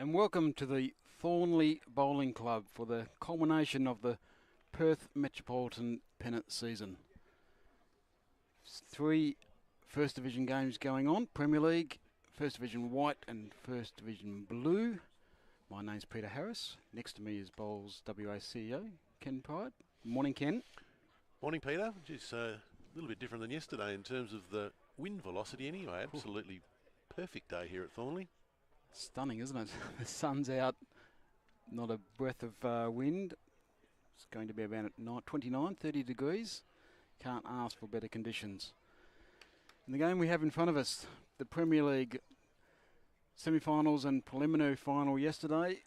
And welcome to the Thornlie Bowling Club for the culmination of the Perth Metropolitan Pennant season. 3 First Division games going on, Premier League, First Division White and First Division Blue. My name's Peter Harris. Next to me is Bowls WA CEO, Ken Pride. Morning, Ken. Morning, Peter. Just a little bit different than yesterday in terms of the wind velocity anyway. Absolutely perfect day here at Thornlie. Stunning, isn't it? The sun's out, not a breath of wind. It's going to be about 30 degrees. Can't ask for better conditions. In the game we have in front of us, the Premier League semi-finals and preliminary final yesterday.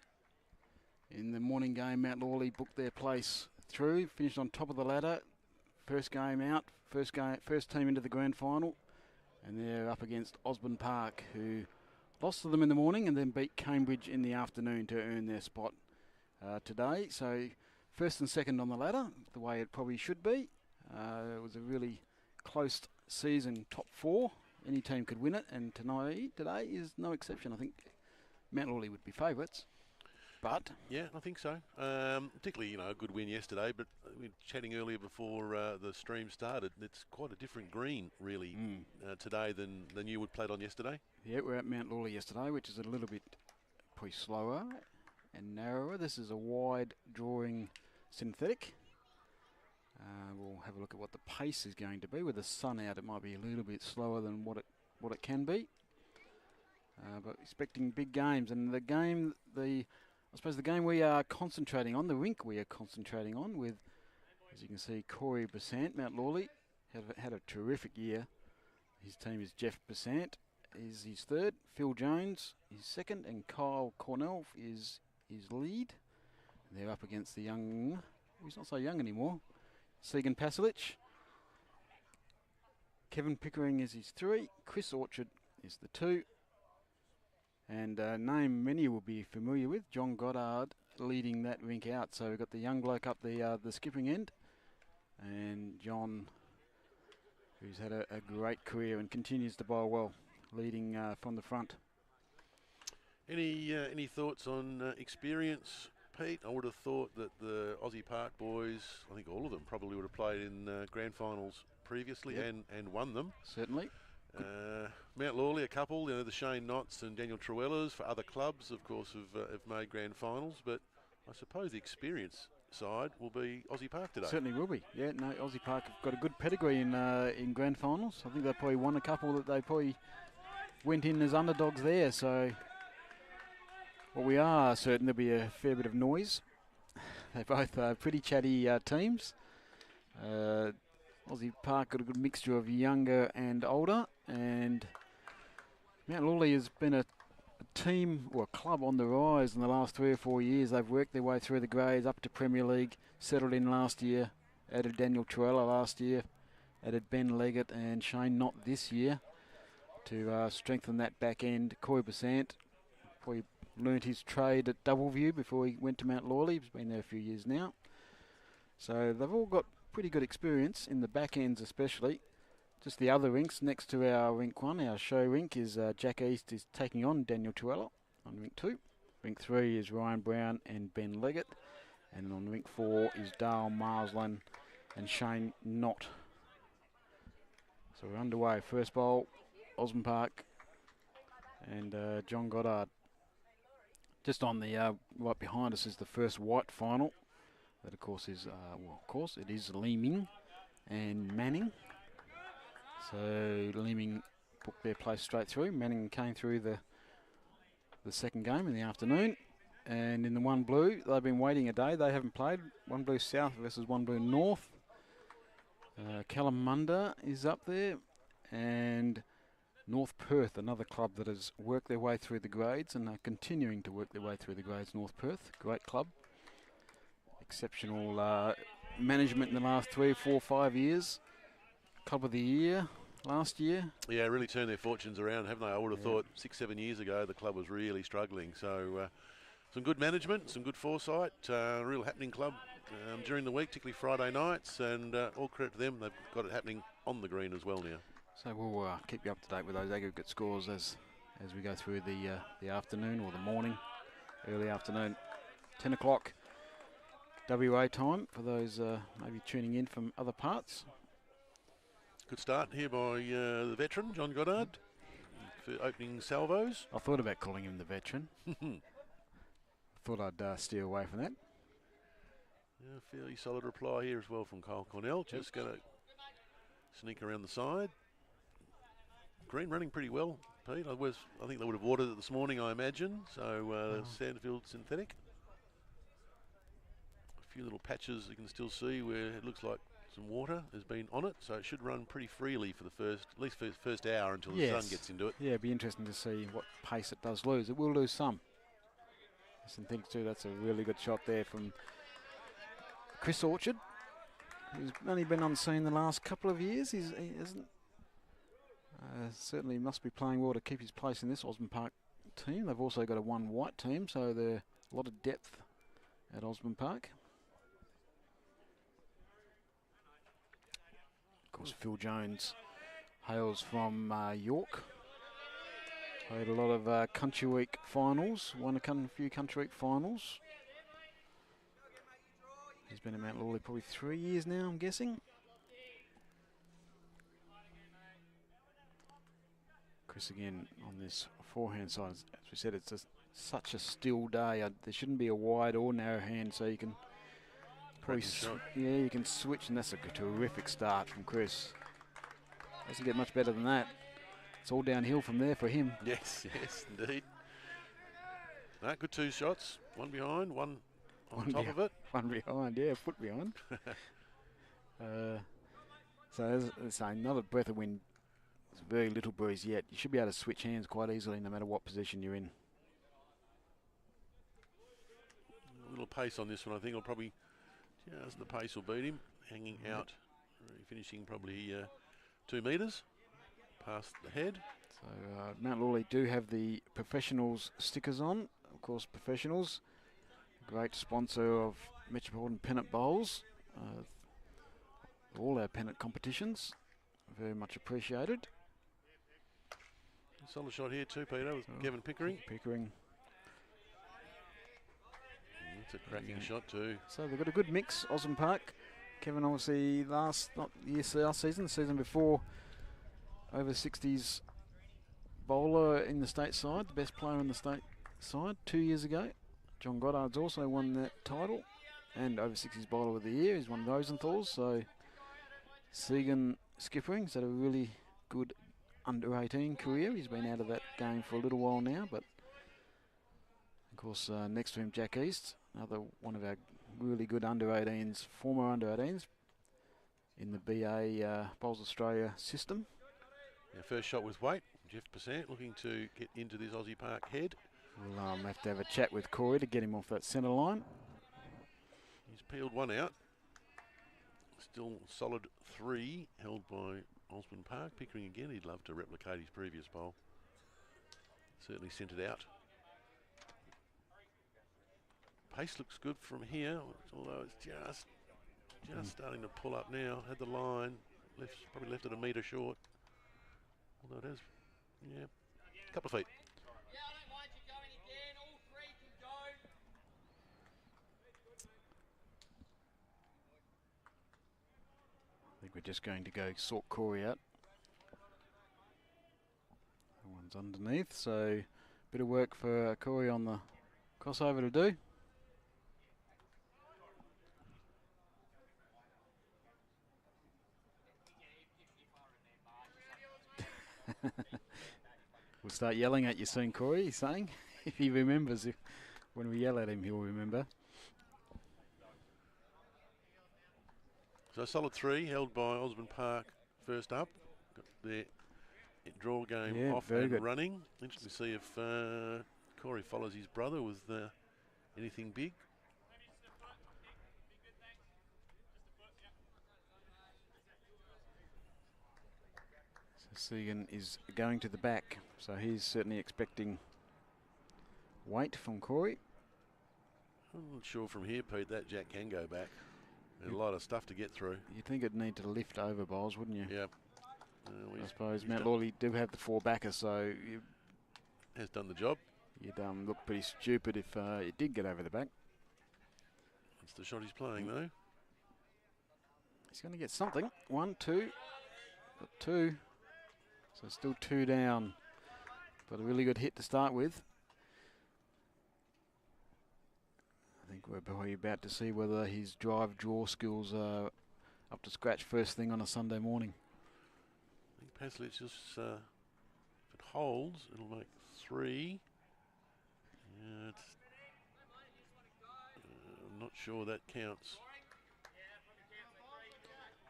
In the morning game, Mount Lawley booked their place through, finished on top of the ladder. First game out, first team into the grand final, and they're up against Osborne Park, who lost to them in the morning and then beat Cambridge in the afternoon to earn their spot today. So first and second on the ladder, the way it probably should be. It was a really close season, top 4. Any team could win it, and today is no exception. I think Mount Lawley would be favourites. But yeah, I think so. Particularly, a good win yesterday. But we were chatting earlier before the stream started. It's quite a different green, really, today than you would played on yesterday. Yeah, we're at Mount Lawley yesterday, which is a little bit probably slower and narrower. This is a wide drawing synthetic. We'll have a look at what the pace is going to be. With the sun out, it might be a little bit slower than what it can be. But expecting big games, and the game we are concentrating on, the rink we are concentrating on, with, as you can see, Corey Besant, Mount Lawley, had a terrific year. His team is Jeff Besant, is his third, Phil Jones is second, and Kyle Cornell is his lead. They're up against the young, he's not so young anymore, Segan Pasalic. Kevin Pickering is his 3, Chris Orchard is the 2. And a name many will be familiar with, John Goddard, leading that rink out. So we've got the young bloke up the skipping end, and John, who's had a great career and continues to bowl well, leading from the front. Any thoughts on experience, Pete? I would have thought that the Aussie Park boys, I think all of them probably would have played in grand finals previously, yep, and won them. Certainly. Mount Lawley, a couple, the Shane Knotts and Daniel Truellas for other clubs, of course, have made grand finals. But I suppose the experience side will be Aussie Park today. Certainly will be. Yeah, no, Aussie Park have got a good pedigree in grand finals. I think they probably won a couple that they probably went in as underdogs there. So, well, we are certain there'll be a fair bit of noise. They're both pretty chatty teams. Aussie Park got a good mixture of younger and older, and Mount Lawley has been a team or a club on the rise in the last 3 or 4 years. They've worked their way through the grades up to Premier League, settled in last year, added Daniel Truella last year, added Ben Leggett and Shane Knott this year to strengthen that back end. Corey Besant probably learnt his trade at Doubleview before he went to Mount Lawley. He's been there a few years now. So they've all got pretty good experience in the back ends, especially. Just the other rinks next to our rink 1, our show rink, is Jack East is taking on Daniel Truella on rink 2. Rink 3 is Ryan Brown and Ben Leggett, and on rink 4 is Dale Marsland and Shane Knott. So we're underway. First bowl, Osborne Park and John Goddard. Just on the right behind us is the first white final. That, of course, is, it is Leeming and Manning. So Leeming booked their place straight through. Manning came through the second game in the afternoon. And in the One Blue, they've been waiting a day. They haven't played. One Blue South versus One Blue North. Kalamunda is up there. And North Perth, another club that has worked their way through the grades and are continuing to work their way through the grades. North Perth, great club. Exceptional management in the last 3, 4, 5 years. Club of the year last year. Yeah, really turned their fortunes around, haven't they? I would have thought 6, 7 years ago the club was really struggling. So some good management, some good foresight, real happening club during the week, particularly Friday nights, and all credit to them. They've got it happening on the green as well now. So we'll keep you up to date with those aggregate scores as we go through the afternoon or the morning. early afternoon. 10 o'clock WA time for those maybe tuning in from other parts. Good start here by the veteran, John Goddard, for opening salvos. I thought about calling him the veteran. Thought I'd steer away from that. Yeah, fairly solid reply here as well from Kyle Cornell. Just going to sneak around the side. Green running pretty well, Pete. I think they would have watered it this morning, I imagine. So Sandfield synthetic. A few little patches you can still see where it looks like some water has been on it, so it should run pretty freely for the first, at least for the first hour until the sun gets into it. Yeah, it'd be interesting to see what pace it does lose. It will lose some. Synthetic too. That's a really good shot there from Chris Orchard, who's only been unseen the last couple of years. He isn't certainly must be playing well to keep his place in this Osborne Park team. They've also got a one white team, so there's a lot of depth at Osborne Park. Of course, Phil Jones hails from York. Played a lot of Country Week finals, won a few Country Week finals. He's been at Mount Lawley probably 3 years now, I'm guessing. Chris again on this forehand side. As we said, it's such a still day. There shouldn't be a wide or narrow hand, so you can probably you can switch, and that's a terrific start from Chris. Doesn't get much better than that. It's all downhill from there for him. Yes, indeed. No, good 2 shots. One behind, one on top of it. One behind, yeah, a foot behind. So there's another breath of wind. There's very little breeze yet. You should be able to switch hands quite easily no matter what position you're in. A little pace on this one, I think. I'll probably just the pace will beat him. Hanging out, finishing probably 2 metres past the head. So Mount Lawley do have the professionals stickers on. Of course, professionals, great sponsor of Metropolitan Pennant Bowls. All our pennant competitions, very much appreciated. Solid shot here too, Peter, with Kevin Pickering. That's a cracking shot too. So they've got a good mix, Osborne Park. Kevin obviously last season, the season before, over 60s bowler in the state side, the best player in the state side 2 years ago. John Goddard's also won that title, and over 60s bowler of the year. He's won Rosenthal's. So Segan Skippering's had a really good under 18 career. He's been out of that game for a little while now, but of course next to him Jack East, another one of our really good under 18s, former under 18s in the BA Bowls Australia system. Our first shot with weight, Jeff Pissant looking to get into this Aussie Park head. We'll have to have a chat with Corey to get him off that centre line. He's peeled one out. Still solid 3 held by Osborne Park. Pickering again, he'd love to replicate his previous bowl. Certainly sent it out. Pace looks good from here, although it's just starting to pull up now. Had the line, probably left it a metre short. Although it has, a couple of feet. I think we're just going to go sort Corey out. That one's underneath, so a bit of work for Corey on the crossover to do. We'll start yelling at you soon, Corey, he's saying. If he remembers, when we yell at him, he'll remember. So solid 3 held by Osborne Park first up. Got their draw game off and good. Running. Interesting to see if Corey follows his brother with anything big. Segan is going to the back, so he's certainly expecting weight from Corey. I'm not sure from here, Pete, that Jack can go back. There's a lot of stuff to get through. You'd think it'd need to lift over bowls, wouldn't you? Yeah. I suppose Mount Lawley do have the 4 backers, so... Has done the job. You'd look pretty stupid if it did get over the back. That's the shot he's playing, though. He's going to get something. 1, 2. Got 2. So still 2 down. But a really good hit to start with. I think we're probably about to see whether his drive draw skills are up to scratch first thing on a Sunday morning. I think Paslic just, if it holds, it'll make 3. Yeah, I'm not sure that counts.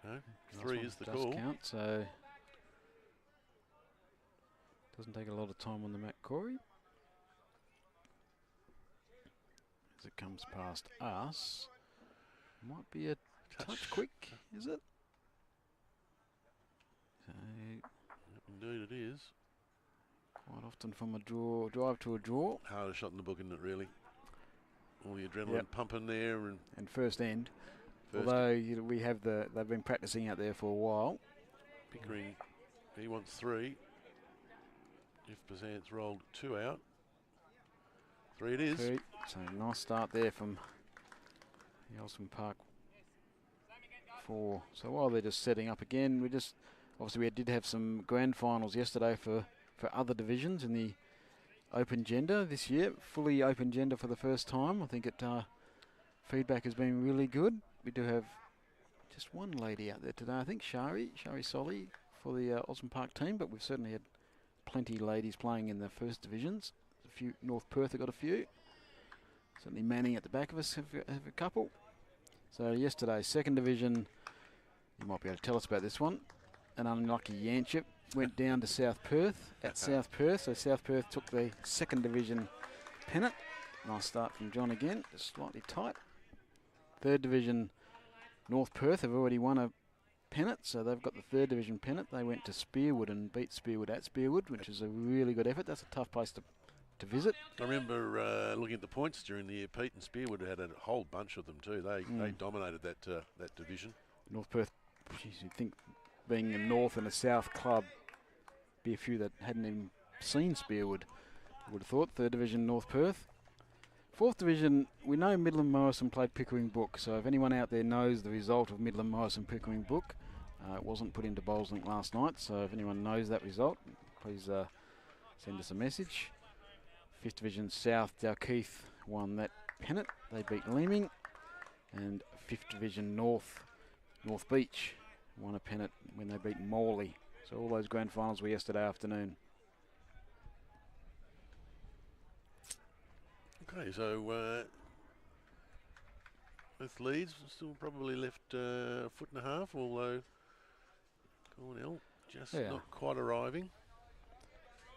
No, 3 is the call. Does count, so doesn't take a lot of time on the Matt Corey. As it comes past us, might be a touch quick, is it? So, indeed it is. Quite often from a drive to a draw. Hardest shot in the book, isn't it, really? All the adrenaline pumping there. And first end. Although we have they've been practicing out there for a while. Pickering, he wants 3. If Pezant's rolled 2 out. 3 it is. 3. So nice start there from the Osborne Park 4. So while they're just setting up again, obviously we did have some grand finals yesterday for other divisions in the open gender this year. Fully open gender for the first time. I think feedback has been really good. We do have just one lady out there today, I think Shari Solly for the Osborne Park team, but we've certainly had plenty of ladies playing in the first divisions. A few, North Perth have got a few. Certainly Manning at the back of us have a couple. So yesterday, second division, you might be able to tell us about this one. An unlucky Yanchep went down to South Perth at South Perth. So South Perth took the second division Pennant. Nice start from John again, just slightly tight. Third division North Perth have already won a Pennant, so they've got the third division Pennant. They went to Spearwood and beat Spearwood at Spearwood, which is a really good effort. That's a tough place to visit. I remember looking at the points during the year. Pete and Spearwood had a whole bunch of them too. They dominated that division. North Perth, geez, you'd think being a North and a South club, be a few that hadn't even seen Spearwood. Would have thought. Third division North Perth. Fourth division, we know Midland Morrison played Pickering Brook, so if anyone out there knows the result of Midland Morrison Pickering Brook, it wasn't put into Bowlslink last night, so if anyone knows that result, please send us a message. Fifth division South, Dalkeith won that Pennant. They beat Leeming. And fifth division North Beach won a Pennant when they beat Morley. So all those grand finals were yesterday afternoon. Okay, so both leads still probably left a foot and a half, although Cornell just not quite arriving.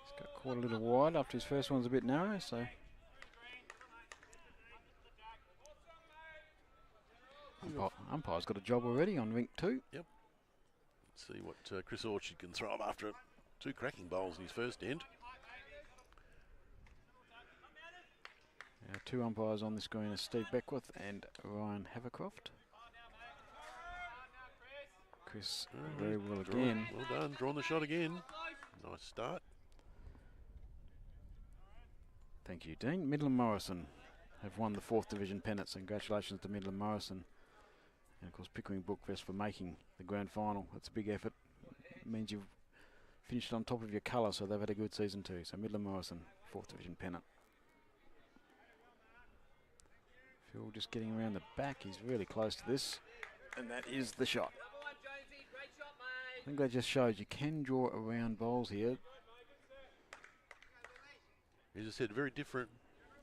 He's got caught a little wide after his first one's a bit narrow, so. Umpire's got a job already on rink 2. Yep. Let's see what Chris Orchard can throw up after 2 cracking bowls in his first end. 2 umpires on the screen are Steve Beckwith and Ryan Havercroft. Chris very well again. Well done, drawn the shot again. Nice start. Thank you, Dean. Midland Morrison have won the 4th division Pennant, so congratulations to Midland Morrison. And of course Pickering Brookfest for making the grand final. That's a big effort. It means you've finished on top of your colour, so they've had a good season too. So Midland Morrison, 4th division Pennant. Phil just getting around the back. He's really close to this. And that is the shot. I think that just shows you can draw around bowls here. As I said, very different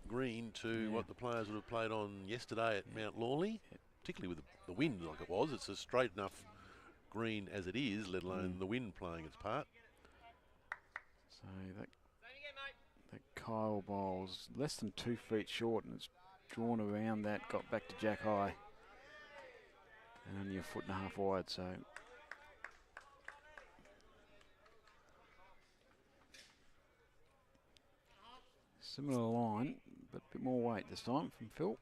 green to what the players would have played on yesterday at Mount Lawley, particularly with the wind like it was. It's a straight enough green as it is, let alone the wind playing its part. So that Kyle bowls less than 2 feet short, and it's drawn around that, got back to Jack High, and only a foot and a half wide. So similar line, but a bit more weight this time from Phil.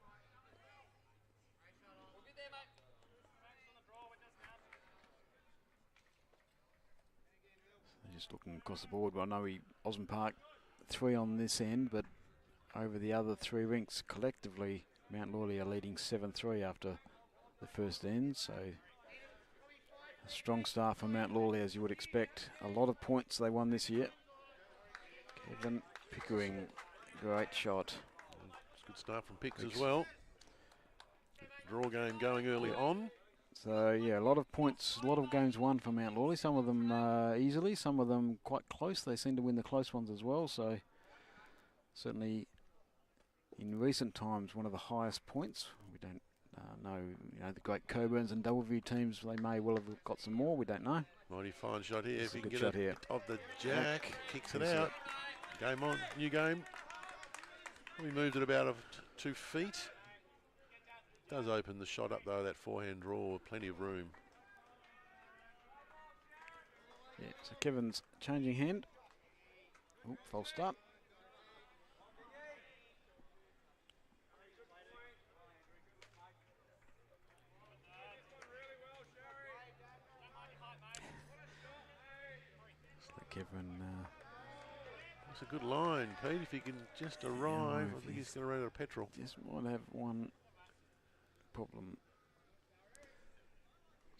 So just looking across the board, well, I know Osborne Park 3 on this end, but over the other three rinks. Collectively, Mount Lawley are leading 7-3 after the first end, so a strong start for Mount Lawley, as you would expect. A lot of points they won this year. Kevin Pickering, great shot. It's a good start from Picks as well. Draw game going early on. So yeah, a lot of points, a lot of games won for Mount Lawley. Some of them easily, some of them quite close. They seem to win the close ones as well. So certainly in recent times, one of the highest points. We don't know, the great Coburns and Doubleview teams, they may well have got some more. We don't know. Mighty fine shot here. It's if a you can good get shot it here. of the jack, kicks it out. Game on, new game. We moved it about 2 feet. Does open the shot up though, that forehand draw, plenty of room. Yeah, so Kevin's changing hand. Oh, false start. So Kevin. It's a good line, Pete. If he can just arrive, I think he's going to run out of petrol. Just might have one problem.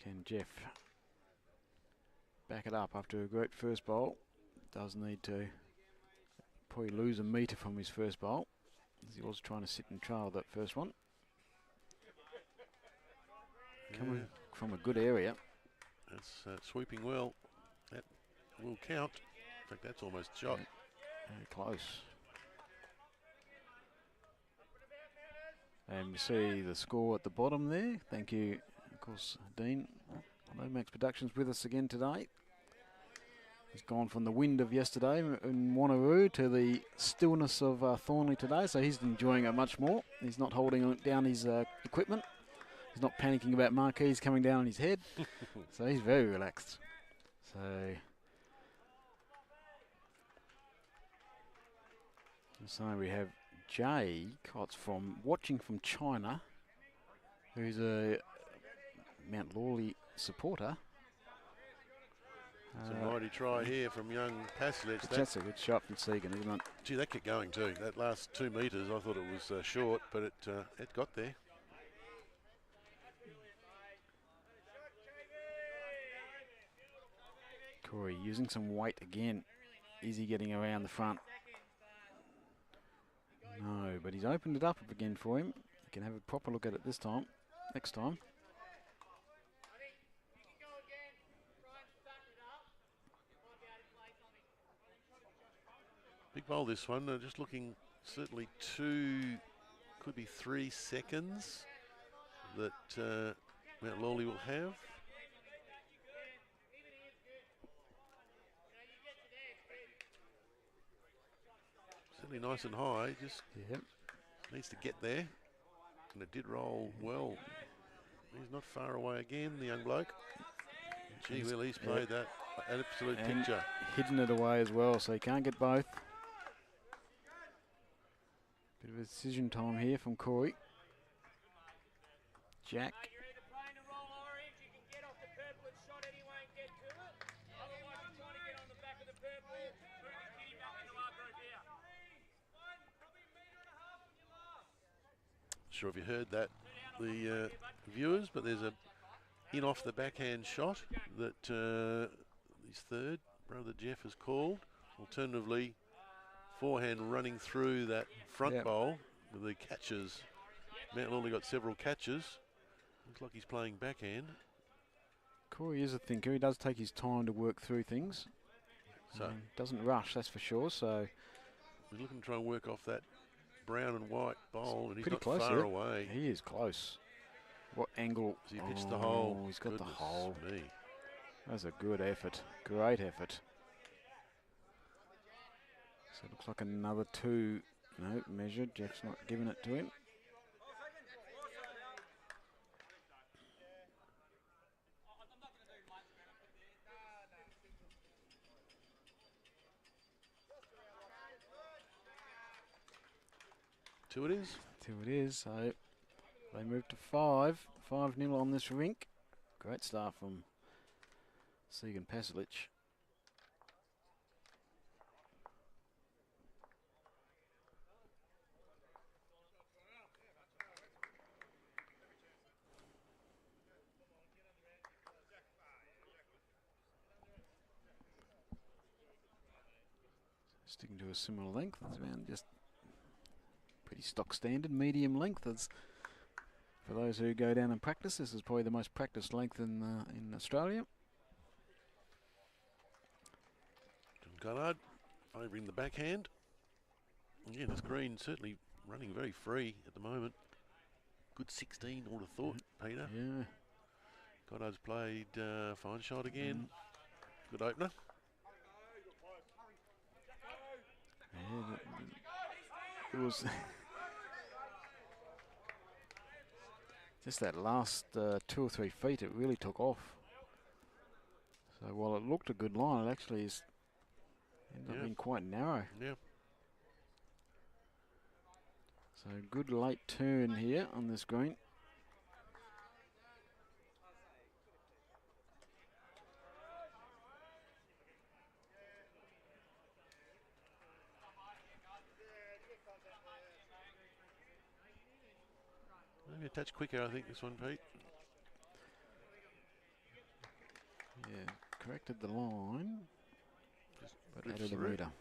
Can Jeff back it up after a great first bowl? Does need to probably lose a metre from his first bowl, as he was trying to sit and trail that first one. Coming from a good area. That's sweeping well. That will count. In fact, that's almost shot. Yeah, very close. And we see the score at the bottom there. Thank you, of course, Dean. Lomax Productions with us again today. He's gone from the wind of yesterday in Wanneroo to the stillness of Thornlie today, so he's enjoying it much more. He's not holding down his equipment. He's not panicking about marquees coming down on his head. So he's very relaxed. So we have Jay Kotz watching from China, who's a Mount Lawley supporter. It's a mighty try here from young Paslich. That's a good shot from Segan, isn't it? Gee, that kept going too. That last 2 metres, I thought it was short, but it got there. Corey using some weight again. Is he getting around the front? No, but he's opened it up again for him. You can have a proper look at it this time, next time. Big bowl this one, just looking certainly could be 3 seconds that Mount Lawley will have. Certainly nice and high, just needs to get there. And it did roll well. He's not far away again, the young bloke. Gee, well, he's played that absolute picture. Hidden it away as well, so he can't get both. Bit of a decision time here from Corey. Jack. Sure if you heard that, the viewers, but there's a in off the backhand shot that his third brother Jeff has called. Alternatively, forehand running through that front bowl with the catches. Mount Lawley got several catches. Looks like he's playing backhand. Corey is a thinker. He does take his time to work through things. So doesn't rush, that's for sure. So he's looking to try and work off that brown and white bowl, and he's pretty not close far away. He is close. What angle? Has he pitched the hole? He's got the hole. Me. That's a good effort. Great effort. So it looks like another 2. No, measured. Jeff's not giving it to him. Two it is. 2 it is. So they move to 5. 5-0 on this rink. Great start from Segan Paslich. Sticking to a similar length. It's around just pretty stock standard, medium length. As for those who go down and practice, this is probably the most practiced length in Australia. Goddard favouring the backhand. Again, this green certainly running very free at the moment. Good 16, I would have thought, Peter. Yeah. Goddard's played fine shot again. Good opener. Yeah, it was just that last 2 or 3 feet, it really took off. So while it looked a good line, it actually is ended up being quite narrow. Yeah. So good late turn here on this green. Maybe a touch quicker, I think, this one, Pete. Yeah, corrected the line, but added a through. metre.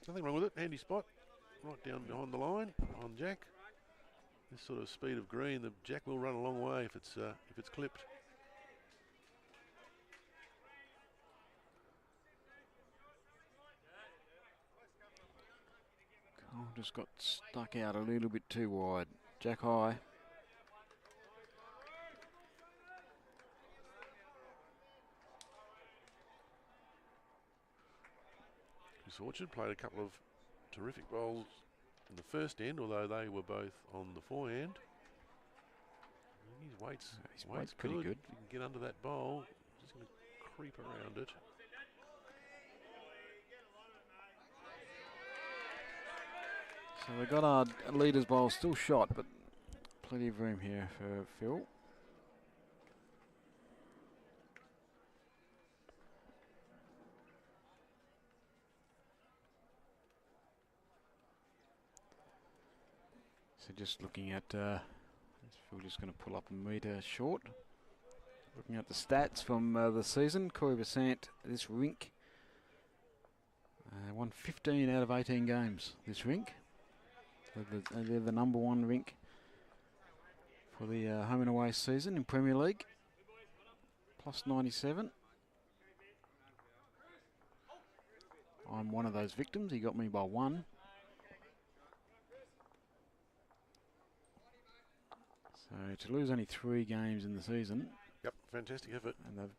Nothing wrong with it. Handy spot. Right down behind the line on Jack. This sort of speed of green, the Jack will run a long way if it's clipped. Oh, just got stuck out a little bit too wide. Jack high. Chris Orchard played a couple of terrific bowls in the first end, although they were both on the forehand. His weight's pretty good. If you can get under that bowl, just going to creep around it. So we got our leader's bowl still shot, but plenty of room here for Phil. So just looking at, Phil just going to pull up a metre short. Looking at the stats from the season, Corey Besant, this rink, won 15 out of 18 games, this rink. They're the number 1 rink for the home and away season in Premier League. Plus 97. I'm one of those victims. He got me by 1. So to lose only 3 games in the season. Yep, fantastic effort. And they've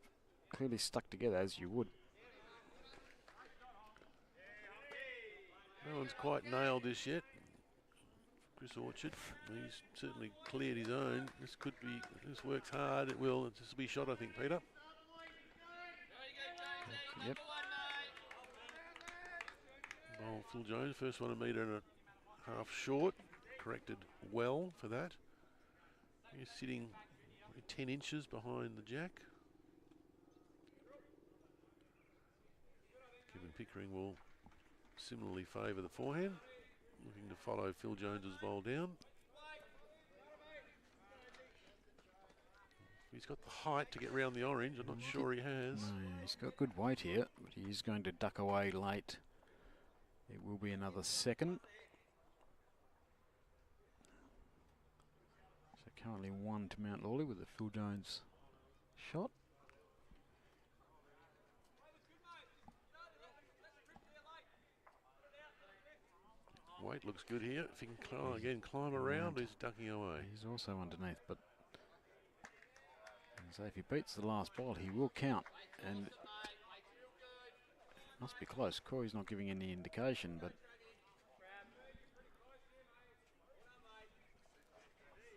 clearly stuck together as you would. No one's quite nailed this yet. Chris Orchard, he's certainly cleared his own. This could be, if this works hard, it will. This will be shot, I think, Peter. Yep. Bowl Phil Jones, first one 1.5 metres short. Corrected well for that. He's sitting 10 inches behind the Jack. Kevin Pickering will similarly favour the forehand. Looking to follow Phil Jones's bowl down. He's got the height to get round the orange. I'm not sure he has. No, he's got good weight here, but he is going to duck away late. It will be another second. So currently 1 to Mount Lawley with the Phil Jones shot. Weight looks good here. If he can climb around, he's ducking away. He's also underneath, but so if he beats the last ball, he will count, and must be close. Corey's not giving any indication, but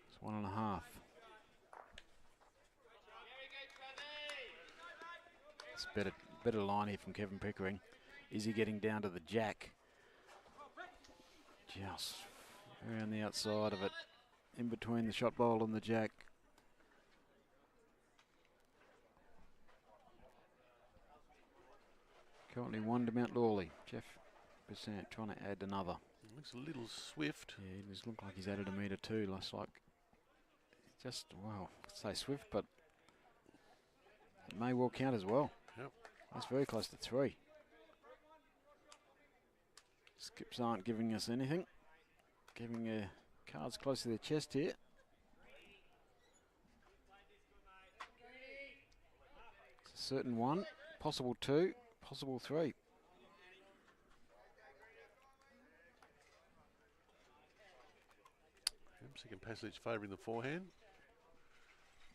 it's 1.5. It's better line here from Kevin Pickering. Is he getting down to the Jack? Just around the outside of it, in between the shot bowl and the Jack. Currently 1 to Mount Lawley. Jeff Besant trying to add another. Looks a little swift. Yeah, it does look like he's added 1 metre too. Looks like just, well, I'd say swift, but it may well count as well. Yep. That's very close to 3. Skips aren't giving us anything. Giving their cards close to their chest here. It's a certain 1, possible 2, possible 3. Second passage favouring the forehand.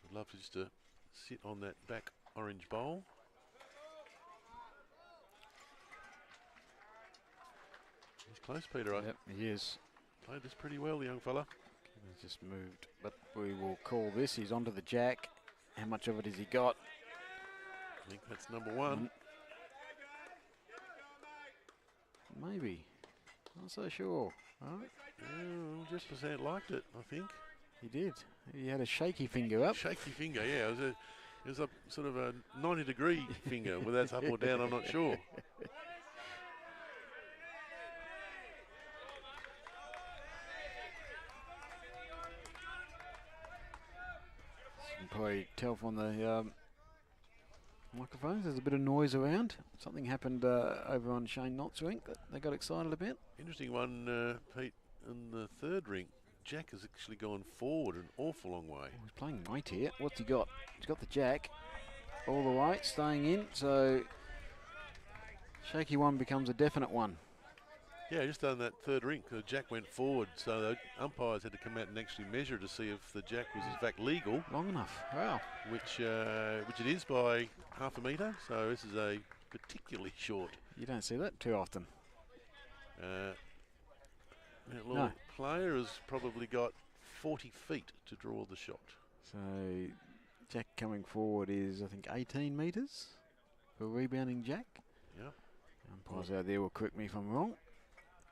I'd love to just to sit on that back orange bowl. He's close, Peter. Yep, he is. Played this pretty well, the young fella. He's just moved, but we will call this. He's onto the jack. How much of it has he got? I think that's number 1. Maybe. Not so sure. Right. Yeah, just percent liked it, I think. He did. He had a shaky finger up. Shaky finger, yeah. It was a sort of a 90-degree finger, whether that's up or down, I'm not sure. You can probably tell from the microphones there's a bit of noise around. Something happened over on Shane Knott's rink that they got excited about. Interesting one, Pete, in the 3rd rink. Jack has actually gone forward an awful long way. Oh, he's playing mate here. What's he got? He's got the jack all the way, staying in. So shaky 1 becomes a definite 1. Yeah, just done that 3rd rink. The jack went forward, so the umpires had to come out and actually measure to see if the jack was in fact legal. Long enough. Wow. Which it is by half a metre. So this is a particularly short. You don't see that too often. That little player has probably got 40 feet to draw the shot. So jack coming forward is, I think, 18 metres for rebounding jack. Yep. Umpires out there will correct me if I'm wrong.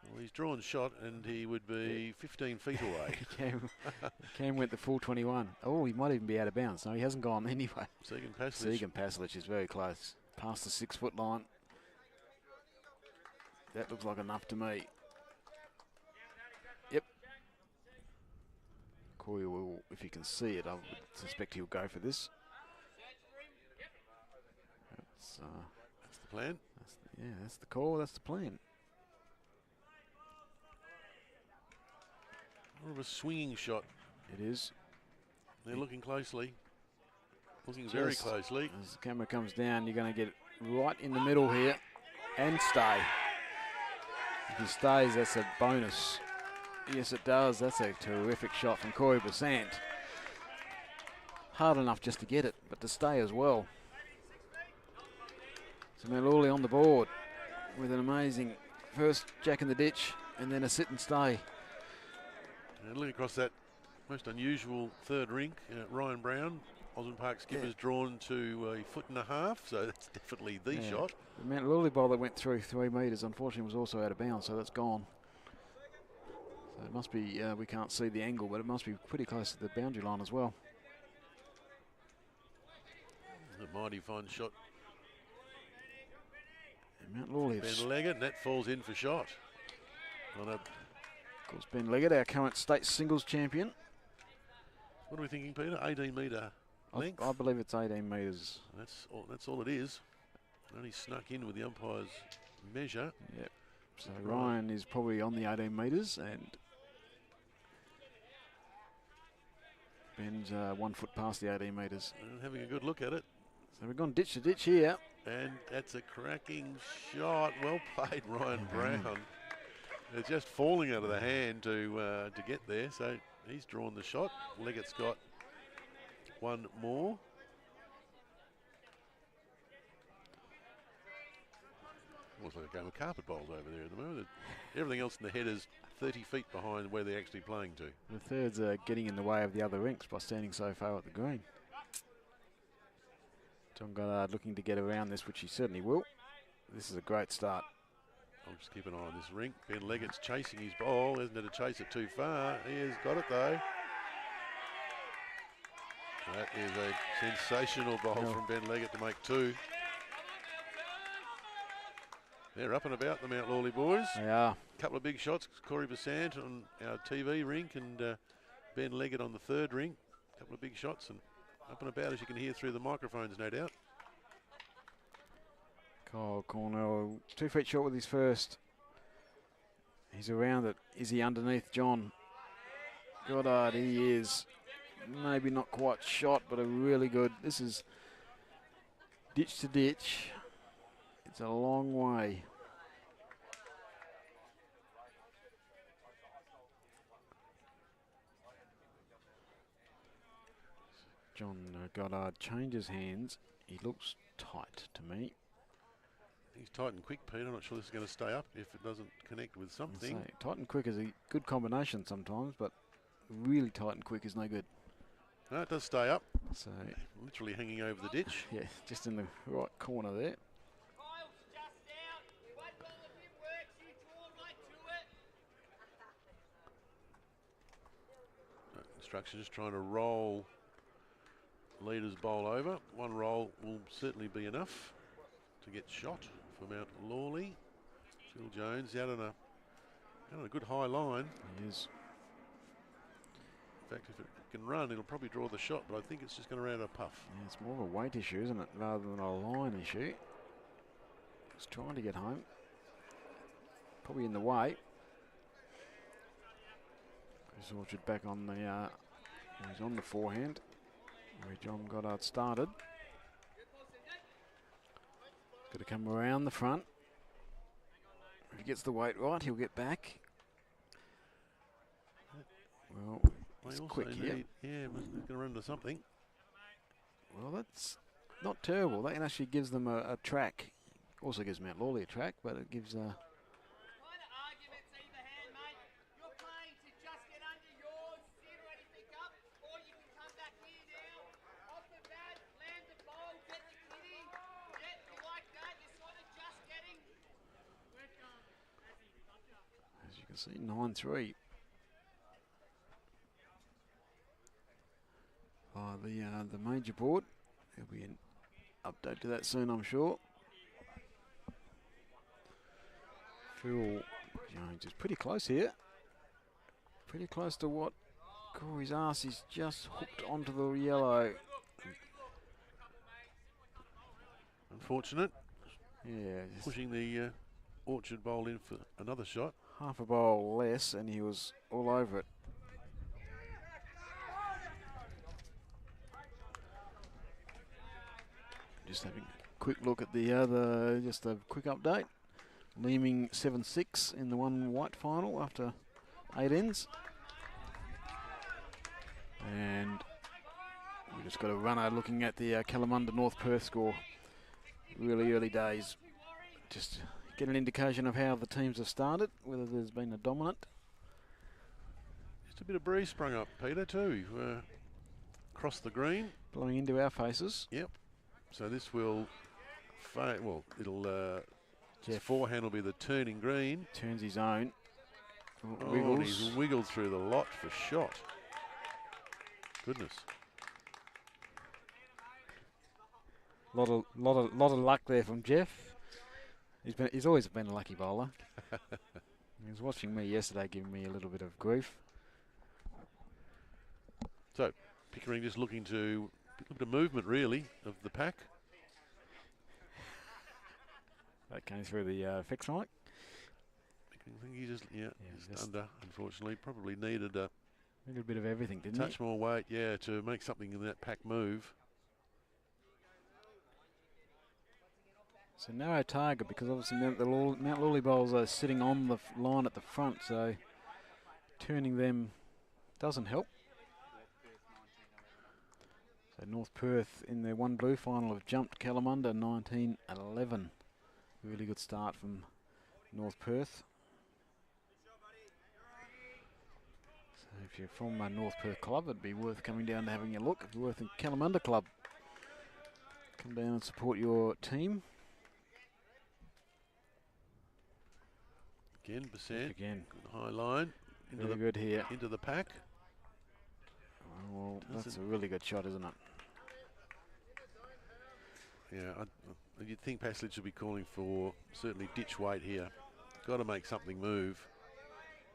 Well, he's drawn shot and he would be 15 feet away. Cam went the full 21. Oh, he might even be out of bounds. No, he hasn't gone anyway. Segan Paslic is very close. Past the 6-foot line. That looks like enough to me. Yep. Corey will, if you can see it, I would suspect he'll go for this. That's the plan. That's the call. That's the plan. More of a swinging shot. It is. They're looking closely. Looking very closely. As the camera comes down, you're going to get right in the middle here and stay. If he stays, that's a bonus. Yes, it does. That's a terrific shot from Corey Besant. Hard enough just to get it, but to stay as well. So Maluli on the board with an amazing first jack in the ditch and then a sit and stay. And looking across that most unusual 3rd rink, Ryan Brown, Osborne Park skipper's drawn to 1.5 feet, so that's definitely the shot. The Mount Lily bowl that went through 3 metres, unfortunately, was also out of bounds, so that's gone. So it must be, we can't see the angle, but it must be pretty close to the boundary line as well. A mighty fine shot. And Mount Lawley. Ben Leggett, and that falls in for shot. Of course, Ben Leggett, our current state singles champion. What are we thinking, Peter? 18-metre length? I believe it's 18 metres. That's all it is. Only snuck in with the umpire's measure. Yep. So Ryan is probably on the 18 metres, and Ben's 1 foot past the 18 metres. Having a good look at it. So we've gone ditch to ditch here. And that's a cracking shot. Well played, Ryan Brown. It's just falling out of the hand to get there. So he's drawn the shot. Leggett's got 1 more. Almost like a game of carpet bowls over there at the moment. Everything else in the head is 30 feet behind where they're actually playing to. The thirds are getting in the way of the other rinks by standing so far at the green. John Goddard looking to get around this, which he certainly will. This is a great start. I'll just keep an eye on this rink. Ben Leggett's chasing his ball. Hasn't had to chase it too far. He has got it though. That is a sensational bowl from Ben Leggett to make 2. They're up and about the Mount Lawley boys. They are. A couple of big shots. Corey Besant on our TV rink and Ben Leggett on the 3rd rink. A couple of big shots and up and about, as you can hear through the microphones, no doubt. Kyle Cornell, 2 feet short with his first. He's around it. Is he underneath John Goddard? He is. Maybe not quite shot, but a really good. This is ditch to ditch. It's a long way. John Goddard changes hands. He looks tight to me. He's tight and quick, Pete. I'm not sure this is going to stay up if it doesn't connect with something. Tight and quick is a good combination sometimes, but really tight and quick is no good. No, it does stay up. So literally hanging over the ditch. Yeah, just in the right corner there. Instructions trying to roll leaders bowl over. One roll will certainly be enough to get shot for Mount Lawley. Phil Jones out on a good high line. He is. In fact, if it can run, it'll probably draw the shot, but I think it's just going to run out of puff. Yeah, it's more of a weight issue, isn't it, rather than a line issue. He's trying to get home. Probably in the way. Chris Orchard back on the, he's on the forehand, where John Goddard started. Got to come around the front. If he gets the weight right, he'll get back. Well, it's quick here. Yeah, he's going to run into something. Well, that's not terrible. That actually gives them a track. Also gives Mount Lawley a track, but it gives as you can see, 9-3. The major board. There'll be an update to that soon, I'm sure. Phil Jones is pretty close here. Pretty close to what Corey's ass. He's just hooked onto the yellow. Unfortunate. Yeah. Pushing the Orchard bowl in for another shot. Half a bowl less and he was all over it. Just having a quick look at the other, just a quick update. Leeming 7-6 in the one white final after 8 ends. And we just got a runner looking at the Kalamunda North Perth score. Really early days. Just get an indication of how the teams have started, whether there's been a dominant. Just a bit of breeze sprung up, Peter, too. Across the green. Blowing into our faces. Yep. So this will, it'll, his forehand will be the turning green. Turns his own. Oh, and he's wiggled through the lot for shot. Goodness. Lot of luck there from Jeff. He's always been a lucky bowler. He was watching me yesterday, giving me a little bit of grief. So Pickering just looking to look at movement really of the pack. That came through the fix mic. I think he just just under. Unfortunately, probably needed a little bit of everything, didn't touch more weight, to make something in that pack move. It's a narrow target because obviously Mount Lawley bowls are sitting on the line at the front, so turning them doesn't help. So North Perth in their one blue final have jumped Kalamunda 19-11. Really good start from North Perth. So if you're from a North Perth club, it'd be worth coming down to having a look. If you're worth a Kalamunda club, come down and support your team. Again, Percent. Again. Good high line. Very good here. Into the pack. Well, that's a really good shot, isn't it? Yeah, you'd think Passley should be calling for certainly ditch weight here. Got to make something move.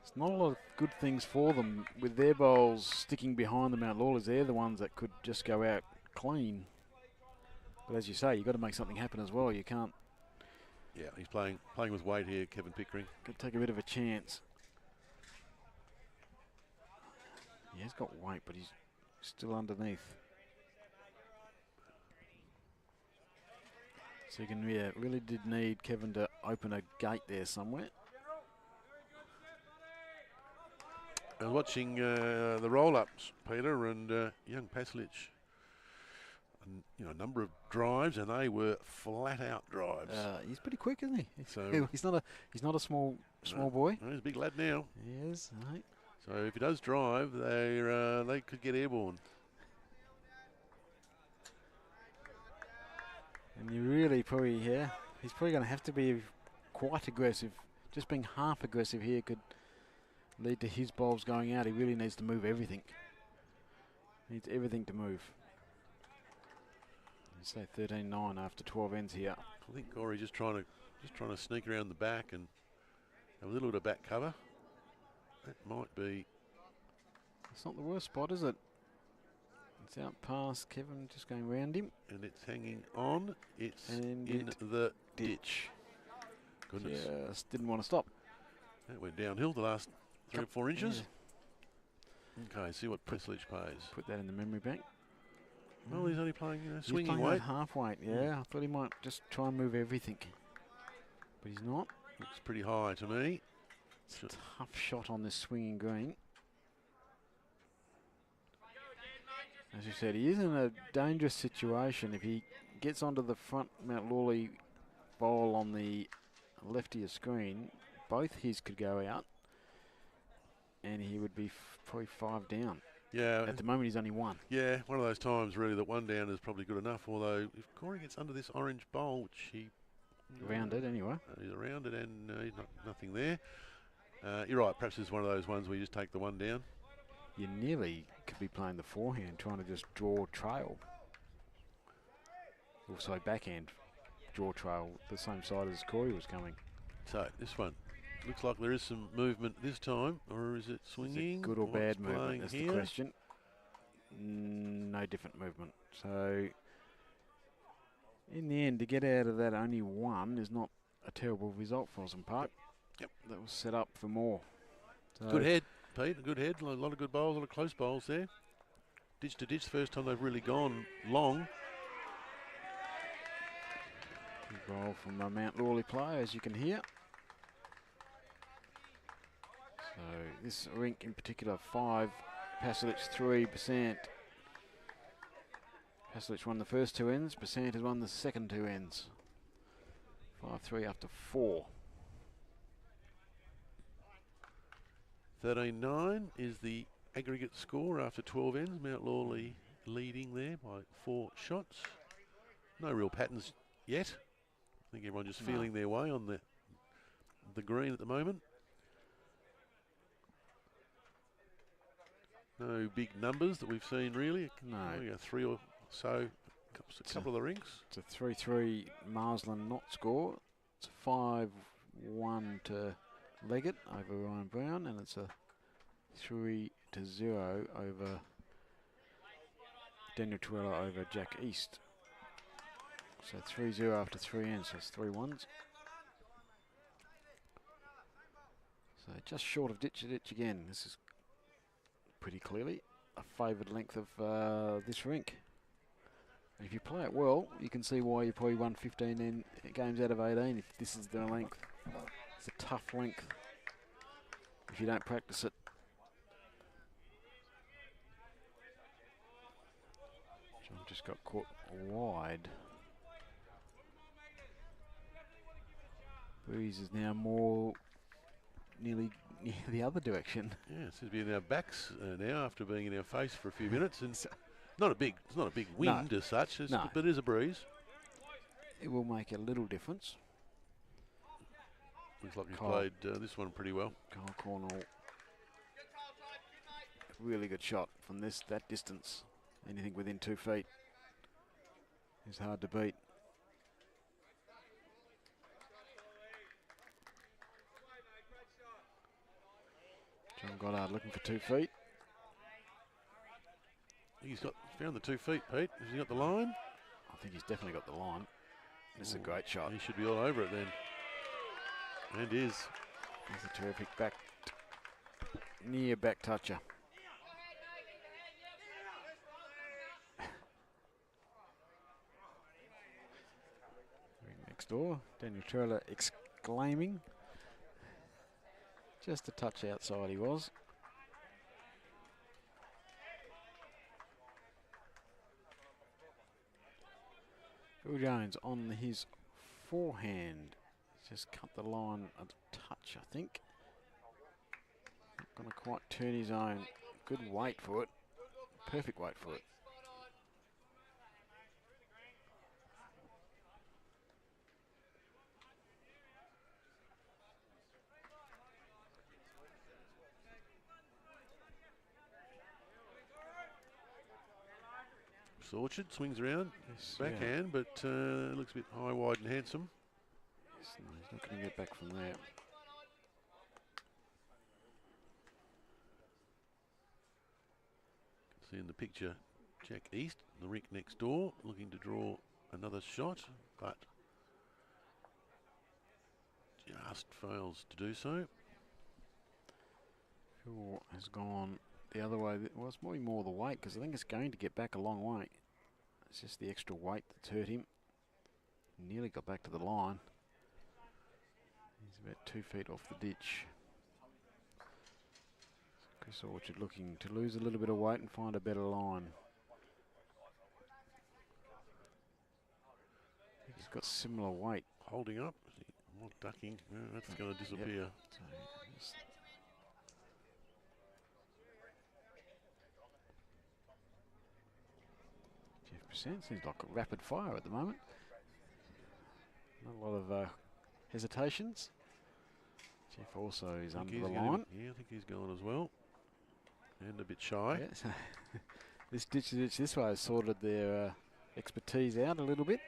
It's not a lot of good things for them with their bowls sticking behind the Mount Lawleys. They're the ones that could just go out clean. But as you say, you've got to make something happen as well. You can't Yeah, he's playing with weight here, Kevin Pickering. Could take a bit of a chance. He has got weight, but he's still underneath. So you can, yeah, really did need Kevin to open a gate there somewhere. I was watching the roll-ups, Peter, and young Paslic. You know, a number of drives, and they were flat-out drives. He's pretty quick, isn't he? So he's not a small boy. No, he's a big lad now. He is, right. So if he does drive, they could get airborne. And you really probably, yeah, he's probably going to have to be quite aggressive. Just being half aggressive here could lead to his bowls going out. He really needs to move everything. Needs everything to move. You say 13-9 after 12 ends here. I think Corey just trying to sneak around the back and have a little bit of back cover. That might be. It's not the worst spot, is it? It's out past Kevin, just going round him. And it's hanging on. It's and in the ditch. Goodness. Just didn't want to stop. That went downhill the last 3 or 4 inches. Yeah. Okay, see what Paslic pays. Put that in the memory bank. Well, he's only playing swinging he's playing weight. Half weight, yeah. I thought he might just try and move everything. But he's not. Looks pretty high to me. It's a tough shot on this swinging green. As you said, he is in a dangerous situation. If he gets onto the front Mount Lawley bowl on the left of your screen, both his could go out, and he would be probably 5 down. Yeah. At the moment, he's only 1. Yeah, one of those times really that 1 down is probably good enough. Although if Corey gets under this orange bowl, which he rounded anyway, he's around it, and he's nothing there. You're right. Perhaps it's one of those ones where you just take the 1 down. You nearly could be playing the forehand, trying to just draw trail. Also backhand, draw trail, the same side as Corey was coming. So this one looks like there is some movement this time, or is it swinging? Is it good or bad movement? That's here? The question. No different movement. So in the end, to get out of that only 1 is not a terrible result for Osborne Park. Yep. That was set up for more. So Good head, Pete. A good head. A lot of good bowls. A lot of close bowls there. Ditch to ditch. First time they've really gone long. Good bowl from a Mount Lawley player, as you can hear. So this rink in particular, 5, Paslic 3%. Paslic won the first 2 ends. Pennant has won the second 2 ends. 5-3 after 4. 13-9 is the aggregate score after 12 ends. Mount Lawley leading there by 4 shots. No real patterns yet. I think everyone just feeling their way on the green at the moment. No big numbers that we've seen really. No. 3 or so. A couple of the rinks. It's a 3-3 Marsland not score. It's a 5-1 to Leggett over Ryan Brown, and it's a 3-0 over Daniel Tuella over Jack East. So 3-0 after 3 ends, so it's 3 1s. So just short of ditch to ditch again. This is pretty clearly a favoured length of this rink. And if you play it well, you can see why you probably won 15 games out of 18 if this is the length. It's a tough length if you don't practice it. John just got caught wide. Breeze is now more nearly the other direction. Yeah, it seems to be in our backs now after being in our face for a few minutes. And it's not a big wind as such, but it is a breeze. It will make a little difference. Looks like we played this one pretty well. Kyle Cornell, really good shot from that distance. Anything within 2 feet is hard to beat. John Goddard looking for 2 feet. I think he's found the 2 feet, Pete. Has he got the line? I think he's definitely got the line. This is a great shot. He should be all over it then. And is. That's a terrific near back toucher. Next door, Daniel Turler exclaiming. Just a touch outside he was. Phil Jones on his forehand. Just cut the line a touch, I think. Not going to quite turn his own. Good weight for it. Perfect weight for it. Orchard swings around, Yes, backhand, but looks a bit high, wide and handsome. Yes, no, he's not going to get back from there. See in the picture, Jack East, the rink next door, looking to draw another shot, but just fails to do so. Phil has gone the other way. Well, it's probably more the weight, because I think it's going to get back a long way. It's just the extra weight that's hurt him. Nearly got back to the line. He's about 2 feet off the ditch. Chris Orchard looking to lose a little bit of weight and find a better line. He's got similar weight. Holding up, not ducking, that's going to disappear. Yep. So seems like a rapid fire at the moment. Not a lot of hesitations. Jeff also is under the line. Yeah, I think he's gone as well. And a bit shy. Yeah, so this ditch this way has sorted their expertise out a little bit.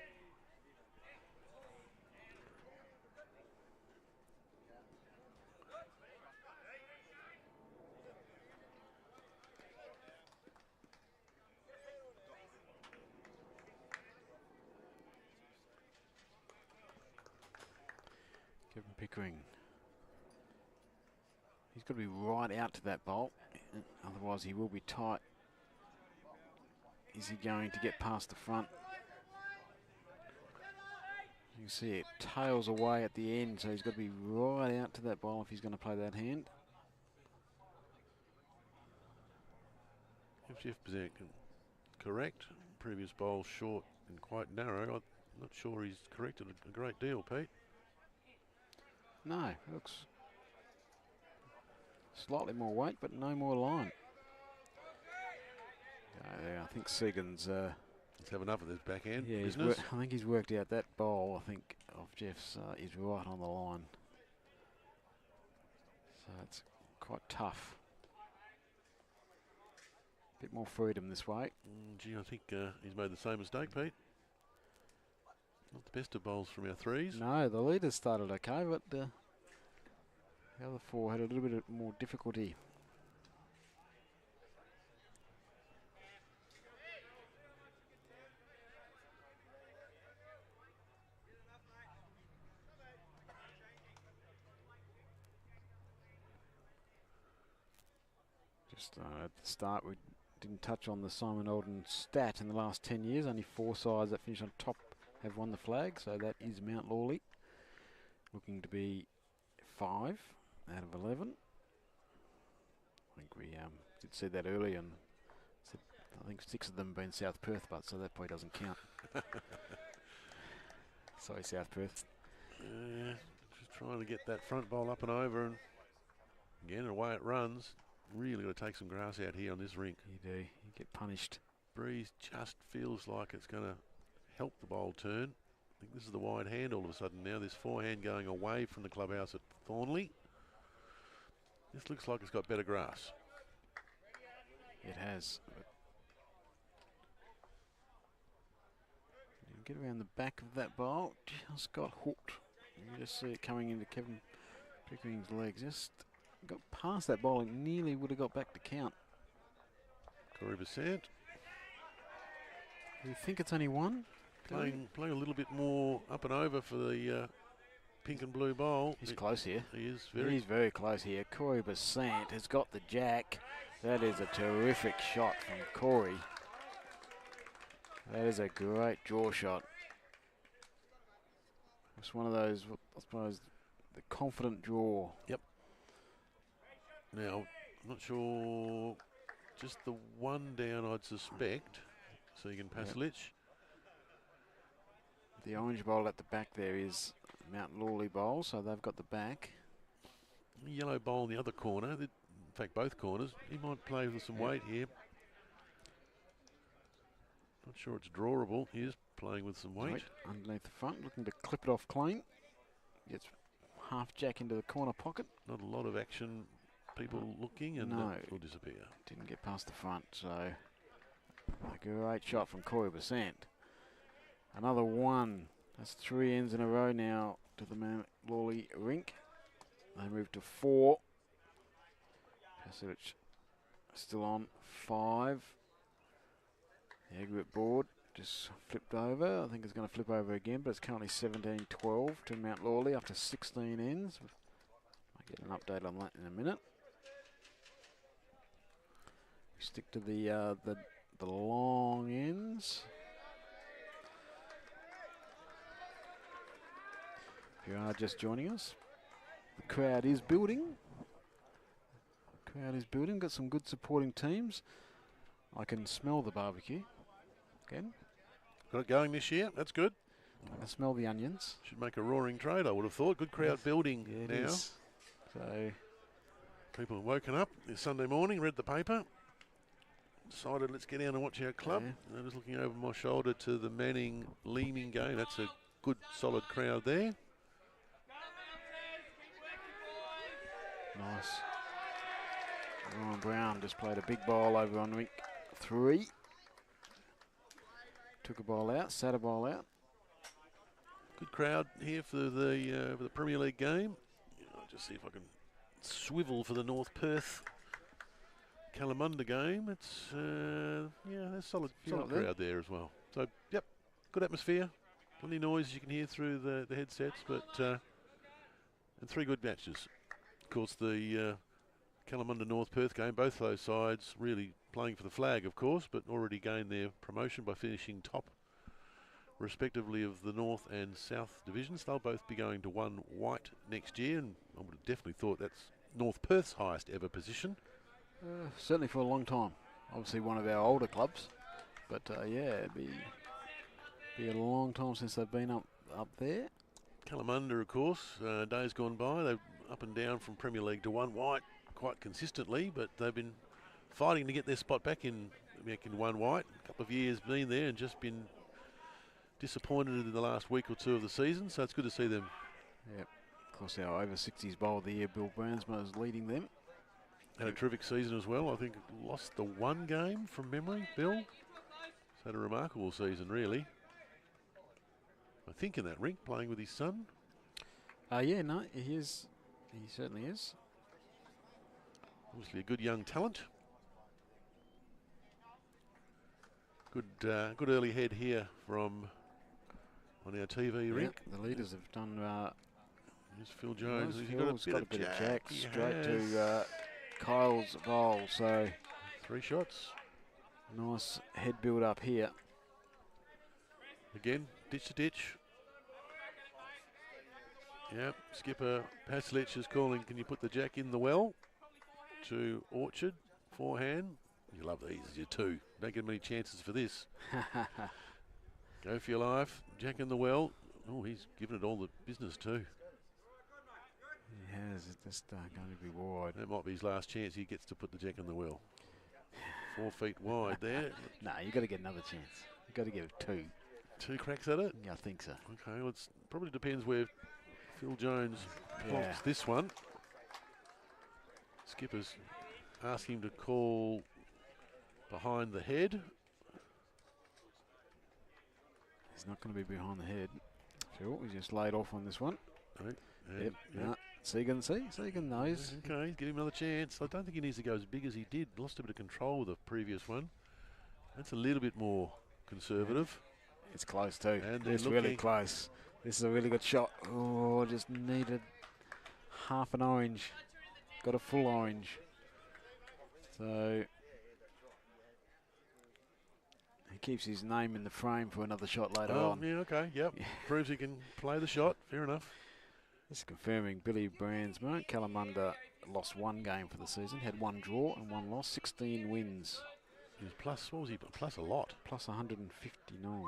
Kevin Pickering. He's got to be right out to that bowl, otherwise he will be tight. Is he going to get past the front? You can see it tails away at the end, so he's got to be right out to that bowl if he's going to play that hand. If Jeff Bezant can correct, previous bowl short and quite narrow, I'm not sure he's corrected a great deal, Pete. No, looks slightly more weight, but no more line. Yeah, I think Segan's. Let's have enough of this backhand Yeah, business. I think he's worked out that bowl. I think of Jeff's is right on the line. So it's quite tough. Bit more freedom this way. Gee, I think he's made the same mistake, Pete. Not the best of bowls from our threes. No, the leaders started okay, but the other four had a little bit more difficulty. Just at the start, we didn't touch on the Simon Alden stat in the last 10 years. Only 4 sides that finish on top have won the flag, so that is Mount Lawley, looking to be 5 out of 11. I think we did see that earlier, and said, I think 6 of them have been South Perth, but so that probably doesn't count. Sorry, South Perth. Just trying to get that front bowl up and over, and again, away it runs. Really got to take some grass out here on this rink. You do. You get punished. Breeze just feels like it's going to help the bowl turn. I think this is the wide hand all of a sudden now. This forehand going away from the clubhouse at Thornlie. This looks like it's got better grass. It has. You get around the back of that bowl. Just got hooked. You just see it coming into Kevin Pickering's legs. Just got past that bowl and nearly would have got back to count. Corey Besant. You think it's only one? playing a little bit more up and over for the pink and blue bowl. He's close here. He is He's very close here. Corey Besant has got the jack. That is a terrific shot from Corey. That is a great draw shot. It's one of those, I suppose, the confident draw. Yep. Now, I'm not sure, just the one down, I'd suspect. Segan Paslich. The orange bowl at the back there is Mount Lawley bowl, so they've got the back. The yellow bowl in the other corner, in fact, both corners. He might play with some weight here. Not sure it's drawable. He is playing with some weight. Underneath the front, looking to clip it off clean. Gets half jack into the corner pocket. Not a lot of action, people looking, and it will disappear. Didn't get past the front, so a great shot from Corey Besant. Another one. That's 3 ends in a row now to the Mount Lawley rink. They move to 4. Pasich still on 5. The aggregate board just flipped over. I think it's going to flip over again, but it's currently 17-12 to Mount Lawley after 16 ends. I'll get an update on that in a minute. We stick to the long ends. If you are just joining us, the crowd is building. Got some good supporting teams. I can smell the barbecue. Again. Got it going this year. That's good. I can smell the onions. Should make a roaring trade, I would have thought. Good crowd building now. Is. So people have woken up this Sunday morning, read the paper, decided let's get down and watch our club. And I was looking over my shoulder to the Manning-Leeming game. That's a good, solid crowd there. Nice. Ryan Brown just played a big ball over on rink 3. Took a ball out, sat a ball out. Good crowd here for the Premier League game. I'll just see if I can swivel for the North Perth Kalamunda game. It's there's solid crowd there as well. So yep, good atmosphere. Plenty of noise you can hear through the headsets, but and 3 good matches. Of course, the Kalamunda North Perth game, both those sides really playing for the flag, of course, but already gained their promotion by finishing top, respectively, of the North and South divisions. They'll both be going to 1 white next year, and I would have definitely thought that's North Perth's highest ever position. Certainly for a long time. Obviously one of our older clubs, but it'd be a long time since they've been up there. Kalamunda, of course, days gone by, they're up and down from Premier League to 1 white quite consistently, but they've been fighting to get their spot back in 1 white. A couple of years been there and just been disappointed in the last week or 2 of the season, so it's good to see them. Yep. Of course, our over 60s bowl of the year, Bill Bransma, is leading them. Had a terrific season as well. I think lost the 1 game from memory, Bill. He's had a remarkable season, really. I think in that rink, playing with his son. He is. He certainly is. Obviously a good young talent. Good early head here from on our TV rink. The leaders have done. Here's Phil Jones. He's got a bit of jack straight to Kyle's bowl. So 3 shots. Nice head build up here. Again, ditch to ditch. Yep, skipper Paslich is calling, can you put the jack in the well? To Orchard, forehand. You love these, you 2. Don't get many chances for this. Go for your life, jack in the well. Oh, he's given it all the business too. He has, it's just going to be wide. That might be his last chance, he gets to put the jack in the well. 4 feet wide there. No, you've got to get another chance. You've got to give it 2. 2 cracks at it? Yeah, I think so. Okay, well, it probably depends where Phil Jones blocks this one. Skipper's asking him to call behind the head. He's not going to be behind the head. Phil, he's just laid off on this one. Yep. Segan knows. Okay, give him another chance. I don't think he needs to go as big as he did. Lost a bit of control with the previous one. That's a little bit more conservative. It's close too. And It's really close. This is a really good shot. Oh, just needed half an orange. Got a full orange. So he keeps his name in the frame for another shot later on. Yeah, okay, yep. Yeah. Proves he can play the shot. Fair enough. This is confirming Billy Brandsma. Kalamunda lost one game for the season, had one draw and one loss, 16 wins. He was plus, what was he? Plus a lot. Plus 159.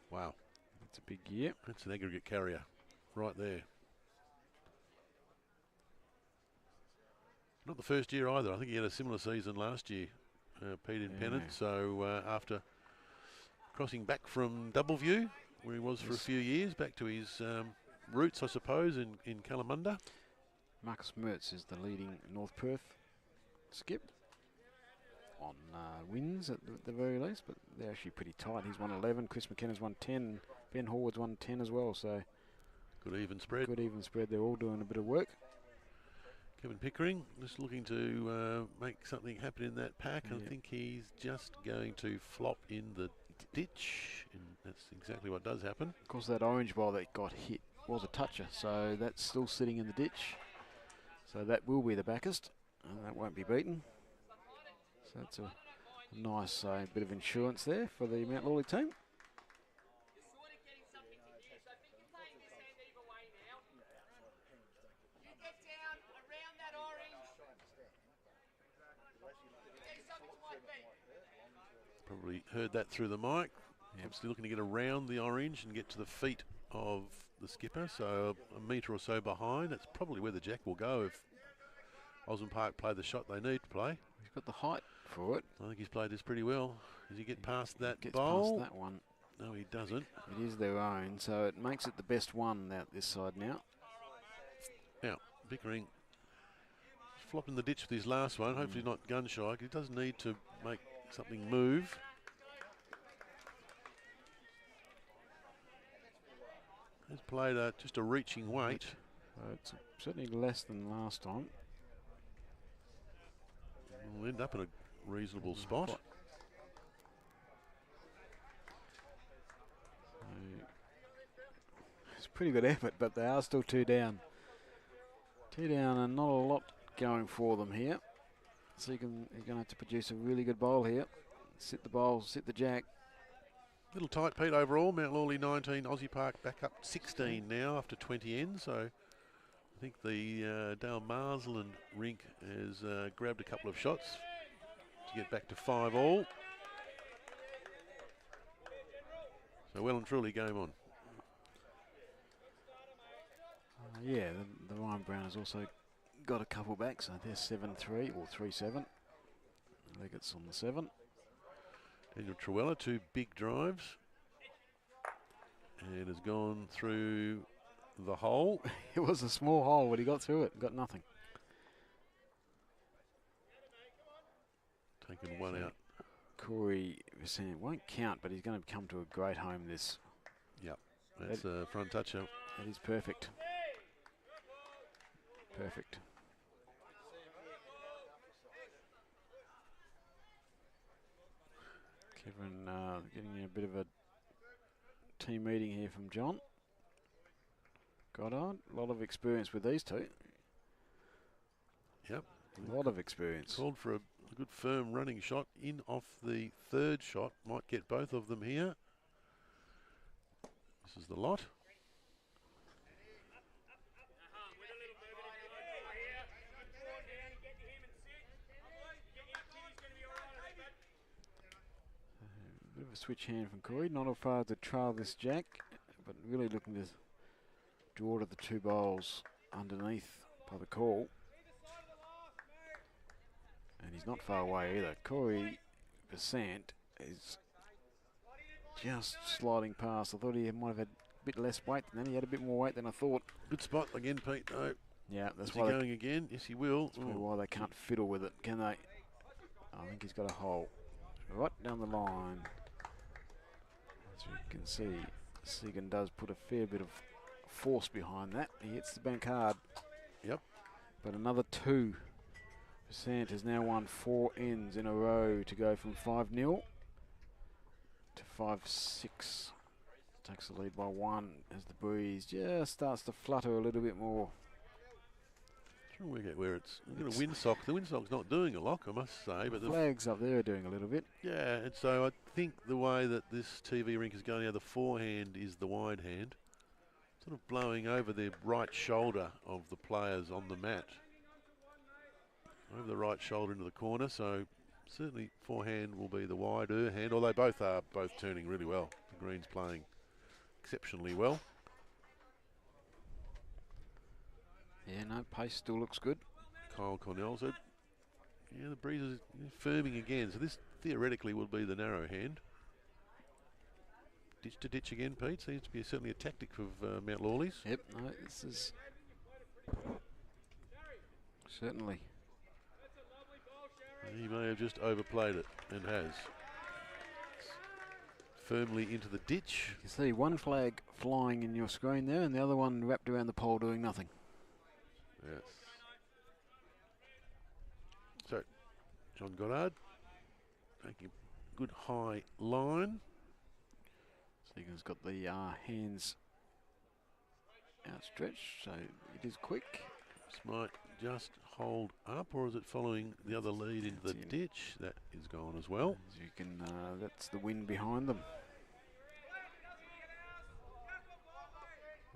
Wow. That's a big year. That's an aggregate carrier right there. Not the first year either. I think he had a similar season last year, Pete in Pennant. So after crossing back from Doubleview, where he was for a few years, back to his roots, I suppose, in Kalamunda. Marcus Mertz is the leading North Perth skip on wins at the very least, but they're actually pretty tight. He's won 11, Chris McKenna's won 10, Ben Horwood's won 10 as well, so good even spread. Good even spread. They're all doing a bit of work. Kevin Pickering just looking to make something happen in that pack. Yeah. I think he's just going to flop in the ditch, and that's exactly what does happen. Of course, that orange ball that got hit was a toucher, so that's still sitting in the ditch. So that will be the backest, and that won't be beaten. So that's a nice bit of insurance there for the Mount Lawley team. Probably heard that through the mic. Yep. Obviously looking to get around the orange and get to the feet of the skipper, so a metre or so behind. That's probably where the jack will go if Osborne Park play the shot they need to play. He's got the height for it. I think he's played this pretty well. Does he get past that Gets bowl? Past that one. No, he doesn't. It is their own, so it makes it the best one out this side now. Now, Pickering flopping the ditch with his last one. Hopefully not gun shy. He does need to make something move. He's played just a reaching weight. It's certainly less than last time. We'll end up in a reasonable spot. It's a pretty good effort, but they are still 2 down. 2 down and not a lot going for them here. So you're going to have to produce a really good bowl here. Sit the bowl, sit the jack. Little tight, Pete, overall. Mount Lawley 19, Aussie Park back up 16 now after 20 ends. So I think the Dale Marsland rink has grabbed a couple of shots to get back to 5 all. So well and truly game on. Yeah, the Ryan Brown has also got a couple back, so they're 7-3 or 3-7. Leggett's on the 7. Daniel Truella, 2 big drives, and has gone through the hole. It was a small hole, but he got through it, got nothing. Taken one out. Corey Visant won't count, but he's going to come to a great home this. Yep, that's a front toucher. That is perfect. Perfect. Kevin getting a bit of a team meeting here from John Goddard. A lot of experience with these two. Yep. A lot of experience. Called for a good firm running shot in off the third shot. Might get both of them here. This is the lot. Bit of a switch hand from Corey. Not far to trail this jack, but really looking to draw to the 2 bowls underneath by the call. And he's not far away either. Corey Visant is just sliding past. I thought he might have had a bit less weight than that. He had a bit more weight than I thought. Good spot again, Pete, though. Yeah, that's Is why he going again? Yes, he will. That's why they can't fiddle with it, can they? I think he's got a hole right down the line. As you can see, Segan does put a fair bit of force behind that. He hits the bank hard. Yep. But another 2. Visant has now won 4 ends in a row to go from 5-0 to 5-6. Takes the lead by 1 as the breeze just starts to flutter a little bit more. Trying to work out where it's got a windsock. The windsock's not doing a lot, I must say, but the flags up there are doing a little bit. Yeah, and so I think the way that this TV rink is going now, the forehand is the wide hand, sort of blowing over the right shoulder of the players on the mat, over the right shoulder into the corner. So certainly forehand will be the wider hand, although both are turning really well. The green's playing exceptionally well. Yeah, no, pace still looks good. Kyle Cornell said, yeah, the breeze is firming again. So this theoretically will be the narrow hand. Ditch to ditch again, Pete. Seems to be certainly a tactic of Mount Lawley's. Yep, no, this is certainly. He may have just overplayed it and has. Firmly into the ditch. You see one flag flying in your screen there and the other one wrapped around the pole doing nothing. Yes. So, John Goddard making a good high line. Segan's got the hands outstretched, so it is quick. This might just hold up, or is it following the other lead into the ditch? That is gone as well. As you can, that's the wind behind them.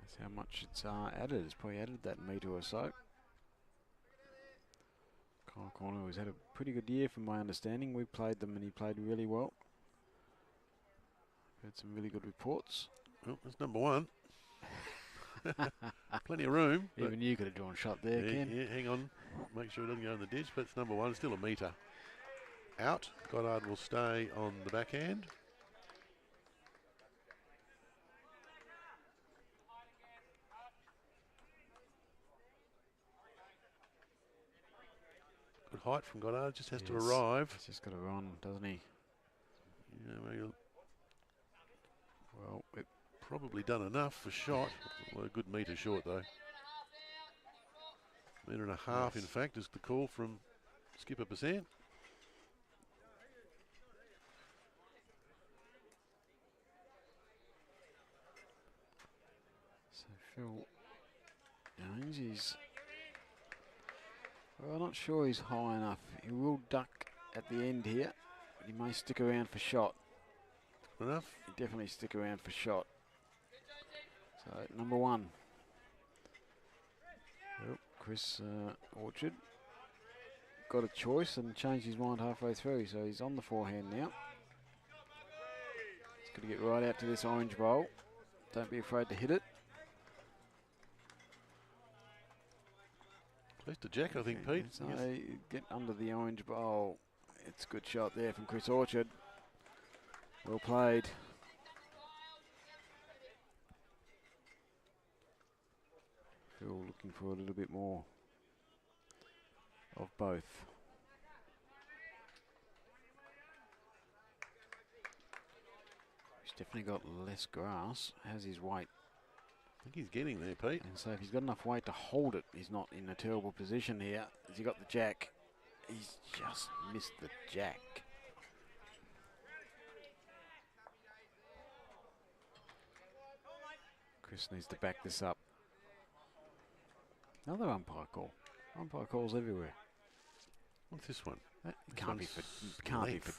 That's how much it's added. It's probably added that metre or so. Kyle Corner has had a pretty good year from my understanding. We played them and he played really well. Heard some really good reports. Well, that's number 1. Plenty of room. Even you could have drawn shot there, yeah, Ken. Yeah, hang on. Make sure it doesn't go in the ditch, but it's number 1. Still a metre out. Goddard will stay on the backhand. Good height from Goddard. Just has to arrive. He's just got to run, doesn't he? Yeah, maybe. Well, it probably done enough for shot. Well, a good metre short though. Metre and a half, in fact, is the call from Skipper Percent. So Phil Jones, he's, well, I'm not sure he's high enough. He will duck at the end here, but he may stick around for shot. Enough? He definitely stick around for shot. So number 1. Well, Chris Orchard got a choice and changed his mind halfway through, so he's on the forehand now. He's got to get right out to this orange bowl. Don't be afraid to hit it. Close to jack, I think, Pete. So get under the orange bowl. It's a good shot there from Chris Orchard. Well played. Phil looking for a little bit more of both. He's definitely got less grass, has his weight. I think he's getting there, Pete. And so if he's got enough weight to hold it, he's not in a terrible position here. Has he got the jack? He's just missed the jack. Chris needs to back this up. Another umpire call. Umpire calls everywhere. What's this one? That can't be for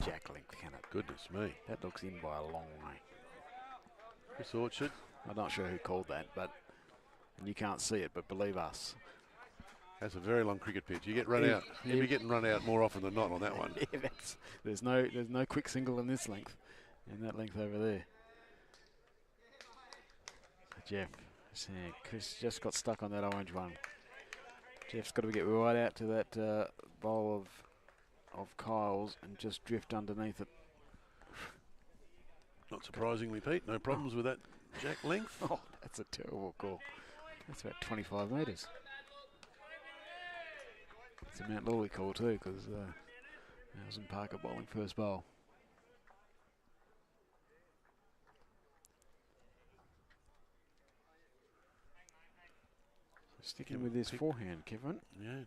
jack length, can it? Goodness me. That looks in by a long way. Chris Orchard. I'm not sure who called that, but and you can't see it, but believe us. That's a very long cricket pitch. You get run out. You'll be getting run out more often than not on that one. Yeah, there's no quick single in this length, and that length over there. Jeff, Chris just got stuck on that orange one. Jeff's got to get right out to that bowl of Kyle's and just drift underneath it. Not surprisingly, Pete, no problems with that jack length. Oh, that's a terrible call. That's about 25 metres. It's a Mount Lawley call too, because Nelson Parker bowling first bowl. Sticking with his forehand, Kevin. Yeah.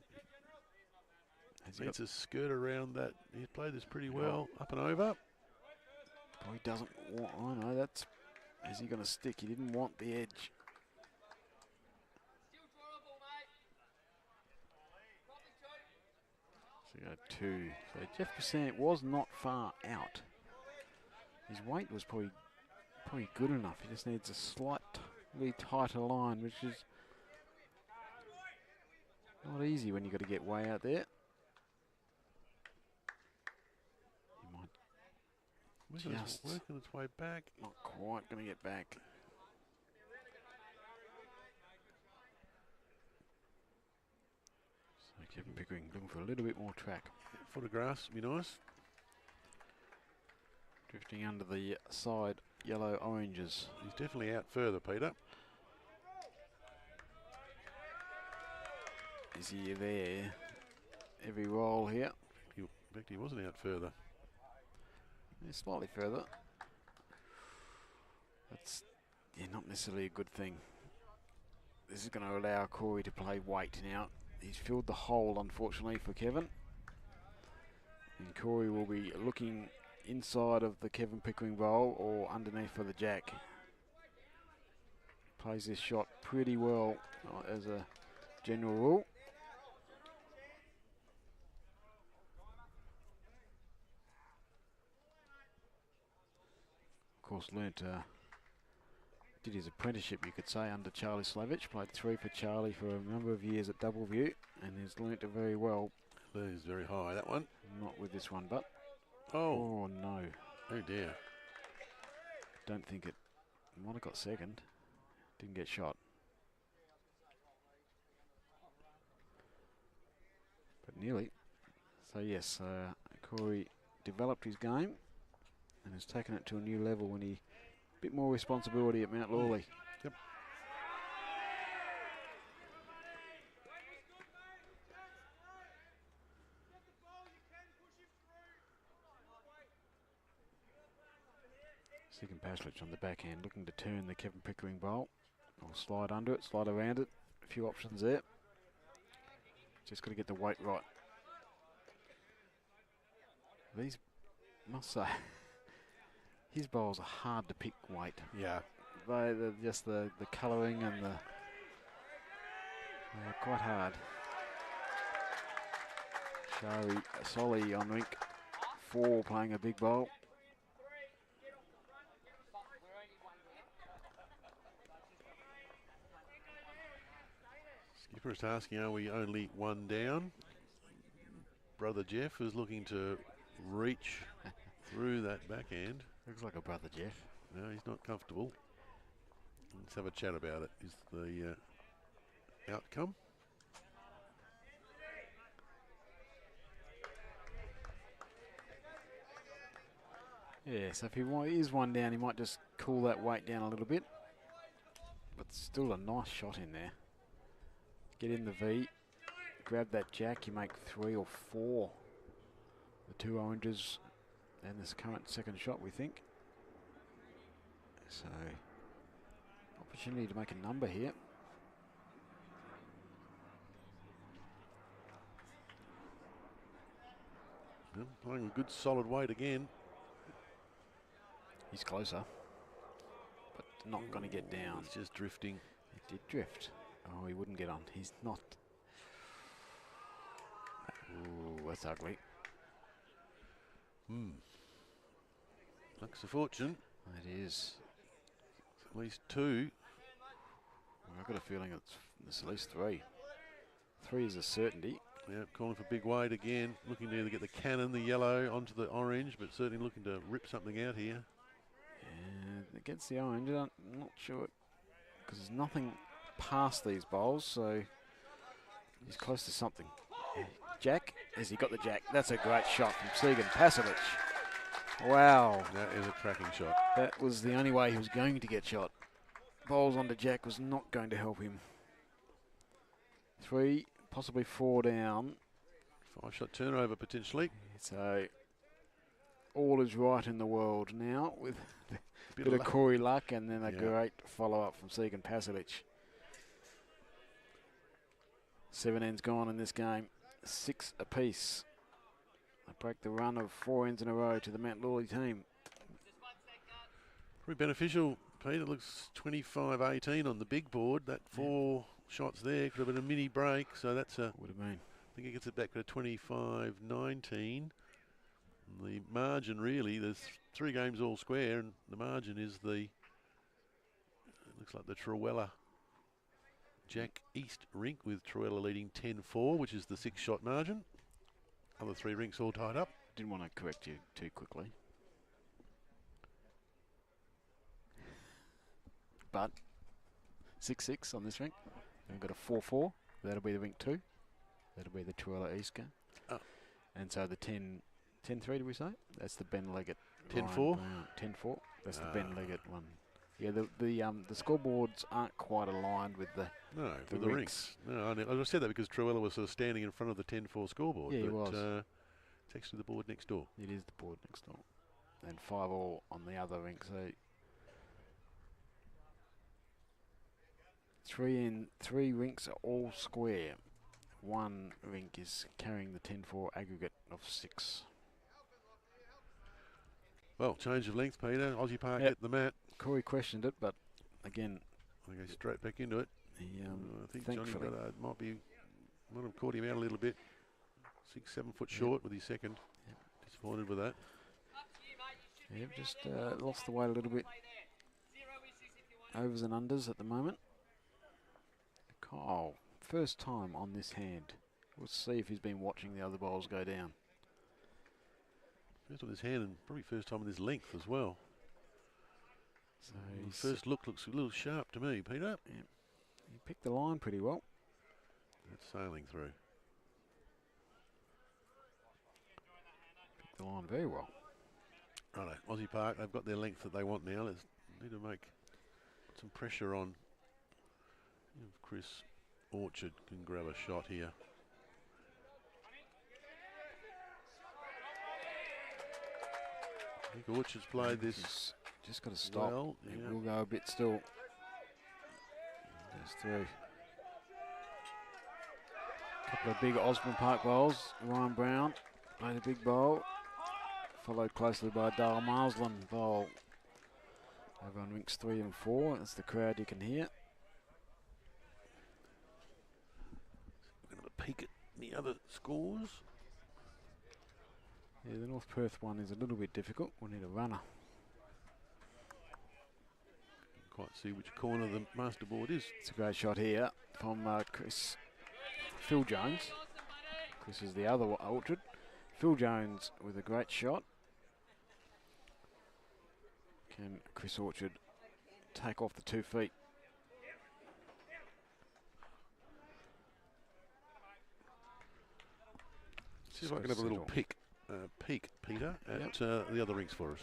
Needs a skirt around that. He's played this pretty well. Up and over. Oh, he doesn't want, oh no, that's Is he going to stick? He didn't want the edge. So go 2. So Jeff Percent was not far out. His weight was probably good enough. He just needs a slightly tighter line, which is not easy when you've got to get way out there. He might just working its way back. Not quite going to get back. So Kevin Pickering looking for a little bit more track. Foot of grass would be nice. Drifting under the side yellow oranges. He's definitely out further, Peter. Is he there? Every roll here. In fact, he wasn't out further. Yeah, slightly further. That's not necessarily a good thing. This is going to allow Corey to play weight now. He's filled the hole, unfortunately, for Kevin. And Corey will be looking inside of the Kevin Pickering bowl or underneath for the jack. Plays this shot pretty well as a general rule. Of course, did his apprenticeship, you could say, under Charlie Slavich. Played 3 for Charlie for a number of years at Doubleview, and has learnt it very well. That is very high, that one. Not with this one, but oh no. Oh dear. Don't think it might have got second. Didn't get shot. But nearly. So yes, Corey developed his game and has taken it to a new level when he a bit more responsibility at Mount Lawley. Yep. Segan Paslich on the backhand, looking to turn the Kevin Pickering bowl. Or slide under it, slide around it. A few options there. Just got to get the weight right. These, must say, his bowls are hard to pick weight. Yeah. They're just the colouring and they're quite hard. Shari Solly on rink 4 playing a big bowl. Skipper is asking, are we only 1 down? Brother Jeff is looking to reach through that backhand. Looks like a brother Jeff. No, he's not comfortable. Let's have a chat about it. Is the outcome? Yeah, so if he is 1 down, he might just cool that weight down a little bit. But still a nice shot in there. Get in the V, grab that jack, you make 3 or 4. The 2 oranges and this current second shot, we think. So, opportunity to make a number here. Well, playing a good solid weight again. He's closer, but not going to get down. It's just drifting. It did drift. Oh, he wouldn't get on. He's not. Ooh, that's ugly. Luck's a fortune. It is. At least 2. I've got a feeling it's at least 3. 3 is a certainty. Yeah, calling for big weight again. Looking to either get the cannon, the yellow, onto the orange, but certainly looking to rip something out here. And against the orange, I'm not sure, because there's nothing past these bowls, so he's close to something. Jack, has he got the jack? That's a great shot from Segan Pasovich. Wow. That is a cracking shot. That was the only way he was going to get shot. Bowls onto jack was not going to help him. 3, possibly 4 down. 5-shot turnover potentially. So all is right in the world now with a bit of luck. Corey luck and then a great follow-up from Segan Pasovich. 7 ends gone in this game. 6 apiece. They break the run of 4 ends in a row to the Mount Lawley team. Pretty beneficial, Pete. It looks 25-18 on the big board. That 4 shots there could have been a mini break. So that's a. Would have been. I think it gets it back to 25-19. The margin really, there's 3 games all square, and the margin is the. It looks like the Truella Jack East rink with Truella leading 10-4, which is the 6-shot margin. Other 3 rinks all tied up. Didn't want to correct you too quickly. But 6-6 on this rink. We've got a 4-4. That'll be the rink 2. That'll be the Truella East game. Oh. And so the 10-3, did we say? That's the Ben Leggett. 10-4? 10-4. That's the Ben Leggett one. Yeah, the scoreboards aren't quite aligned with the rinks. No, I said that because Truella was sort of standing in front of the 10-4 scoreboard. Yeah, he was. It's actually the board next door. It is the board next door. And 5 all on the other rink. So 3 rinks are all square. 1 rink is carrying the 10-4 aggregate of 6. Well, change of length, Peter. Aussie Park hit the mat. Corey questioned it, but again, I go straight back into it. I think Johnny Goddard might have caught him out a little bit. 6-7 foot short with his second. Yep. Disappointed with that. Yep, just lost the weight a little bit. Overs and unders at the moment. Kyle, first time on this hand. We'll see if he's been watching the other bowls go down. First on his hand and probably first time on his length as well. So first look looks a little sharp to me, Peter. Yeah. He picked the line pretty well. It's sailing through. Picked the line very well. Righto, Aussie Park, they've got their length that they want now. They need to make some pressure on. If Chris Orchard can grab a shot here. I think Orchard's played this. Just got to stop. Well, it will go a bit still. Goes through. Couple of big Osborne Park bowls. Ryan Brown played a big bowl, followed closely by Dale Marsland bowl. Over on rinks 3 and 4. That's the crowd you can hear. We're going to peek at the other scores. Yeah, the North Perth one is a little bit difficult. We need a runner. Quite see which corner the master board is. It's a great shot here from Phil Jones. Chris is the other Orchard. Phil Jones with a great shot. Can Chris Orchard take off the 2 feet? See if I can have a little peek, Peter, at the other rinks for us.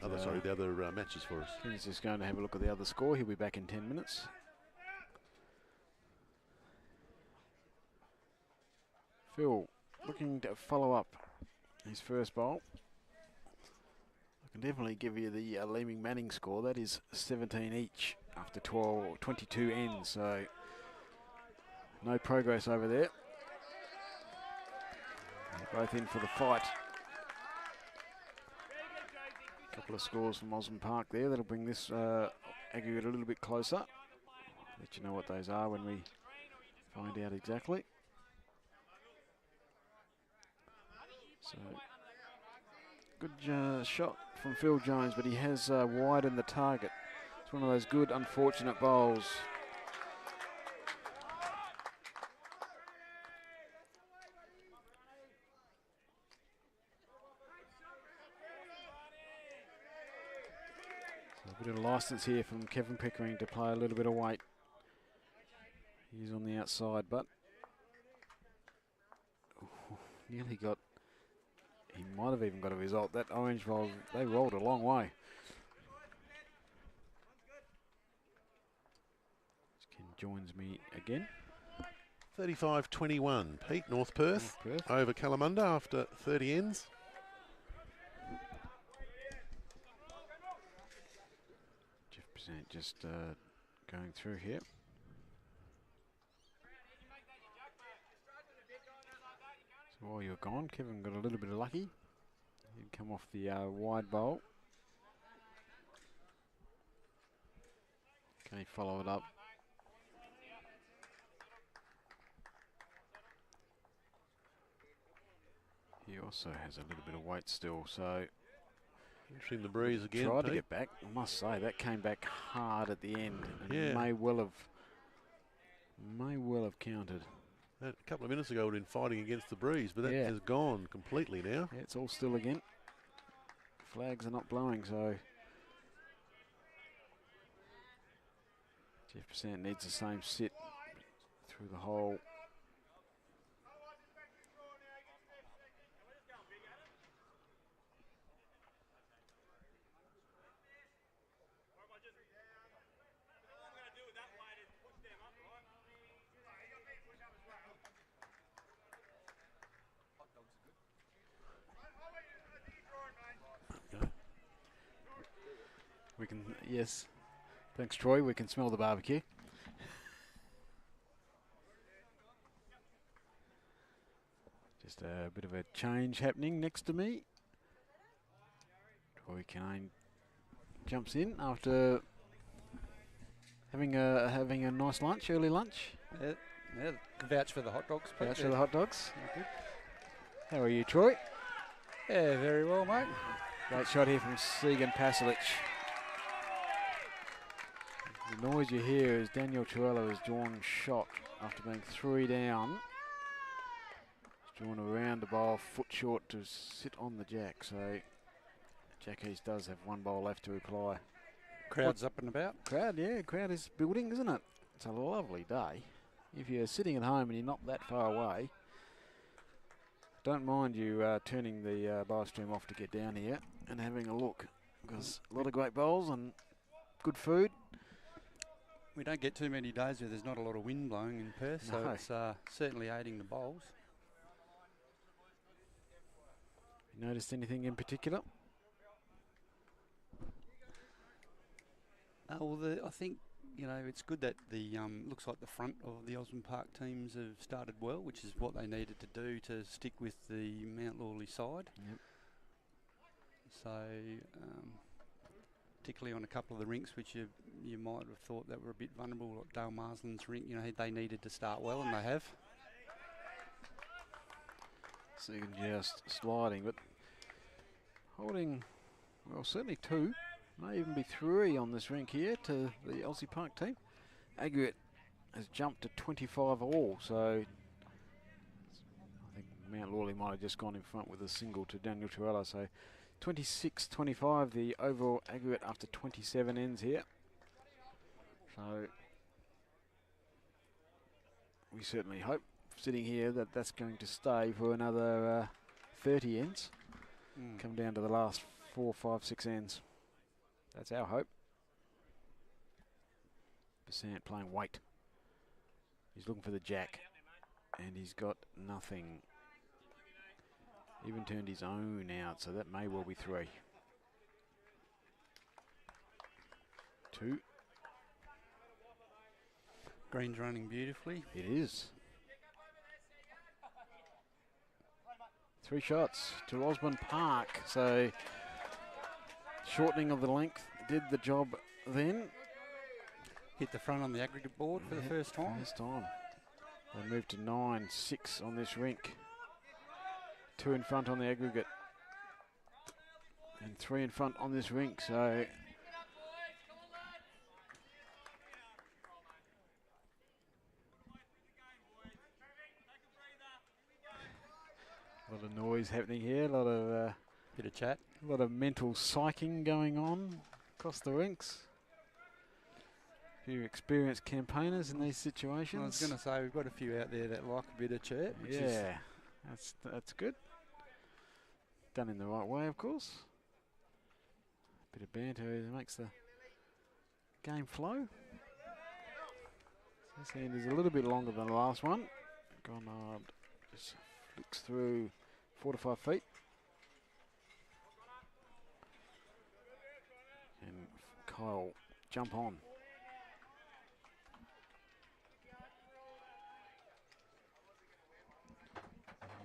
The other matches for us. Ken's just going to have a look at the other score. He'll be back in 10 minutes. Phil looking to follow up his first bowl. I can definitely give you the Leeming Manning score. That is 17 each after 22 ends. So no progress over there. They're both in for the fight. Couple of scores from Osborne Park there. That'll bring this aggregate a little bit closer. Let you know what those are when we find out exactly. So good shot from Phil Jones, but he has widened the target. It's one of those good, unfortunate bowls. A bit of license here from Kevin Pickering to play a little bit of weight. He's on the outside, but nearly got. He might have even got a result. That orange roll, they rolled a long way. Ken joins me again. 35-21, Pete, North Perth over Kalamunda after 30 ends. Just going through here. So while you're gone, Kevin got a little bit of lucky. He'd come off the wide bowl. Can he follow it up? He also has a little bit of weight still, so Entering the breeze again. tried to Pete. get back. I must say that came back hard at the end, and Yeah. may well have counted. A couple of minutes ago, we'd been fighting against the breeze, but that Yeah. has gone completely now. Yeah, it's all still again. Flags are not blowing, so Jeff Pennant needs the same sit through the hole. We can, yes. Thanks, Troy. We can smell the barbecue. Just a bit of a change happening next to me. Troy Kane jumps in after having a nice lunch, early lunch. Yeah, vouch for the hot dogs. Pete. Vouch for the hot dogs. Yeah, good. How are you, Troy? Yeah, very well, mate. Great shot here from Segan Pasalic. The noise you hear is Daniel Torella has drawn shot after being 3 down. He's drawn around the bowl, foot short to sit on the jack. So Jack East does have one bowl left to reply. Crowd's up and about. Crowd is building, isn't it? It's a lovely day. If you're sitting at home and you're not that far away, don't mind you turning the live stream off to get down here and having a look, because a lot of great bowls and good food. We don't get too many days where there's not a lot of wind blowing in Perth, so No. it's certainly aiding the bowls. You noticed anything in particular? I think it's good that the looks like the front of the Osborne Park teams have started well, which is what they needed to do to stick with the Mount Lawley side. Yep. So, particularly on a couple of the rinks, which you might have thought that were a bit vulnerable, like Dale Marsland's rink, they needed to start well, and they have. So you can just sliding, but holding, well, certainly 2, may even be 3 on this rink here to the Aussie Park team. Aggregate has jumped to 25 all, so I think Mount Lawley might have just gone in front with a single to Daniel Torella. So 26-25 the overall aggregate after 27 ends here. So we certainly hope, sitting here, that that's going to stay for another 30 ends. Come down to the last 4, 5, 6 ends. That's our hope. Pennant playing weight. He's looking for the jack, and he's got nothing. Even turned his own out, so that may well be 3. 2. Green's running beautifully. It is. 3 shots to Osborne Park, so shortening of the length did the job then. Hit the front on the aggregate board for the first time. First time. They moved to 9-6 on this rink. 2 in front on the aggregate. And 3 in front on this rink, so a lot of noise happening here, a lot of Bit of chat. a lot of mental psyching going on across the rinks. A few experienced campaigners in these situations. I was going to say, we've got a few out there that like a bit of chat. Which is Yeah, that's good. Done in the right way, of course. Bit of banter makes the game flow. This end is a little bit longer than the last one. Gonard just flicks through 4 to 5 feet. And Kyle jump on.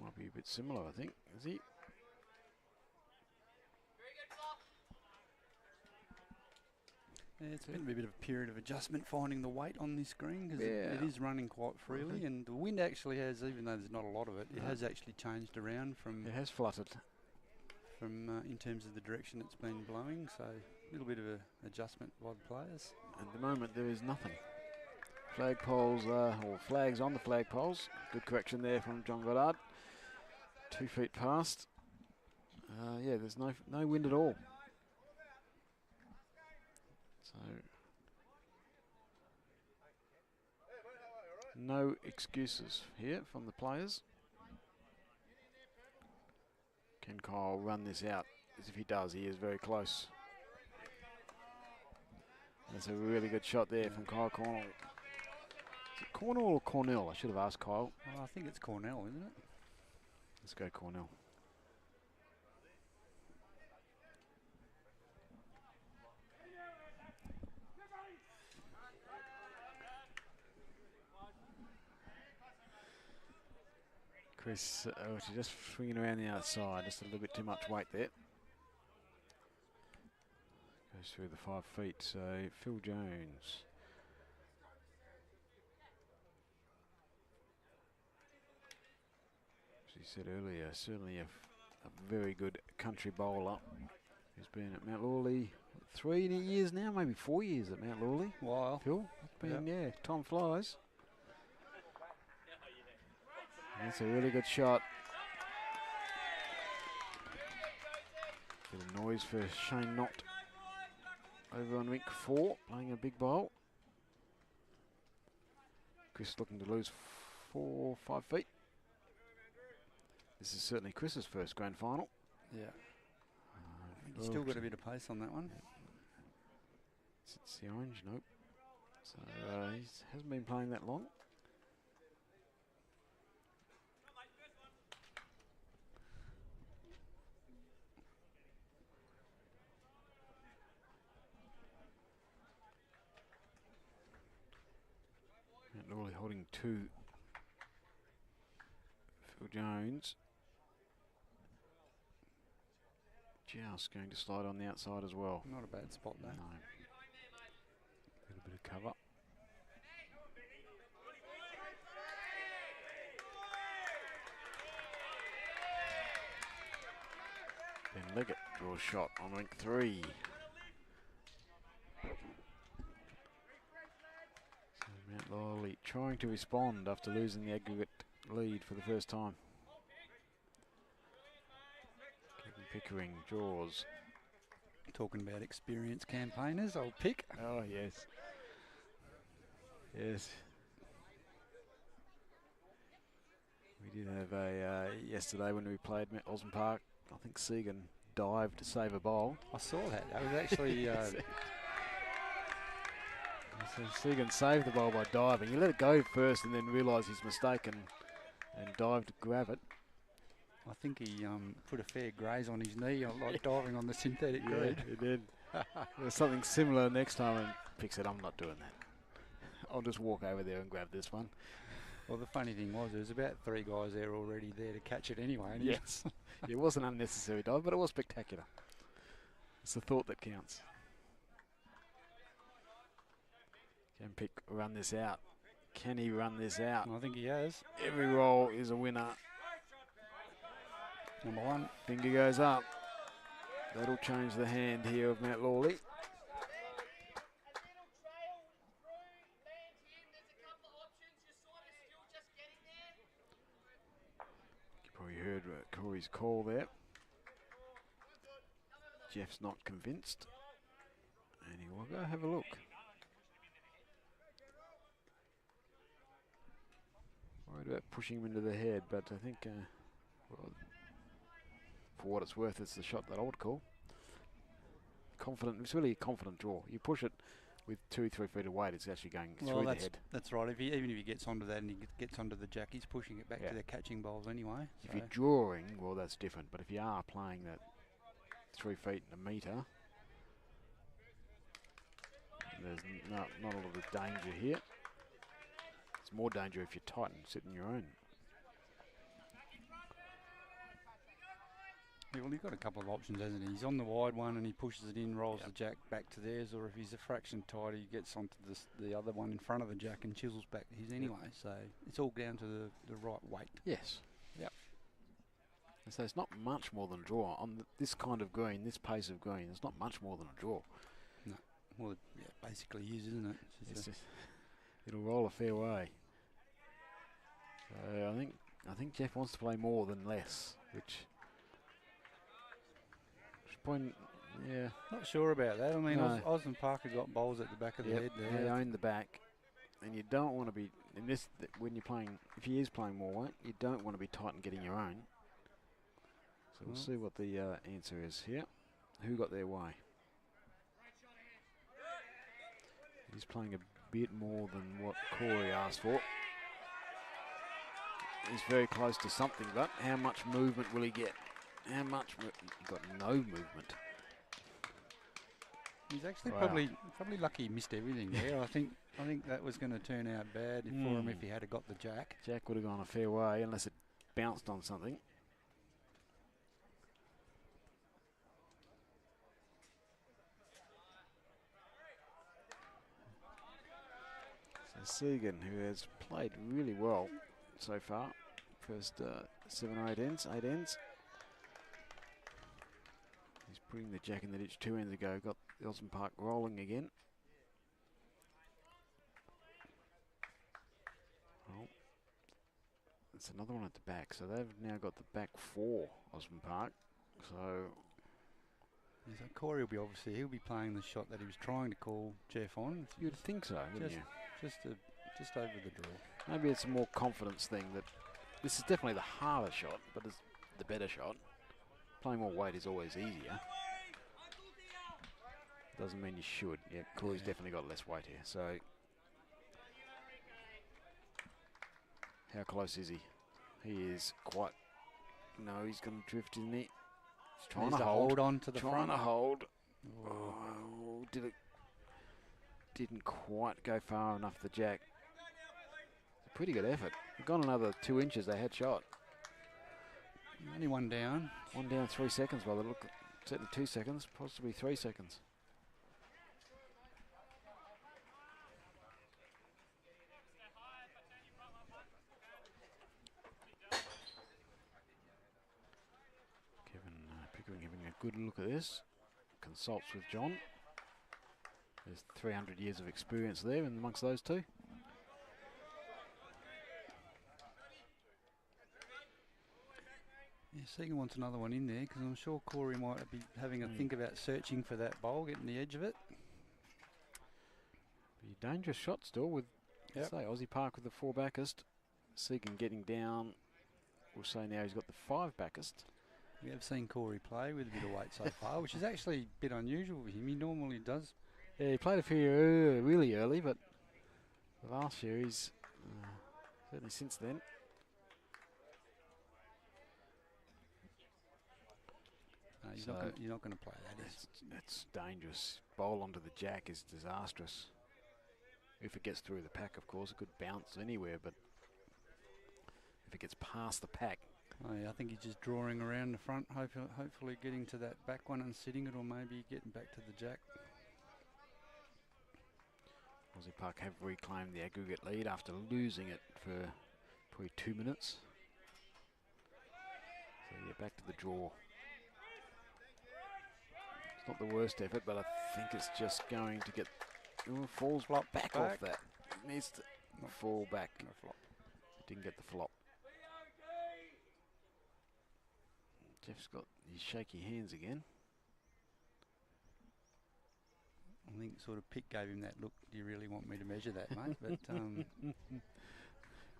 Might be a bit similar, I think. Is he? Yeah, it's been a bit of a period of adjustment finding the weight on this green because it is running quite freely, and the wind actually has, even though there's not a lot of it, it has actually changed around from. It has fluttered. From in terms of the direction it's been blowing, so a little bit of an adjustment by the players. At the moment, there is nothing. Flagpoles, or flags on the flagpoles. Good correction there from John Goddard. 2 feet past. Yeah, there's no wind at all. So no excuses here from the players. Can Kyle run this out? As if he does, he is very close. That's a really good shot there from Kyle Cornell. Is it Cornell or Cornell? I should have asked Kyle. Well, I think it's Cornell, isn't it? Let's go Cornell. Chris, she's just swinging around the outside, just a little bit too much weight there. Goes through the 5 feet, so Phil Jones. As he said earlier, certainly a very good country bowler. He's been at Mount Lawley 3 years now, maybe 4 years at Mount Lawley. Wow. Phil, it's been, yeah, time flies. That's a really good shot. Bit of noise for Shane Knott over on rink 4, playing a big bowl. Chris looking to lose 4, 5 feet. This is certainly Chris's first grand final. Yeah. He's still got a bit of pace on that one. It's the orange, nope. So he hasn't been playing that long. Lawley holding 2. Phil Jones. Just going to slide on the outside as well. Not a bad spot there. No. A little bit of cover. Ben Leggett draws shot on rink 3. Mount Lawley trying to respond after losing the aggregate lead for the first time. Kevin Pickering draws. Talking about experienced campaigners, I'll pick. Oh, yes. Yes. We did have a, yesterday when we played at Osborne Park, I think Segan dived to save a bowl. I saw that. That was actually... So Segan saved the ball by diving. He let it go first and then realised his mistake and dived to grab it. I think he put a fair graze on his knee, like diving on the synthetic green. Yeah, he did. There's something similar next time, and Pick said, I'm not doing that. I'll just walk over there and grab this one. Well, the funny thing was, there was about 3 guys there already there to catch it anyway. Yes. It was an unnecessary dive, but it was spectacular. It's the thought that counts. Can Pick run this out? Can he run this out? I think he has. Every roll is a winner. Number 1. Finger goes up. That'll change the hand here of Mount Lawley. You probably heard Corey's call there. Jeff's not convinced. And he will go have a look. Worried about pushing him into the head, but I think, well, for what it's worth, it's the shot that I would call. Confident, it's really a confident draw. You push it with 2-3 feet of weight, it's actually going through the head. That's right. Even if he gets onto that and he gets onto the jack, he's pushing it back to the catching bowls anyway. If you're drawing, well, that's different. But if you are playing that 3 feet and a metre, there's not a lot of danger here. It's more danger if you're tight and sit in your own. Yeah, well, he's got a couple of options, hasn't he? He's on the wide one and he pushes it in, rolls the jack back to theirs, or if he's a fraction tighter, he gets onto the other one in front of the jack and chisels back to his anyway. So it's all down to the right weight. Yes. Yep. So it's not much more than a draw. On this kind of green, this pace of green, it's not much more than a draw. No. Well, it basically is, isn't it? It's just it'll roll a fair way. So I think Jeff wants to play more than less, which point, yeah. Not sure about that. I mean, No. Osmond Parker got bowls at the back of the head there. They own the back, and you don't want to be in this when you're playing. If he is playing more weight, you don't want to be tight and getting your own. So we'll see what the answer is here. Who got their way? He's playing a bit more than what Corey asked for. He's very close to something, but how much movement will he get? How much? He got no movement. He's actually probably lucky he missed everything there. I think that was going to turn out bad for him if he had got the jack. Jack would have gone a fair way unless it bounced on something. So Segan, who has played really well so far, first 7 or 8 ends, 8 ends. He's putting the jack in the ditch 2 ends ago, got Osmond Park rolling again. Oh, it's another one at the back, so they've now got the back 4, Osmond Park. So Corey will be he'll be playing the shot that he was trying to call Jeff on. you'd think so, wouldn't you? Just over the draw. Maybe it's a more confidence thing that this is definitely the harder shot, but it's the better shot. Playing more weight is always easier. Doesn't mean you should. Yeah, Corey's definitely got less weight here. So, how close is he? He is quite. No, he's going to drift, isn't he? He's trying to hold on to the front. Trying to hold. Oh, didn't quite go far enough. The jack. It's a pretty good effort. They've gone another 2 inches. They had shot. Only one down. 1 down, 3 seconds. Well, they look certainly 2 seconds, possibly 3 seconds. Kevin Pickering having a good look at this. Consults with John. There's 300 years of experience there in amongst those two. Yeah, Segan wants another one in there because I'm sure Corey might be having a think about searching for that bowl, getting the edge of it. Be a dangerous shot still with, say, Aussie Park with the 4 backest. Segan getting down. We'll say now he's got the 5 backest. We have seen Corey play with a bit of weight so far, which is actually a bit unusual for him. He normally does. Yeah, he played a few really early, but last year he's certainly since then. No, you're not going to play that. That's dangerous. Bowl onto the jack is disastrous. If it gets through the pack, of course, it could bounce anywhere, but if it gets past the pack. Oh, yeah, I think he's just drawing around the front, hopefully getting to that back one and sitting it, or maybe getting back to the jack. Aussie Park have reclaimed the aggregate lead after losing it for probably 2 minutes. So yeah, back to the draw. It's not the worst effort, but I think it's just going to get falls back off that. It needs to fall back. No flop. Didn't get the flop. Jeff's got his shaky hands again. I think sort of Pick gave him that look. Do you really want me to measure that, mate? But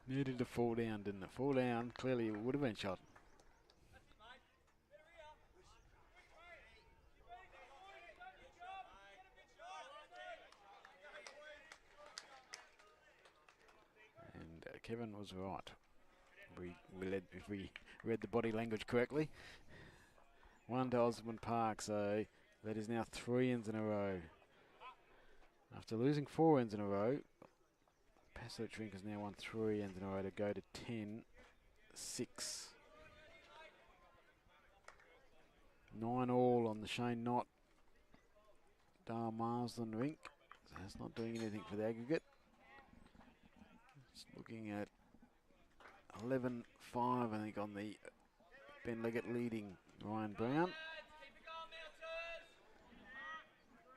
needed to fall down, didn't it? Fall down. Clearly, it would have been shot. And Kevin was right. If we read the body language correctly. 1 to Osmond Park, so that is now 3 ends in a row. After losing 4 ends in a row, Paso Trink has now won 3 ends in a row to go to 10-6. 9-all on the Shane Knott Dale Marsden rink. So that's not doing anything for the aggregate. It's looking at 11-5, I think, on the Ben Leggett leading Ryan Brown.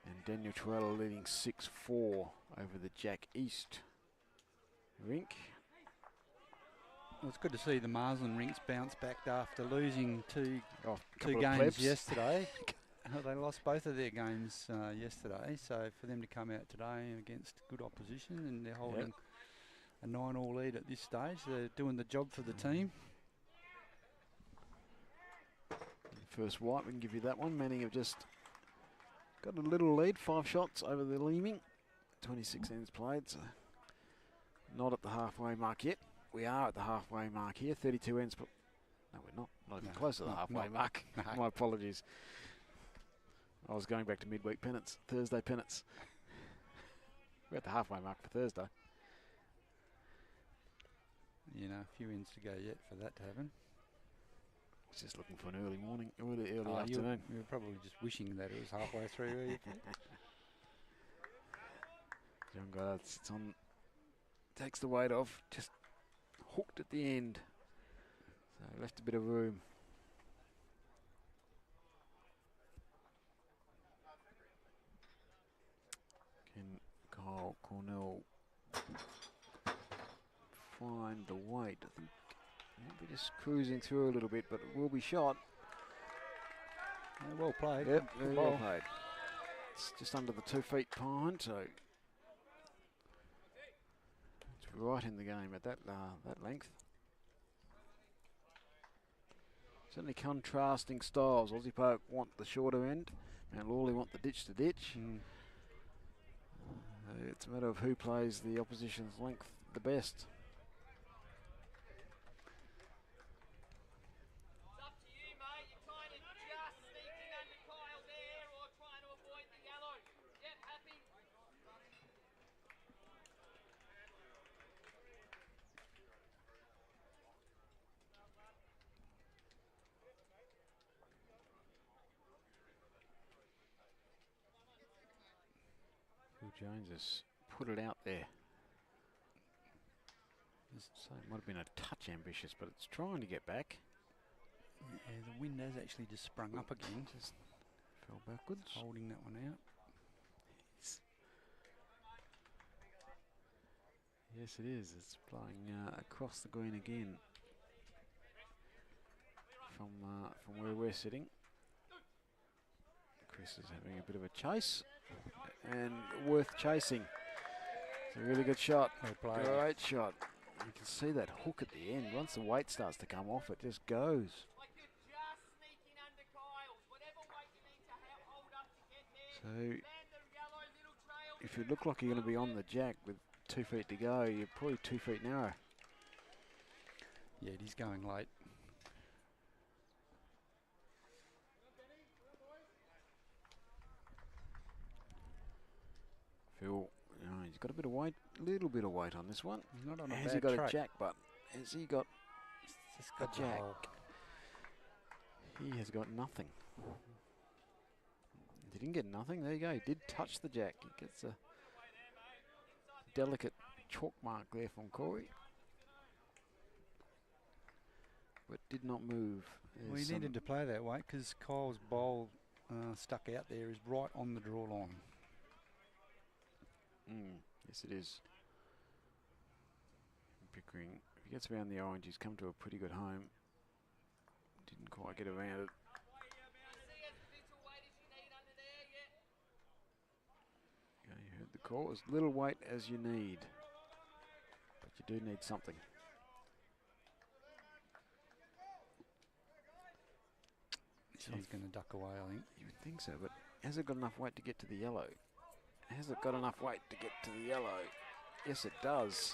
And Daniel Truella leading 6-4 over the Jack East rink. Well, it's good to see the Marsden rinks bounce back after losing two Couple of games plebs. yesterday. They lost both of their games yesterday, so for them to come out today against good opposition, and they're holding a 9-all lead at this stage. They're doing the job for the team. First white, we can give you that one. Manning have just got a little lead, 5 shots over the Leeming. 26 ends played, so not at the halfway mark yet. We are at the halfway mark here, 32 ends. No, we're not. Not even close to the halfway mark. No. My apologies. I was going back to midweek pennants, Thursday pennants. We're at the halfway mark for Thursday. You know, a few ends to go yet for that to happen. I was just looking for an early morning, early afternoon. You were probably just wishing that it was halfway through, were you? Young guy, it's on, takes the weight off, just hooked at the end. So left a bit of room. Can Kyle Cornell find the weight? I think he'll be just cruising through a little bit, but it will be shot. Well played. Yep, Good very ball. well played. It's just under the 2 feet behind, so it's right in the game at that length. Certainly contrasting styles. Aussie Pope want the shorter end, and Lawley want the ditch to ditch. It's a matter of who plays the opposition's length the best. It's up to you, mate. You're kind of just sneaking under Kyle there or trying to avoid the yellow. Yep, happy. Phil Jones has put it out there. So it might have been a touch ambitious, but it's trying to get back. Yeah, the wind has actually just sprung up again. Just fell backwards. Holding that one out. Yes, it is. It's blowing across the green again from where we're sitting. Chris is having a bit of a chase, and worth chasing. It's a really good shot. Well played. Great shot. You can see that hook at the end. Once the weight starts to come off, it just goes. Like you're just sneaking under Kyle's. Whatever weight you need to hold up to get there. So Land the yellow little trail. if you look like you're going to be on the jack with 2 feet to go, you're probably 2 feet narrow. Yeah, it is going late. Phil, he's got a bit of weight, little bit of weight on this one. He's not on a Has bad he got track. a jack button? Has he got Just a got the jack? hole. He has got nothing. He didn't get nothing. There you go. He did touch the jack. He gets a delicate chalk mark there from Corey, but did not move. Well, There's he needed to play that way because Kyle's bowl stuck out there is right on the draw line. yes, it is. Pickering, if he gets around the orange, he's come to a pretty good home. Didn't quite get around it. Yeah, you heard the call. As little weight as you need, but you do need something. This one's going to duck away, I think. You would think so, but has it got enough weight to get to the yellow? Has it got enough weight to get to the yellow? Yes, it does.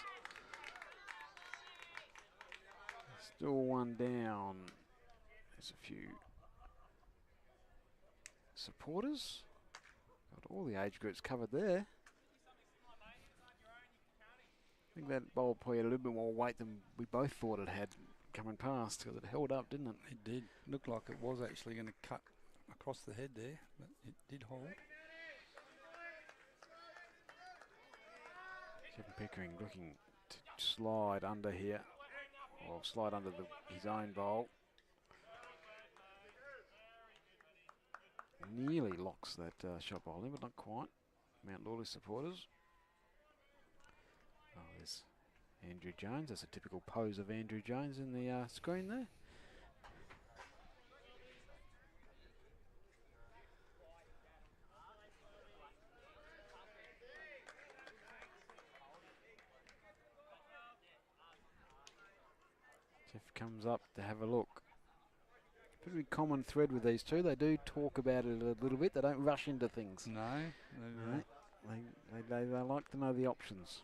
Still one down. There's a few supporters. Got all the age groups covered there. I think that bowl probably had a little bit more weight than we both thought it had coming past, because it held up, didn't it? It did. Looked like it was actually going to cut across the head there, but it did hold. Kevin Pickering looking to slide under here, or slide under his own bowl. Nearly locks that shot bowling, but not quite. Mount Lawley supporters. Oh, there's Andrew Jones. That's a typical pose of Andrew Jones in the screen there. Jeff comes up to have a look. Pretty common thread with these two. They do talk about it a little bit. They don't rush into things. No. Right. They like to know the options.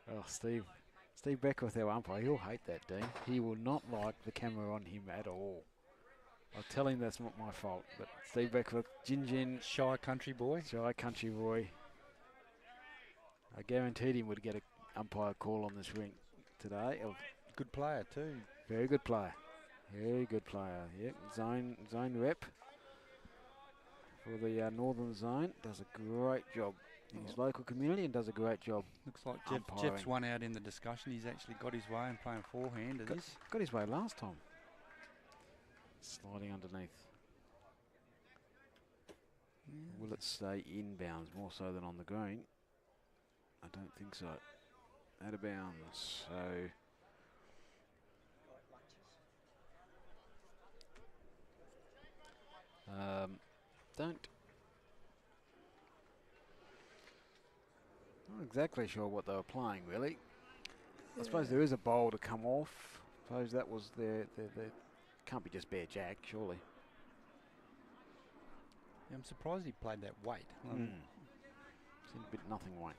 Oh, Steve Beckwith, our umpire, he'll hate that, Dean. He will not like the camera on him at all. I'll tell him that's not my fault. But Steve Beckwith, Gin. Shy country boy. Shy country boy. I guaranteed him would get an umpire call on this ring today. Good player too. Very good player. Very good player. Yep, zone rep for the Northern Zone. Does a great job in his local community and does a great job. Looks like umpiring. Jeff's won out in the discussion. He's actually got his way and playing forehand. Got his way last time. Sliding underneath. Yeah. Will it stay inbounds more so than on the green? I don't think so. Out of bounds. So not exactly sure what they were playing really. I suppose there is a bowl to come off. I suppose that was their can't be just bare jack, surely. Yeah, I'm surprised he played that weight. Seemed a bit nothing weight.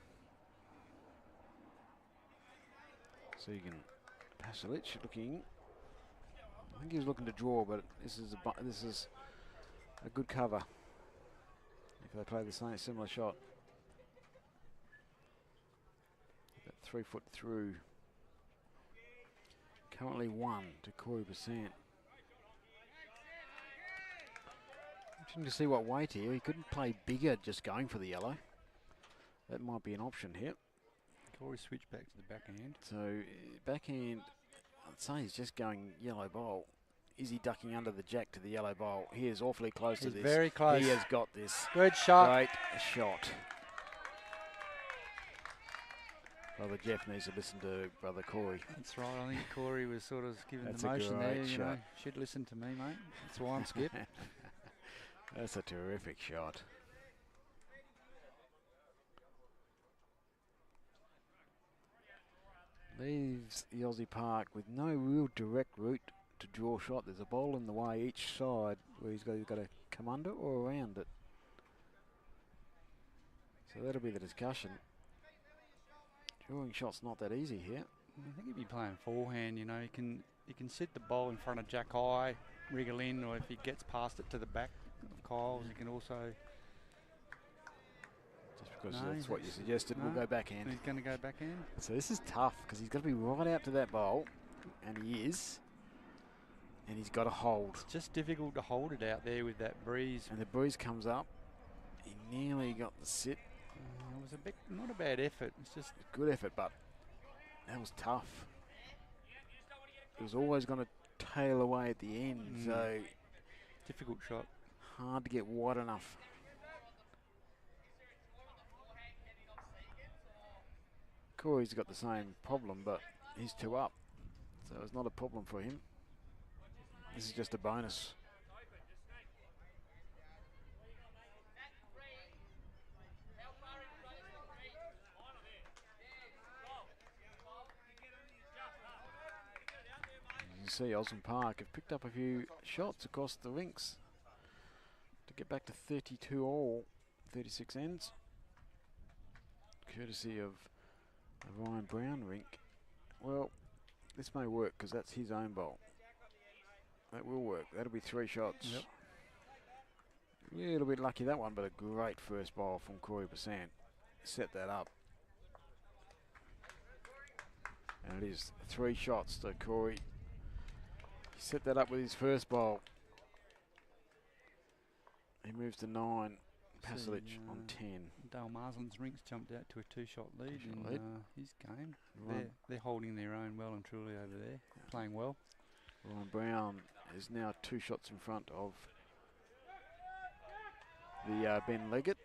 So you can Pasalic looking. I think he was looking to draw, but this is a good cover if they play the same similar shot. About 3 foot through. Currently 1 to Corey Besant. Interesting to see what weight here. He couldn't play bigger just going for the yellow. That might be an option here. Corey switched back to the backhand. So backhand, I'd say he's just going yellow bowl. Is he ducking under the jack to the yellow bowl? He is awfully close to this. Very close. He has got this. Good shot. Great shot. Brother Jeff needs to listen to Brother Corey. That's right. I think Corey was sort of giving That's the a motion great there. You shot. know, should listen to me, mate. That's why I'm skip. That's a terrific shot. Leaves the Aussie Park with no real direct route to draw shot. There's a bowl in the way each side where he's got to come under or around it. So that'll be the discussion. Drawing shots not that easy here. I think if you're playing forehand, you know, you can sit the ball in front of Jack high, wriggle in, or if he gets past it to the back of Kyle's, you can also. Just because that's what you suggested, we'll go backhand. He's going to go backhand. So this is tough because he's got to be right out to that bowl, and he is. And he's got to hold. It's just difficult to hold it out there with that breeze. And the breeze comes up. He nearly got the sit. It was a bit, not a bad effort. It's just a good effort, but that was tough. It was always going to tail away at the end, so difficult shot. Hard to get wide enough. Corey's got the same problem, but he's 2 up, so it's not a problem for him. This is just a bonus. You see Osmond Park have picked up a few shots across the rinks to get back to 32 all, 36 ends, courtesy of Ryan Brown rink. Well, this may work because that's his own bowl. That will work. That'll be 3 shots. Yep. A little bit lucky that one, but a great first bowl from Corey Besant. Set that up. And it is 3 shots to Corey. He set that up with his first bowl. He moves to 9. Pasilic on 10. Dale Marsland's Rinks jumped out to a 2-shot lead Two-shot in lead. his game. Ryan, They're holding their own well and truly over there, playing well. Ryan Brown is now 2 shots in front of the Ben Leggett.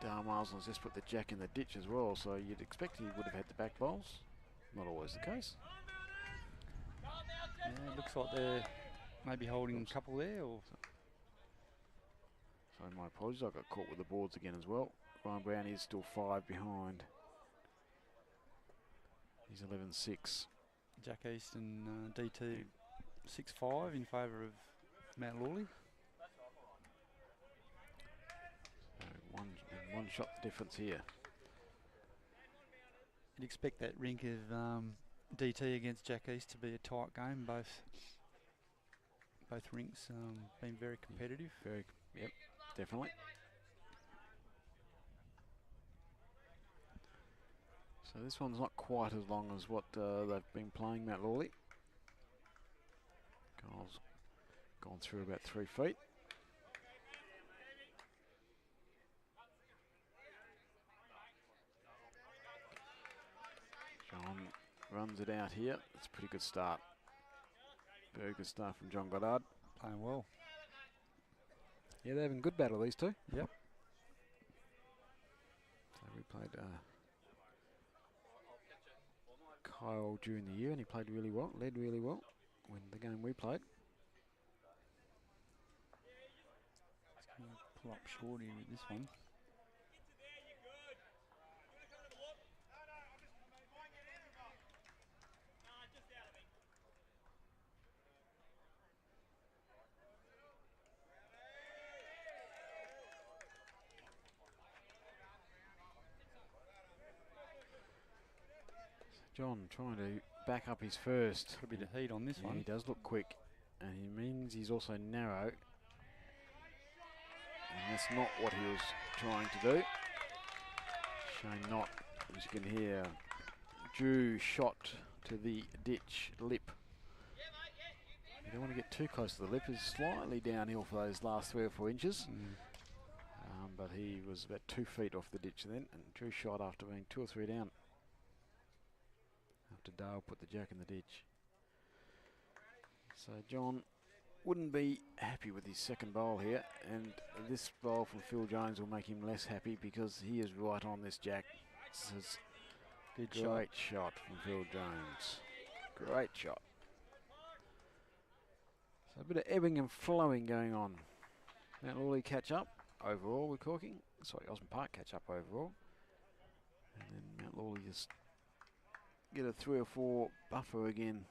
Dale Marsland's just put the jack in the ditch as well, so you'd expect he would have had the back bowls. Not always the case. Yeah, it looks like they're maybe holding a couple there, or So my apologies, I got caught with the boards again as well. Ryan Brown is still 5 behind. He's 11-6. Jack East and DT 6-5 in favour of Mount Lawley. So one shot difference here. You'd expect that rink of DT against Jack East to be a tight game. Both rinks been very competitive. Yep, definitely. So this one's not quite as long as what they've been playing, Mount Lawley. Kyle's gone through about 3 feet. John runs it out here. It's a pretty good start. Very good start from John Goddard. Playing well. Yeah, they're having good battle, these two. Yep. So we played Kyle during the year, and he played really well, led really well when the game we played. Just going to pull up shorty with this one. John trying to back up his first. Got a bit of heat on this Yeah, one. he does look quick, and he means he's also narrow. And that's not what he was trying to do. Shane Knott, as you can hear, drew shot to the ditch lip. You don't want to get too close to the lip. It's slightly downhill for those last 3 or 4 inches. But he was about 2 feet off the ditch then, and drew shot after being 2 or 3 down. After Dale put the jack in the ditch. So John wouldn't be happy with his second bowl here, and this bowl from Phil Jones will make him less happy because he is right on this jack. This is Good great shot from Phil Jones. Great shot. So a bit of ebbing and flowing going on. Mount Lawley catch up overall, we're talking. Sorry, Osmond Park catch up overall. And then Mount Lawley just get a 3 or 4 buffer again.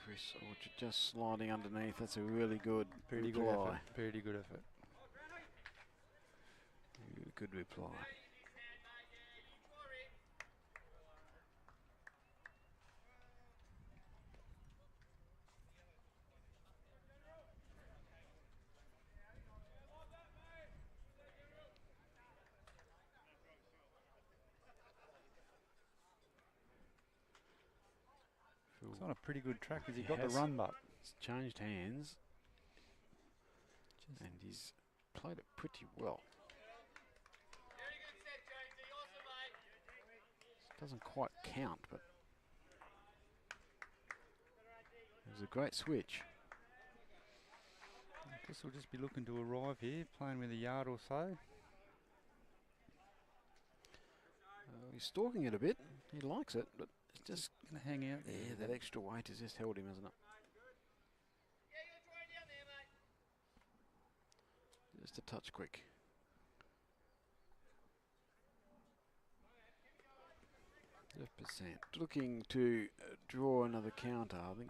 Chris Orchard just sliding underneath. That's a really good Pretty reply. good effort. Pretty good effort. Really good reply. It's on a pretty good track. Has he He got the has. run butt? It's changed hands, and he's played it pretty well. Very good set, Jonesy. Awesome, mate. Doesn't quite count, but it was a great switch. I guess we'll just be looking to arrive here, playing with a yard or so. He's stalking it a bit. He likes it, but it's just Going to hang out there. yeah, that extra weight has just held him, hasn't it? Yeah, you're throwing down there, mate. Just a touch quick. %. Looking to draw another counter. I think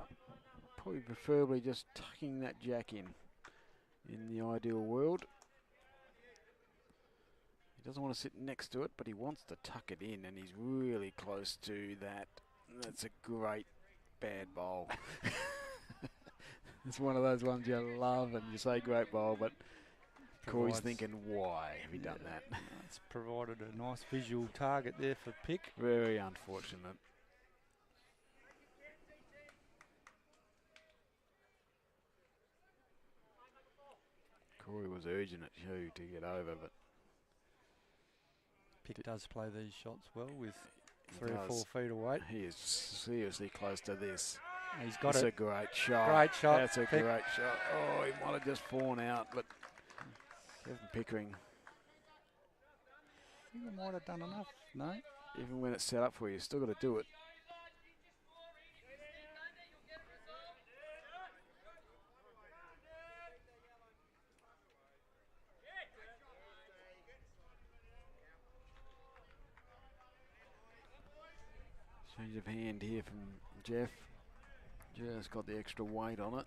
probably preferably just tucking that jack in the ideal world. He doesn't want to sit next to it, but he wants to tuck it in, and he's really close to that. That's a great bad bowl. It's one of those ones you love and you say great bowl, but Corey's Provides- thinking, why have you done Yeah. that? No, it's provided a nice visual target there for pick. Very unfortunate. Corey was urging it too to get over, but Pick does play these shots well with he 3 or does. 4 feet away. He is seriously close to this. He's got That's it. a great shot. Great shot, That's a Pick. great shot. Oh, he might have just fallen out, but Kevin Pickering, I think I might have done enough. No. even when it's set up for you, still got to do it. Change of hand here from Jeff. Just got the extra weight on it.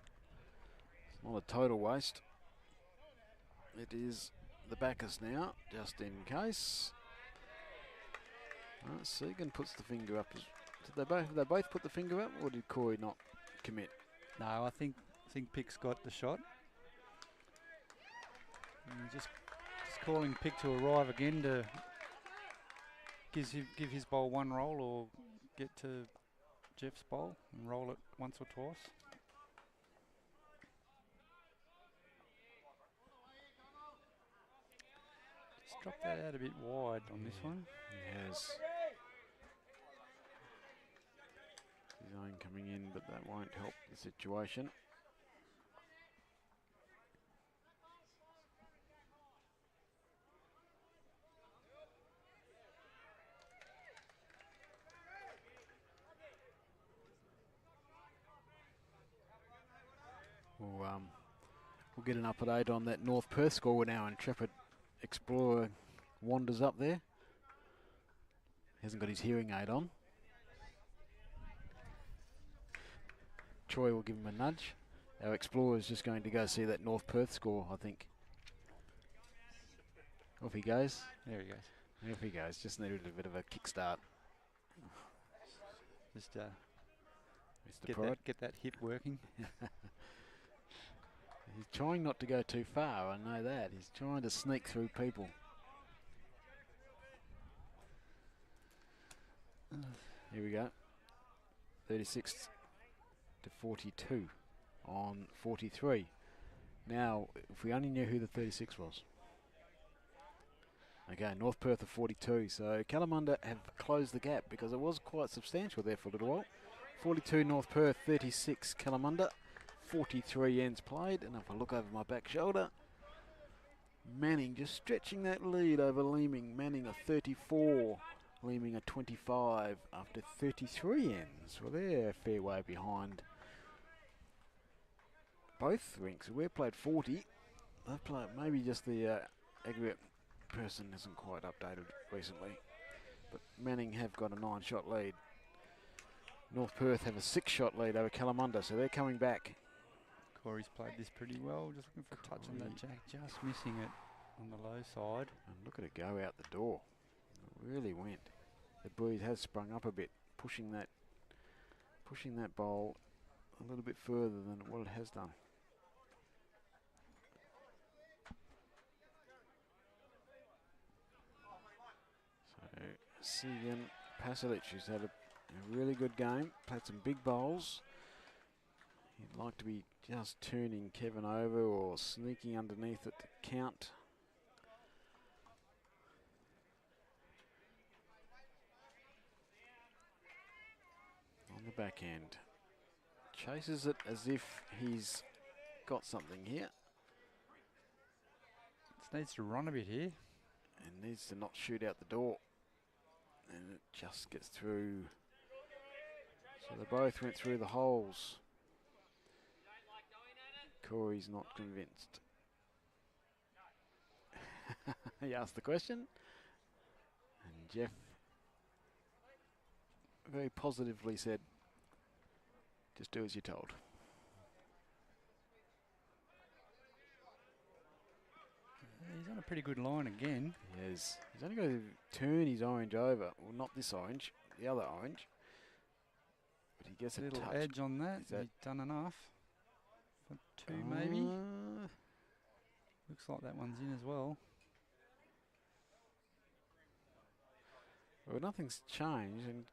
It's not a total waste. It is the backers now, just in case. Segan puts the finger up. Did they both put the finger up, or did Corey not commit? No, I think Pick's got the shot. And just calling Pick to arrive again to give his bowl one roll or get to Jeff's bowl and roll it once or twice. Just drop that out a bit wide on this one. He has. His own coming in, but that won't help the situation. We'll get an update on that North Perth score now. Intrepid Explorer wanders up there. Hasn't got his hearing aid on. Troy will give him a nudge. Our Explorer is just going to go see that North Perth score, I think. Off he goes. There he goes. Off he goes. Just needed a bit of a kickstart. Just Mr. get that hip working. He's trying not to go too far, I know that. He's trying to sneak through people. Here we go. 36 to 42 on 43. Now, if we only knew who the 36 was. Okay, North Perth are 42, so Kalamunda have closed the gap because it was quite substantial there for a little while. 42 North Perth, 36 Kalamunda, 43 ends played, and if I look over my back shoulder, Manning just stretching that lead over Leeming. Manning a 34, Leeming a 25 after 33 ends. Well, they're a fair way behind both rinks. We've played 40. They've played maybe just the aggregate person isn't quite updated recently, but Manning have got a 9-shot lead. North Perth have a 6-shot lead over Kalamunda, so they're coming back. Corey's played this pretty well. Just looking for a touch on that jack, just missing it on the low side. And look at it go out the door. It really went. The breeze has sprung up a bit, pushing that bowl a little bit further than what it has done. So Segan Pasalic, who's had a really good game, played some big bowls. He'd like to be just turning Kevin over or sneaking underneath it to count. On the back end. Chases it as if he's got something here. Just needs to run a bit here. And needs to not shoot out the door. And it just gets through. So they both went through the holes. Corey's not convinced. He asked the question. And Jeff very positively said, just do as you're told. He's on a pretty good line again. Yes. He's only got to turn his orange over. Well, not this orange, the other orange. But he gets A a little touch. edge on that. Is that- He's done enough. For 2 maybe. Looks like that one's in as well. Well, nothing's changed, and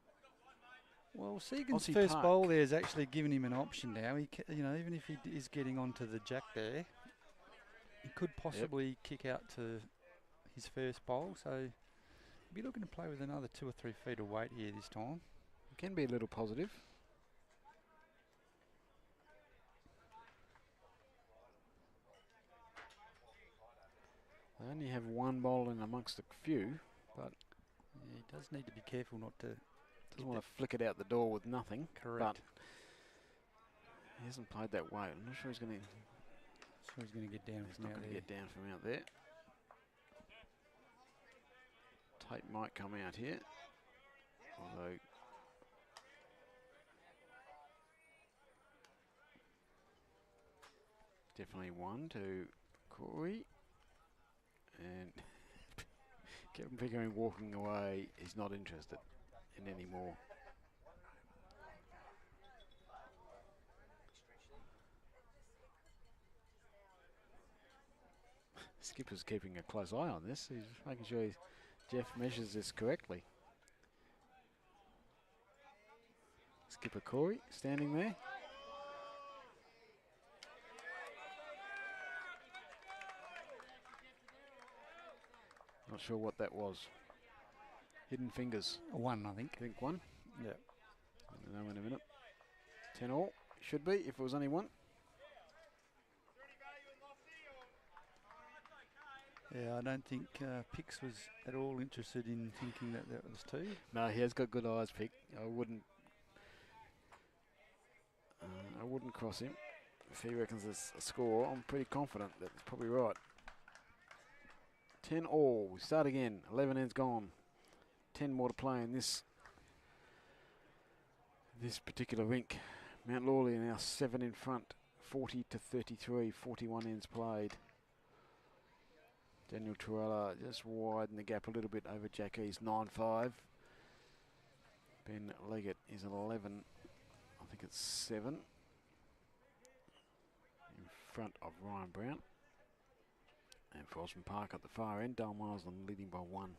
Well, Segan's Aussie first Park. bowl there is actually giving him an option now. You know, even if he is getting onto the jack there, he could possibly kick out to his first bowl. So he'll be looking to play with another 2 or 3 feet of weight here this time. it can be a little positive. They only have one bowl in amongst a few, but Yeah, he does need to be careful not to. doesn't want to flick it out the door with nothing. Correct. But he hasn't played that way. I'm not sure he's going to. So he's going to get down He's from not out going to there. get down from out there. Tape might come out here, although definitely one to Corey, and Kevin Pickering walking away. He's not interested in any more. Skipper's keeping a close eye on this. He's making sure Jeff measures this correctly. Skipper Corey standing there. Not sure what that was. Hidden fingers. A 1, I think. I think one. Yeah. I know in a minute. 10 all. Should be if it was only one. Yeah, I don't think Pix was at all interested in thinking that that was 2. No, he has got good eyes, Pick. I wouldn't cross him. If he reckons it's a score, I'm pretty confident that it's probably right. 10 all. We start again. 11 ends gone. 10 more to play in this particular rink. Mount Lawley are now 7 in front. 40 to 33. 41 ends played. Daniel Torella just widened the gap a little bit over Jackie's 9-5. Ben Leggett is at 11. I think it's 7. In front of Ryan Brown. And for Osmond Park at the far end, Dale Marsland leading by 1.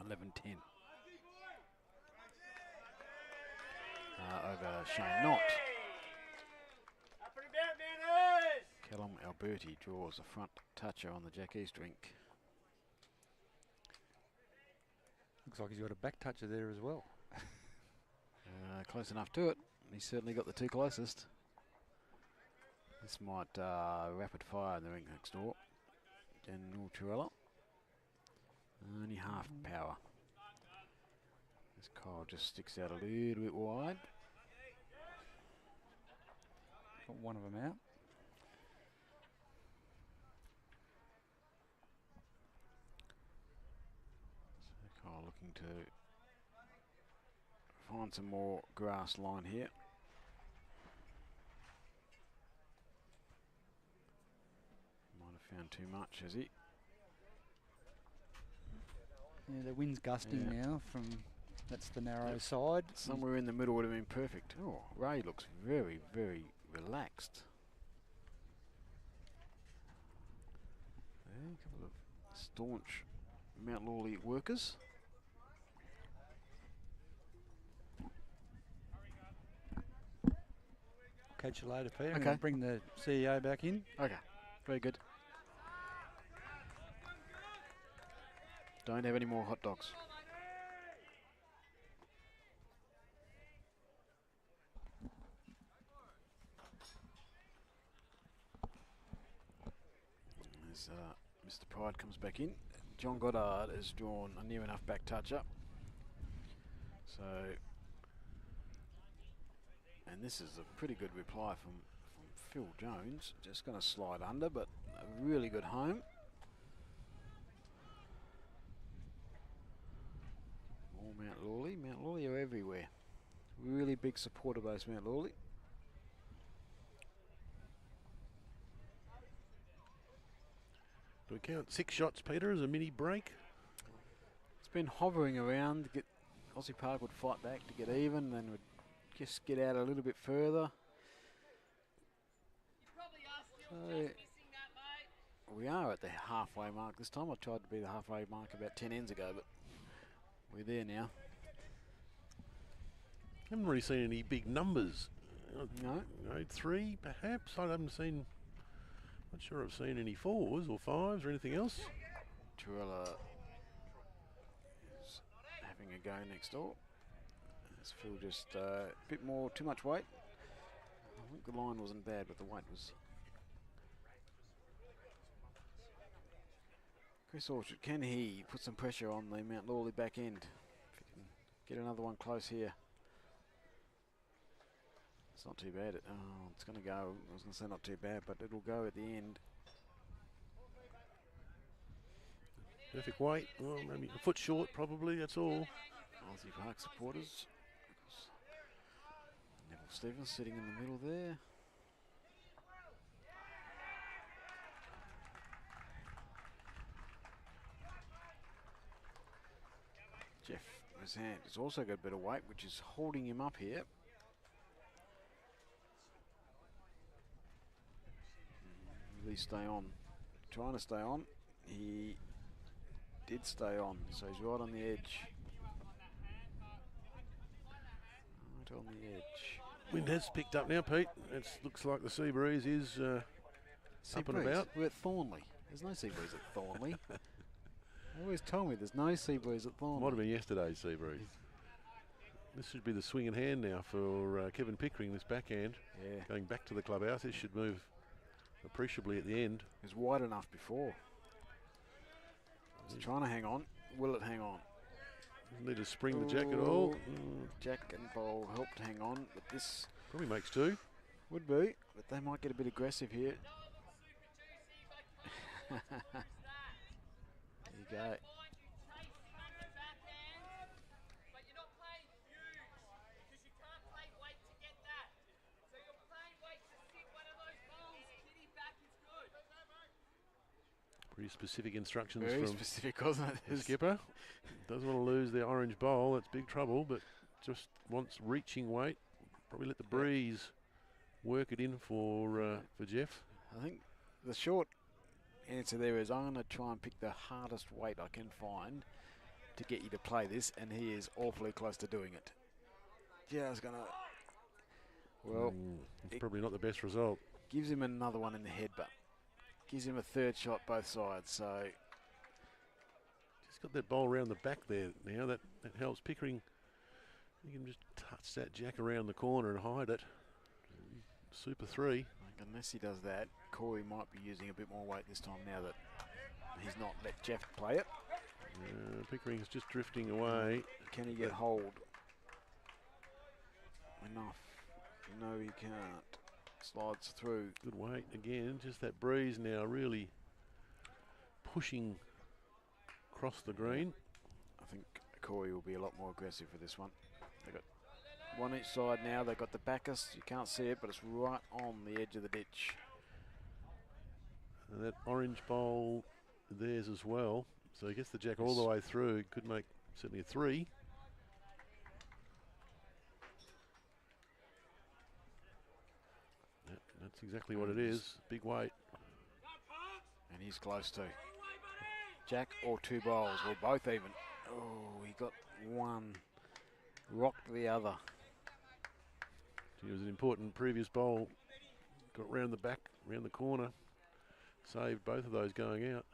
11-10. Over Shane Knott. Callum Alberti draws the front toucher on the Jack East rink. Looks like he's got a back toucher there as well. Close enough to it. He's certainly got the 2 closest. This might rapid fire in the rink next door. Daniel Torella. Only half power. This Kyle just sticks out a little bit wide. Got one of them out. So Kyle looking to find some more grass line here. Might have found too much, has he? Yeah, the wind's gusting Yeah. now from, that's the narrow Yep. side. Somewhere in the middle would have been perfect. Oh, Ray looks very, very relaxed. There, a couple of staunch Mount Lawley workers. Catch you later, Peter. I'm Okay. going to bring the CEO back in. Okay, very good. Don't have any more hot dogs. As Mr. Pride comes back in, John Goddard has drawn a near enough back toucher. So, and this is a pretty good reply from Phil Jones. Just going to slide under, but a really good home. More Mount Lawley. Mount Lawley are everywhere. Really big supporter base, Mount Lawley. Do we count 6 shots, Peter, as a mini break? It's been hovering around. Aussie Park would fight back to get even, then would just get out a little bit further. So we are at the halfway mark this time. I tried to be the halfway mark about 10 ends ago, but we're there now. Haven't really seen any big numbers. No. Grade 3, perhaps. I haven't seen. Not sure I've seen any 4s or 5s or anything else. Torella is having a go next door. As Phil just a bit more, too much weight. I think the line wasn't bad, but the weight was. Chris Orchard, can he put some pressure on the Mount Lawley back end? If he can get another one close here. It's not too bad. Oh, it's going to go. I was going to say not too bad, but it'll go at the end. Perfect weight. Well, maybe a foot short, probably. That's all. Aussie Park supporters. Neville Stevens sitting in the middle there. Jeff Mazant has also got a bit of weight, which is holding him up here. Will he stay on? Trying to stay on. He did stay on, so he's right on the edge. Right on the edge. Wind has picked up now, Pete. It looks like the sea breeze is up and about. We're at Thornlie. There's no sea breeze at Thornlie. They always told me there's no sea breeze at Thornlie. Might have been yesterday's sea breeze. This should be the swinging hand now for Kevin Pickering, this backhand. Yeah. Going back to the clubhouse. This should move appreciably at the end. It was wide enough before. He's trying to hang on. Will it hang on? Doesn't need to spring the jack at all. Jack and Bowl helped hang on, but this Probably makes 2. would be, but they might get a bit aggressive here. There you go. Pretty specific instructions Very from specific, wasn't it? the skipper. Doesn't want to lose the orange bowl. That's big trouble, but just wants reaching weight. Probably let the breeze work it in for Jeff. I think the short answer there is I'm going to try and pick the hardest weight I can find to get you to play this, and he is awfully close to doing it. Just going to, well, It's probably not the best result. gives him another one in the head, but gives him a third shot both sides. So Just got that bowl around the back there now. That helps Pickering. You can just touch that jack around the corner and hide it. Super 3. I think unless he does that, Corey might be using a bit more weight this time now that he's not let Jeff play it. Pickering's just drifting away. Can he get hold? Enough. No, he can't. Slides through. Good weight again. Just that breeze now really pushing across the green. I think Corey will be a lot more aggressive for this one. They've got one each side now. They've got the backers. You can't see it, but it's right on the edge of the ditch. And that orange bowl, theirs as well. So he gets the jack all the way through. Could make certainly a 3. Yep, that's exactly what it is. Big weight. And he's close to. Jack or 2 bowls, or both even. Oh, he got one. Rocked the other. It was an important previous bowl. Got round the back, round the corner. Saved both of those going out.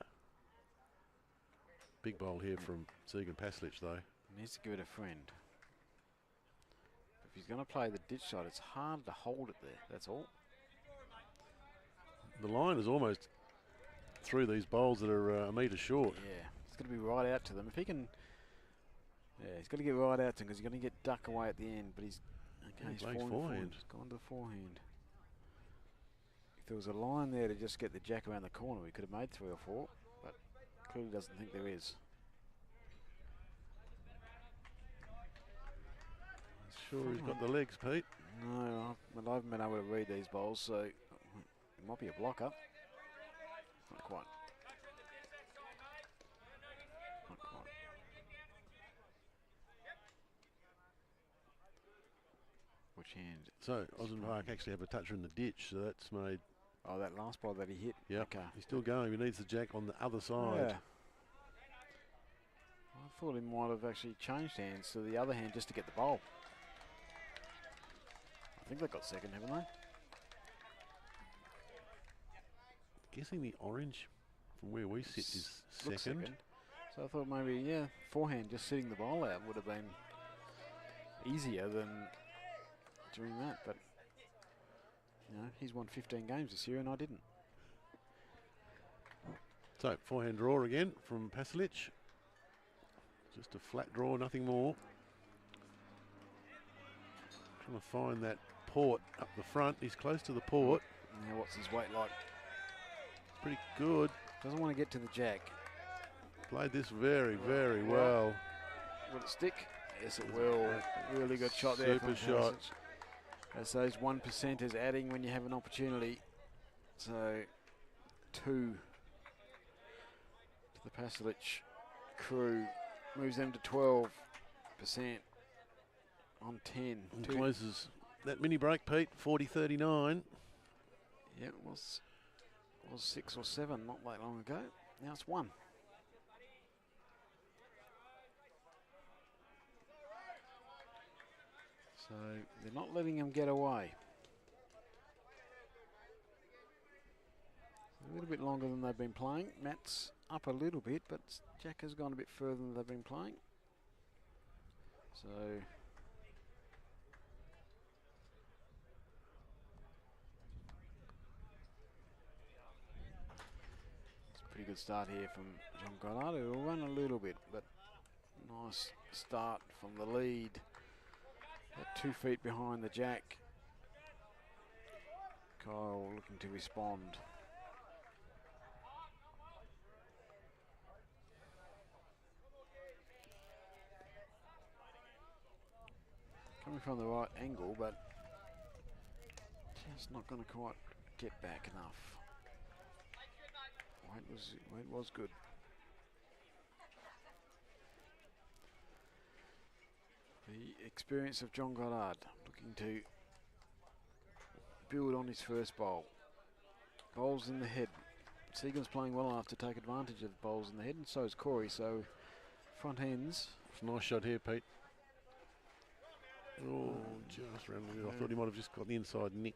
Big bowl here from Segan Paslich though. Needs to give it a friend. If he's going to play the ditch shot, it's hard to hold it there, that's all. The line is almost through these bowls that are a metre short. Yeah, it's going to be right out to them. If he can, yeah, he's got to get right out to him because he's going to get duck away at the end. But he's okay. He's Blake's falling forward. He's gone to the forehand. If there was a line there to just get the jack around the corner, we could have made 3 or 4. But clearly doesn't think there is. Sure, he's got the legs, Pete. No, I haven't been able to read these bowls, so it might be a blocker. Not quite. Not quite. Which hand? So Osborne Park actually have a toucher in the ditch, so that's made Oh, that last ball that he hit. Yep. Okay. He's still going. He needs the jack on the other side. Yeah. I thought he might have actually changed hands to the other hand just to get the bowl. I think they got second, haven't they? Guessing the orange from where we sit is Looks second. So I thought maybe, yeah, forehand, just sitting the bowl out would have been easier than doing that. But, you know, he's won 15 games this year and I didn't. So forehand draw again from Pasalic. Just a flat draw, nothing more. Trying to find that port up the front. He's close to the port. Now what's his weight like? Pretty good. Doesn't want to get to the jack. Played this very, very well. Will it stick? Yes, it will. Really good shot there. Super shot. That's those 1%ers adding when you have an opportunity. So 2 to the Pasalic crew. Moves them to 12% on 10. And closes that mini break, Pete, 40-39. Yeah, it was 6 or 7 not that long ago. Now it's 1. So they're not letting him get away. A little bit longer than they've been playing. Matt's up a little bit, but Jack has gone a bit further than they've been playing. So it's a pretty good start here from John Goddard. He'll run a little bit, but nice start from the lead. At 2 feet behind the jack. Kyle looking to respond. Coming from the right angle, but just not going to quite get back enough. Weight was good. The experience of John Goddard looking to build on his first bowl. Bowls in the head. Seagan's playing well enough to take advantage of the bowls in the head, and so is Corey. So front ends. It's a nice shot here, Pete. Oh, just round the middle. I thought he might have just got the inside nick.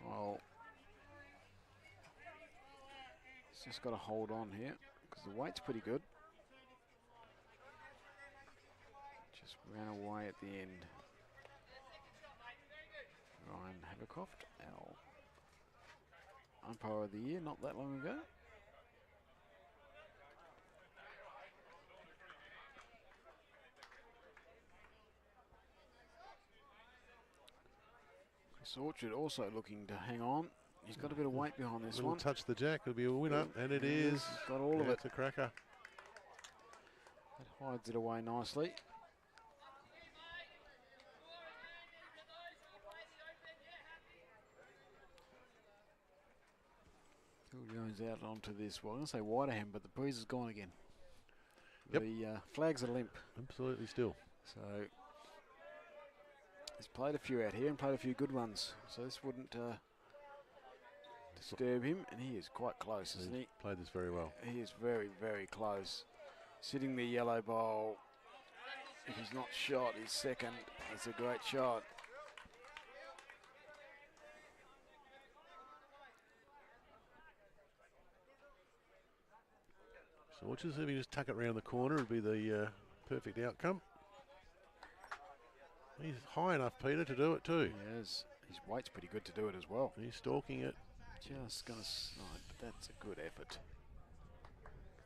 Kyle. He's just got to hold on here because the weight's pretty good. Just ran away at the end. Ryan Havercroft, our umpire of the year not that long ago. Chris Orchard also looking to hang on. He's got a bit of weight behind this one. Touch the jack, it'll be a winner, and it is. He's got all of it. It's a cracker. That hides it away nicely. Phil Jones out onto this. Well, I'm going to say Whiterham, but the breeze is gone again. Yep. The flags are limp. Absolutely still. So he's played a few out here and played a few good ones. So this wouldn't disturb him. And he is quite close, isn't he? Played this very well. He is very, very close. Sitting the yellow bowl. If he's not shot, he's second. It's a great shot. So watch this, if you just tuck it around the corner, it'd be the perfect outcome. He's high enough, Peter, to do it too. He is. His weight's pretty good to do it as well. He's stalking it. Just going to slide, but that's a good effort.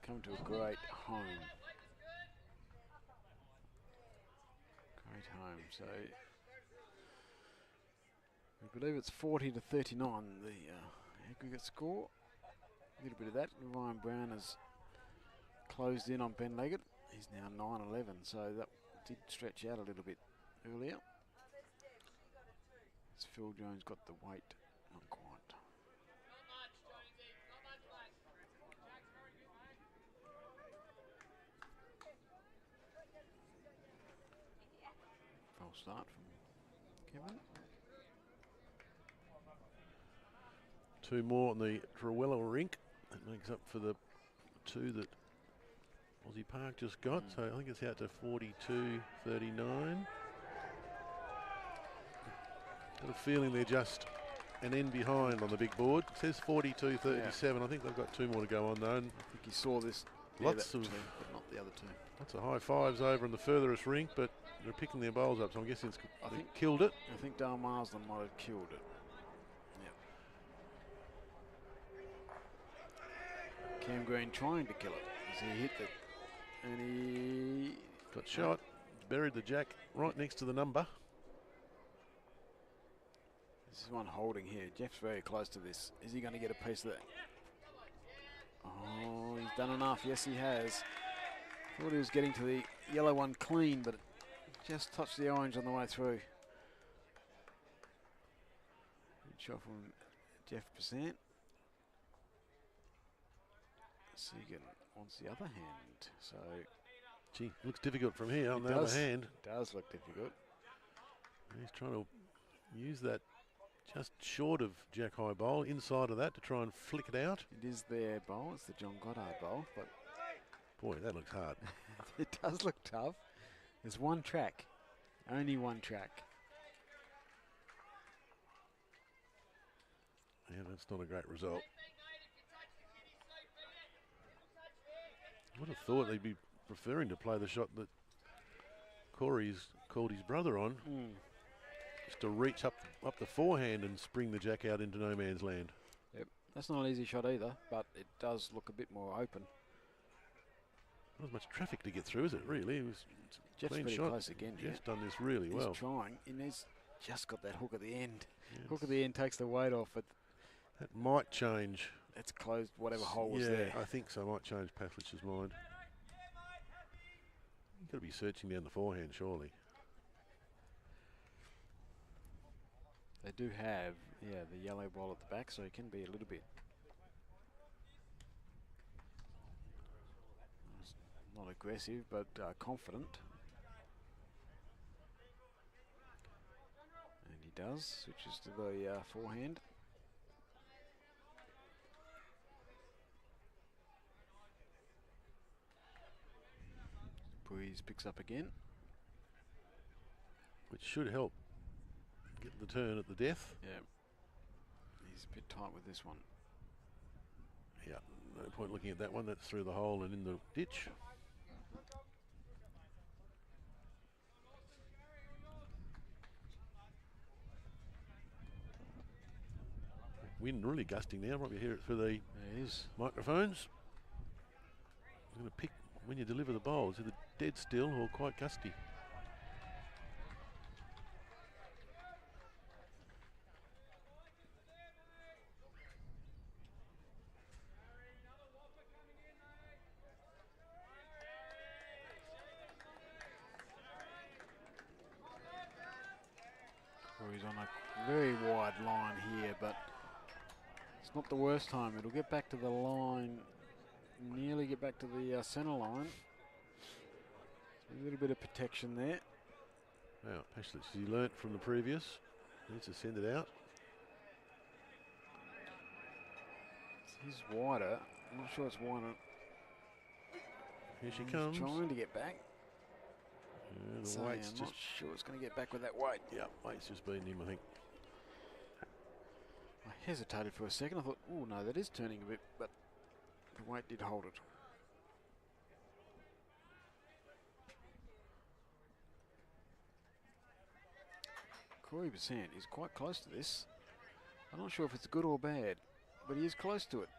Come to a great home. Great home. So we believe it's 40-39, the aggregate score. A little bit of that. Ryan Brown has closed in on Ben Leggett. He's now 9-11, so that did stretch out a little bit earlier. As Phil Jones got the weight, not quite. start from Kevin. 2 more on the Trewella rink. That makes up for the 2 that Aussie Park just got. So I think it's out to 42-39. Got a feeling they're just an end behind on the big board. It says 42-37. I think they've got 2 more to go on though. And I think he saw this. lots of two, but not the other 2. lots of high fives over in the furthest rink, but they're picking their bowls up. So I'm guessing I they think killed it. I think Dale Marsden might have killed it. Yep. Cam Green trying to kill it as he hit it, and he Got shot, buried the jack right next to the number. This is one holding here. Jeff's very close to this. Is he going to get a piece of that? Oh, he's done enough. Yes, he has. Thought he was getting to the yellow one clean, but it just touched the orange on the way through. Good shot from Jeff Percent. Segan wants the other hand. So Gee, looks difficult from here. On It the other does. hand, it does look difficult. he's trying to use that just short of jack high bowl, inside of that to try and flick it out. It is their bowl. It's the John Goddard bowl, but Boy, that looks hard. it does look tough. There's one track. Only one track. Yeah, that's not a great result. I would have thought they'd be preferring to play the shot that Corey's called his brother on, just to reach up the forehand and spring the jack out into no man's land. Yep, that's not an easy shot either, but it does look a bit more open. Not as much traffic to get through, is it, really? It's a Jeff's clean pretty shot. close again here. Jeff's done this really He's well. trying, and he's just got that hook at the end. Yes. Hook at the end takes the weight off, but That might change. it's closed whatever hole was Yeah, there. I think so. Might change Pavlich's mind. You've got to be searching down the forehand, surely. They do have, the yellow ball at the back, so it can be a little bit. Not aggressive, but confident. And he does, switches to the forehand. Breeze picks up again. Which should help get the turn at the death. Yeah. He's a bit tight with this one. Yeah, no point looking at that one. That's through the hole and in the ditch. Wind really gusting now. Probably hear it through the There it is. microphones. I'm going to pick when you deliver the bowl. Is it dead still or quite gusty? Well, he's on a very wide line here, but it's not the worst time. It'll get back to the line, nearly get back to the centre line. A little bit of protection there. Wow, Pavlich, he learnt from the previous. Needs to send it out. He's wider. I'm not sure it's wider. Here she He's comes. trying to get back. Yeah, the So weight's I'm just. not sure it's going to get back with that weight. Yeah, weight's just beating him, I think. I hesitated for a second. I thought, oh no, that is turning a bit, but the weight did hold it. Corey Besant is quite close to this. I'm not sure if it's good or bad, but he is close to it.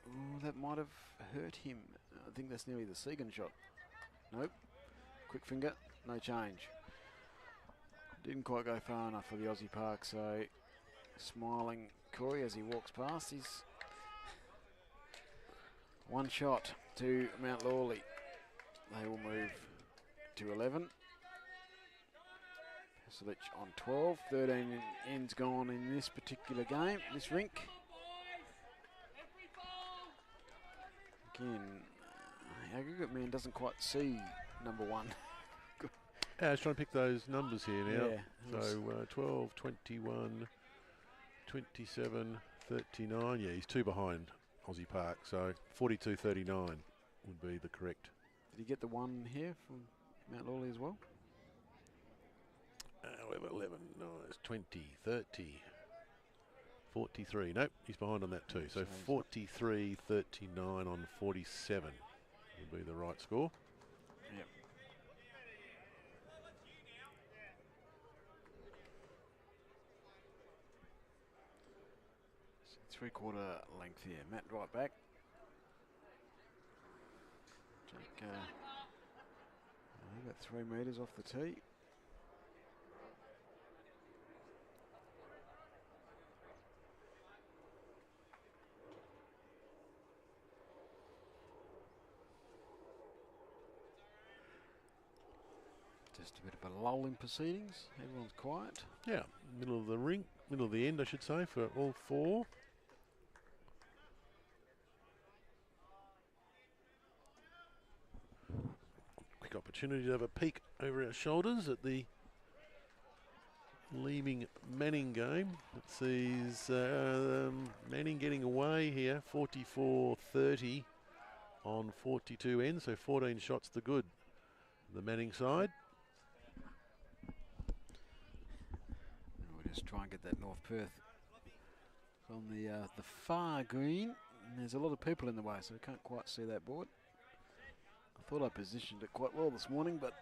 Oh, that might have hurt him. I think that's nearly the Segan shot. Nope. Quick finger, no change. Didn't quite go far enough for the Aussie Park, so smiling Corey as he walks past. He's one shot to Mount Lawley. They will move to 11. Pavlich on 12. 13 ends gone in this particular game, this rink. Again, aggregate man doesn't quite see number one. I was trying to pick those numbers here now. Yeah. So 12, 21, 27, 39. Yeah, he's 2 behind Aussie Park. So 42.39 would be the correct. Did he get the one here from Mount Lawley as well? We have 11, 9, 20, 30, 43. Nope, he's behind on that too. So 43.39 on 47 would be the right score. Yep. Three-quarter length here. Matt right back. Jack, about 3 metres off the tee. Just a bit of a lull in proceedings. Everyone's quiet. Yeah, middle of the ring, middle of the end, I should say, for all 4. Quick opportunity to have a peek over our shoulders at the leaving Manning game. It sees Manning getting away here, 44.30 on 42 ends, so 14 shots to good. The Manning side. We'll just try and get that North Perth on the far green. And there's a lot of people in the way, so we can't quite see that board. I thought I positioned it quite well this morning, but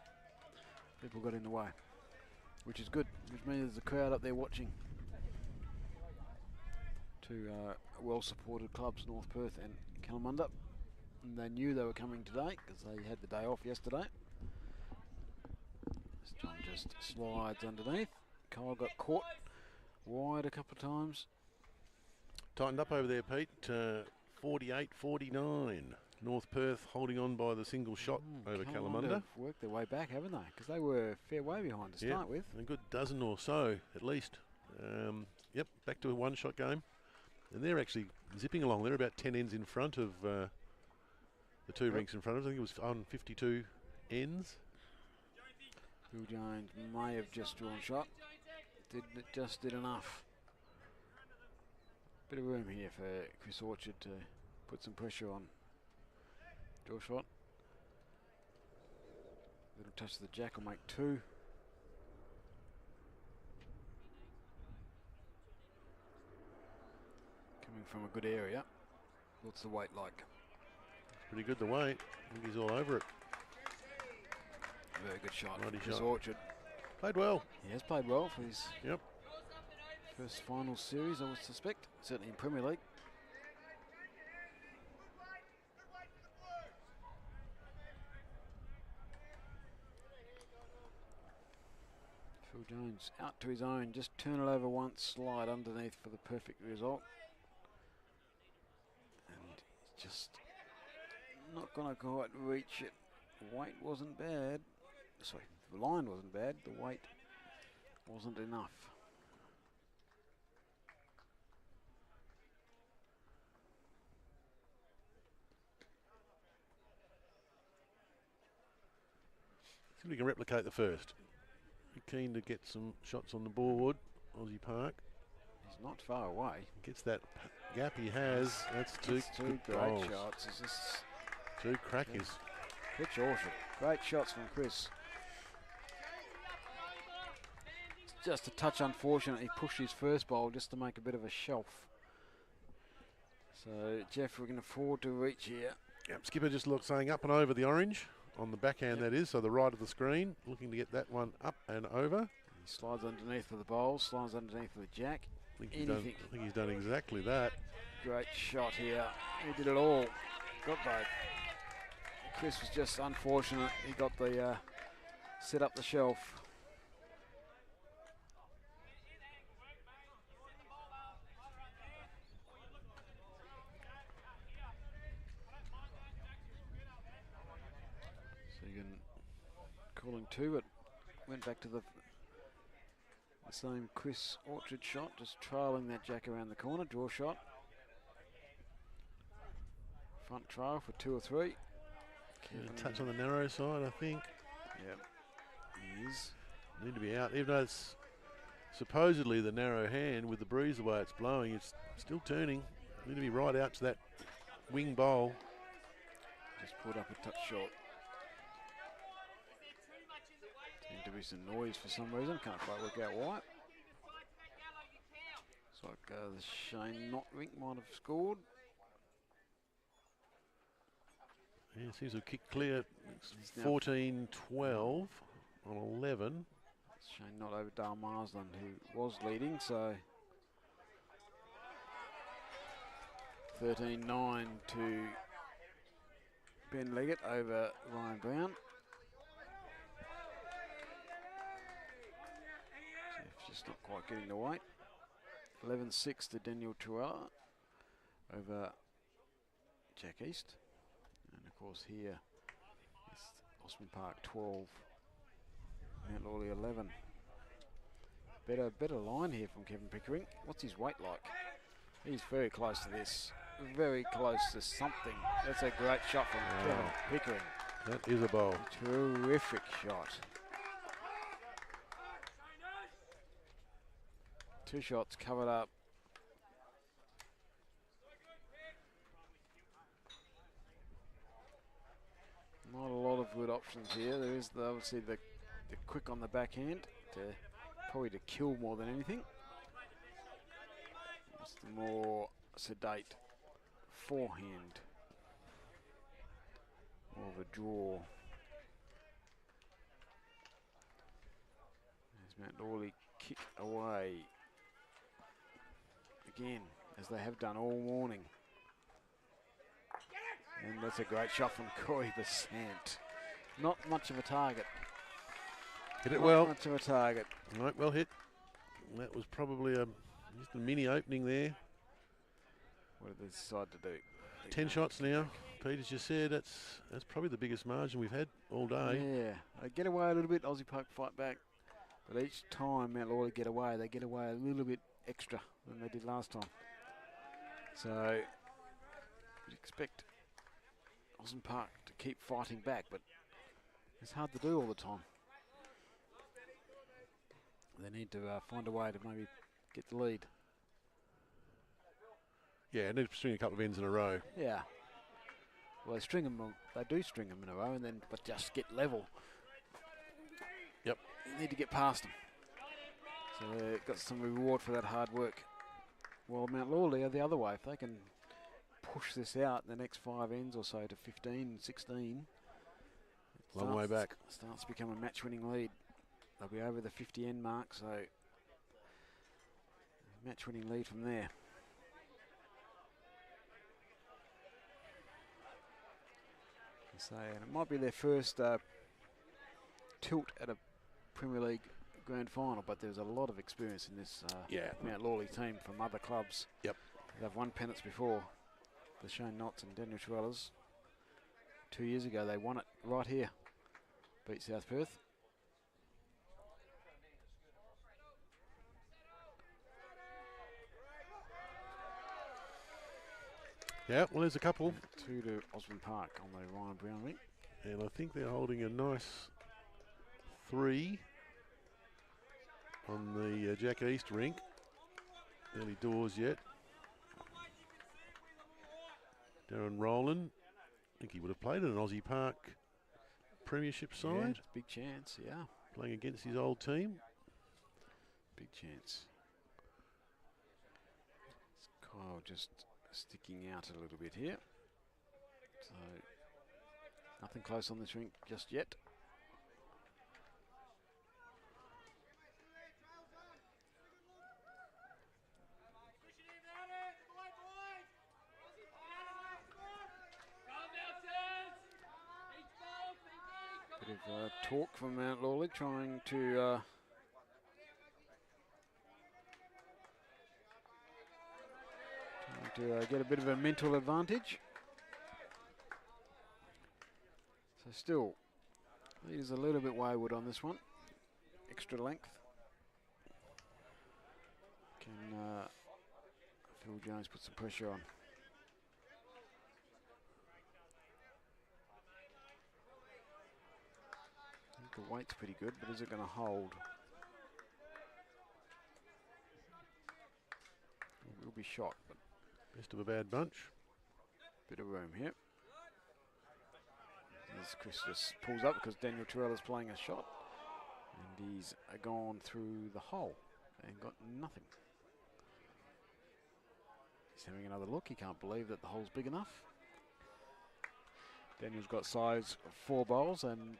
people got in the way, which is good, which means there's a crowd up there watching. 2 well-supported clubs, North Perth and Kalamunda. And they knew they were coming today because they had the day off yesterday. This John just slides underneath. Kyle got caught wide a couple of times. Tightened up over there, Pete. 48.49. North Perth holding on by the single shot over Kalamunda. Have worked their way back, haven't they? Because they were a fair way behind to start with. A good dozen or so, at least. Yep, back to a one-shot game. And they're actually zipping along. They're about 10 ends in front of the 2 rinks in front of us. I think it was on 52 ends. Phil Jones may have just drawn shot. Just did enough. Bit of room here for Chris Orchard to put some pressure on. Draw shot. Little touch of the jack will make 2. Coming from a good area. What's the weight like? It's pretty good, the weight. I think he's all over it. Very good shot. Mighty Chris shot. Orchard. Played well. He has played well for his Yep. first final series, I would suspect. Certainly in Premier League. Phil Jones out to his own, just turn it over once, slide underneath for the perfect result. And he's just not going to quite reach it. The weight wasn't bad. Sorry, the line wasn't bad, the weight wasn't enough. See if we can replicate the first. We're keen to get some shots on the board. Aussie Park He's not far away. gets that gap he has. That's 2 Two good great bowls. shots. It's just 2 crackers. Pitch Orchard. Great shots from Chris. It's just a touch unfortunate. He pushed his first bowl just to make a bit of a shelf. So, Jeff, we can afford to reach here. Yep, skipper just saying up and over the orange on the backhand, that is, so the right of the screen, looking to get that one up and over. He slides underneath for the bowl, slides underneath for the jack. I think he's done exactly that. Great shot here. He did it all. Got both. Chris was just unfortunate. He got the set up the shelf. So you can calling 2, but went back to the same Chris Orchard shot, just trailing that jack around the corner. Draw shot. Front trail for 2 or 3. Touch on the narrow side, I think. Yep. He is. Need to be out, even though it's supposedly the narrow hand with the breeze the way it's blowing, it's still turning. Need to be right out to that wing bowl. Just pulled up a touch short. Seemed to be some noise for some reason. Can't quite work out why. Looks like the Shane Knott rink might have scored. Yeah, seems to have kicked clear. He's now 14-12 on 11. Shane Knott over Dale Marsland, who was leading, so 13-9 to Ben Leggett over Ryan Brown. Jeff's just not quite getting the weight. 11-6 to Daniel Truella over Jack East. And of course here it's Osman Park 12, Mount Lawley 11. Better line here from Kevin Pickering. What's his weight like? He's very close to this. Very close to something. That's a great shot from Kevin Pickering. That is a bowl. Terrific shot. 2 shots covered up. Not a lot of good options here. There is obviously the quick on the backhand to probably to kill more than anything. It's the more sedate forehand. More of a draw. There's Mount Lawley kick away again, as they have done all morning. And that's a great shot from Corey Besant. Not much of a target. Hit it Not well. much of a target. Right, well hit. That was probably just a mini opening there. What did they decide to do? 10 shots now. Peter's just said that's probably the biggest margin we've had all day. Yeah, they get away a little bit. Aussie Park fight back, but each time Mount Lawley get away, they get away a little bit extra than they did last time. So you'd expect Austin Park to keep fighting back, but it's hard to do all the time. They need to find a way to maybe get the lead. Yeah, need to string a couple of ends in a row. Yeah. Well, they do string them in a row, and then but just get level. Yep. You need to get past them. So they've got some reward for that hard work. Well, Mount Lawley are the other way. If they can push this out in the next 5 ends or so to 15, 16. Long way back. Starts to become a match-winning lead. They'll be over the 50 end mark, so match-winning lead from there. And it might be their first tilt at a Premier League grand final, but there's a lot of experience in this Mount Lawley team from other clubs. Yep. They've won pennants before. The Shane Knotts and Daniel Truellas. 2 years ago they won it right here. Beat South Perth. Yeah, well, there's a couple. 2 to Osborne Park on the Ryan Brown rink. And I think they're holding a nice 3 on the Jack East rink. Early doors yet. Darren Rowland, I think he would have played in an Aussie Park Premiership side. Yeah, big chance, yeah. Playing against his old team. Big chance. It's Kyle just sticking out a little bit here. So nothing close on this rink just yet. Bit of talk from Mount Lawley trying to get a bit of a mental advantage. So still, he is a little bit wayward on this one. Extra length. Can Phil Jones put some pressure on? The weight's pretty good, but is it going to hold? It will be shot, but Best of a bad bunch. bit of room here. As Chris just pulls up because Daniel Terrell is playing a shot. And he's gone through the hole and got nothing. He's having another look. He can't believe that the hole's big enough. Daniel's got size 4 bowls and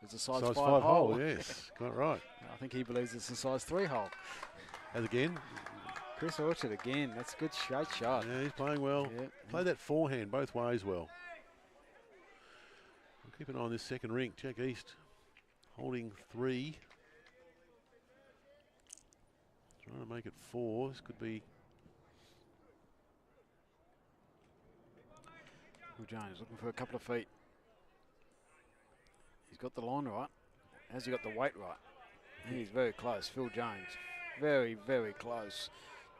there's a size 5 hole. Yes, quite right. I think he believes it's a size 3 hole. As again. Chris Orchard again. That's a good straight shot. Yeah, he's playing well. Yeah. Play that forehand both ways well. We'll keep an eye on this second rink. Jack East holding 3. Trying to make it 4. This could be. Phil Jones looking for a couple of feet. He's got the line right. Has he got the weight right? He's very close. Phil Jones. Very, very close.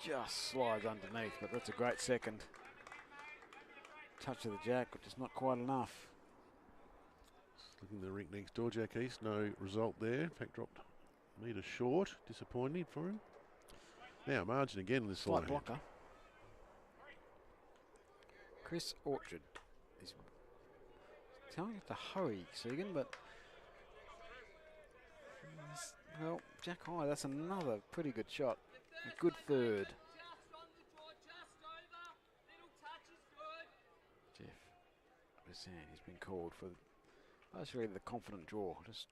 Just slides underneath, but that's a great second. Touch of the jack, but just not quite enough. Looking at the rink next door, Jack East. No result there. In fact, dropped a metre short. Disappointing for him. Now, margin again in this Slight line. blocker. Chris Orchard is telling it to hurry, Segan, but well, Jack High, that's another pretty good shot. A good third. Just on the draw, just over. Little touch is good. Jeff Bassan, he's been called for basically the confident draw. Just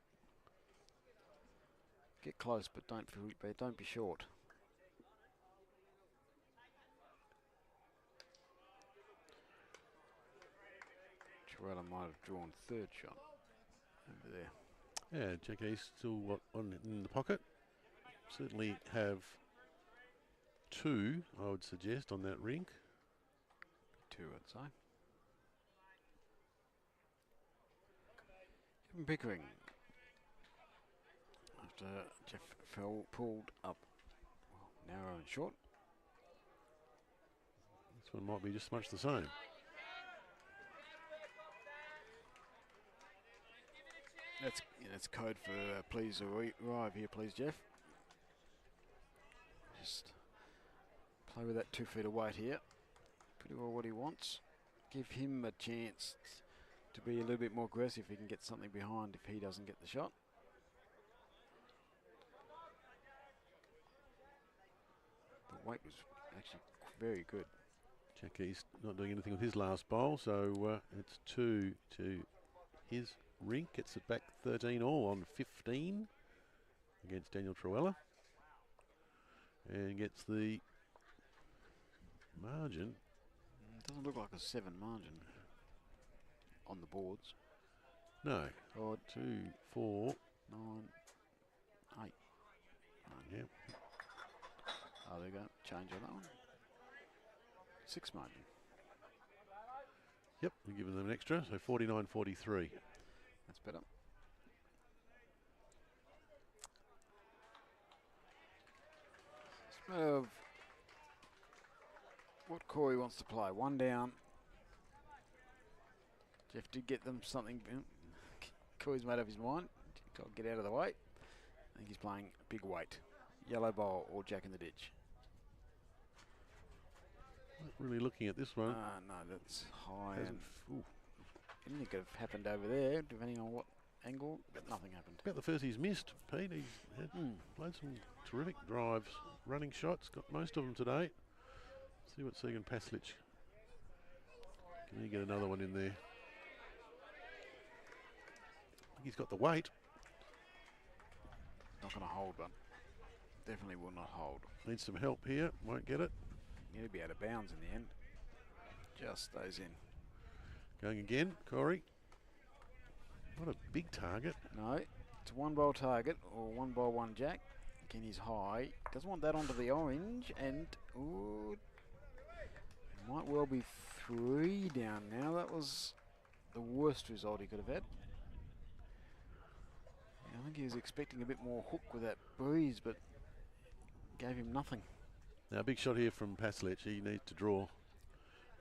get close, but don't be short. Trella might have drawn third shot over there. Yeah, Jack East still on in the pocket. Certainly have 2, I would suggest, on that rink. 2, I'd say. Kevin Pickering. After Jeff pulled up narrow and short. This one might be just much the same. That's code for please arrive here, please, Jeff. Just play with that 2 feet of weight here. Pretty well what he wants. Give him a chance to be a little bit more aggressive if he can get something behind if he doesn't get the shot. The weight was actually very good. Jack East not doing anything with his last bowl, so it's 2 to his rink. Gets it back 13 all on 15 against Daniel Truella. And gets the margin. Doesn't look like a 7 margin on the boards. No. Or 2, 4, 9, 8. Yep. Oh, there you go. Change on that one. 6 margin. Yep, we're giving them an extra, so 49-43. That's better. It's a matter of what Corey wants to play. 1 down. Jeff did get them something. Corey's made up his mind. Got to get out of the way. I think he's playing big weight. Yellow bowl or jack in the ditch. Not really looking at this one. No, that's high. Hasn't And anything could have happened over there, depending on what angle, but nothing happened. About the first he's missed, Pete. He's had played some terrific drives, running shots, got most of them today. See what Segan Paslich. Can he get another one in there? I think he's got the weight. Not going to hold one. Definitely will not hold. Needs some help here, won't get it. Need to be out of bounds in the end. Just stays in. Going again, Corey. What a big target. No, it's a 1 bowl target or 1 bowl 1 jack. Again, he's high. Doesn't want that onto the orange, and ooh, might well be 3 down now. That was the worst result he could have had. Yeah, I think he was expecting a bit more hook with that breeze, but gave him nothing. Now, a big shot here from Paslich. He needs to draw.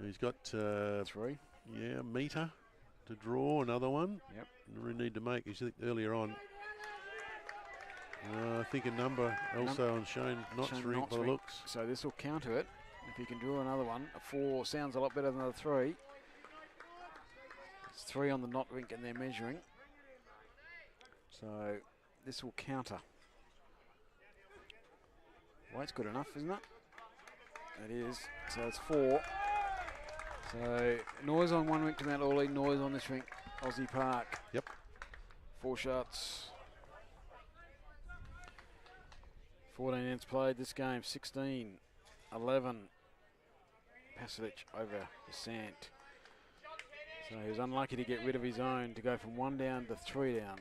He's got 3. yeah, a metre to draw another one. Yep. We need to make, as you think earlier on, I think a number also on Shane Knott's ring by the looks. So this will counter it. If he can draw another one, a 4 sounds a lot better than a 3. It's 3 on the knot rink and they're measuring. So this will counter. Weight's good enough, isn't it? It is. So it's 4. So noise on one rink to Mount Lawley, noise on this rink, Aussie Park. Yep. 4 shots. 14 ends played this game, 16, 11. Pasalic over the Sant. So he was unlucky to get rid of his own to go from 1 down to 3 down.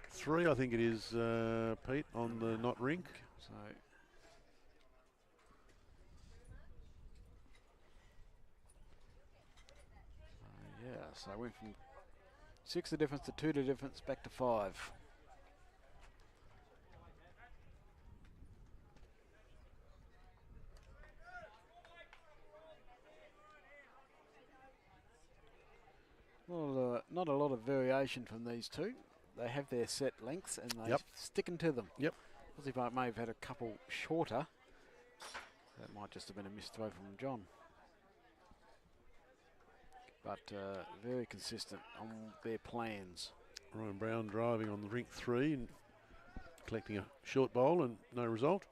3, I think it is, Pete, on the knot rink. So yeah, so I went from 6 the difference to 2 the difference, back to 5. Well, not a lot of variation from these two. They have their set lengths and they're sticking to them. Yep. Aussie Park may have had a couple shorter. That might just have been a missed throw from John. But very consistent on their plans. Ryan Brown driving on the rink 3 and collecting a short bowl and no result.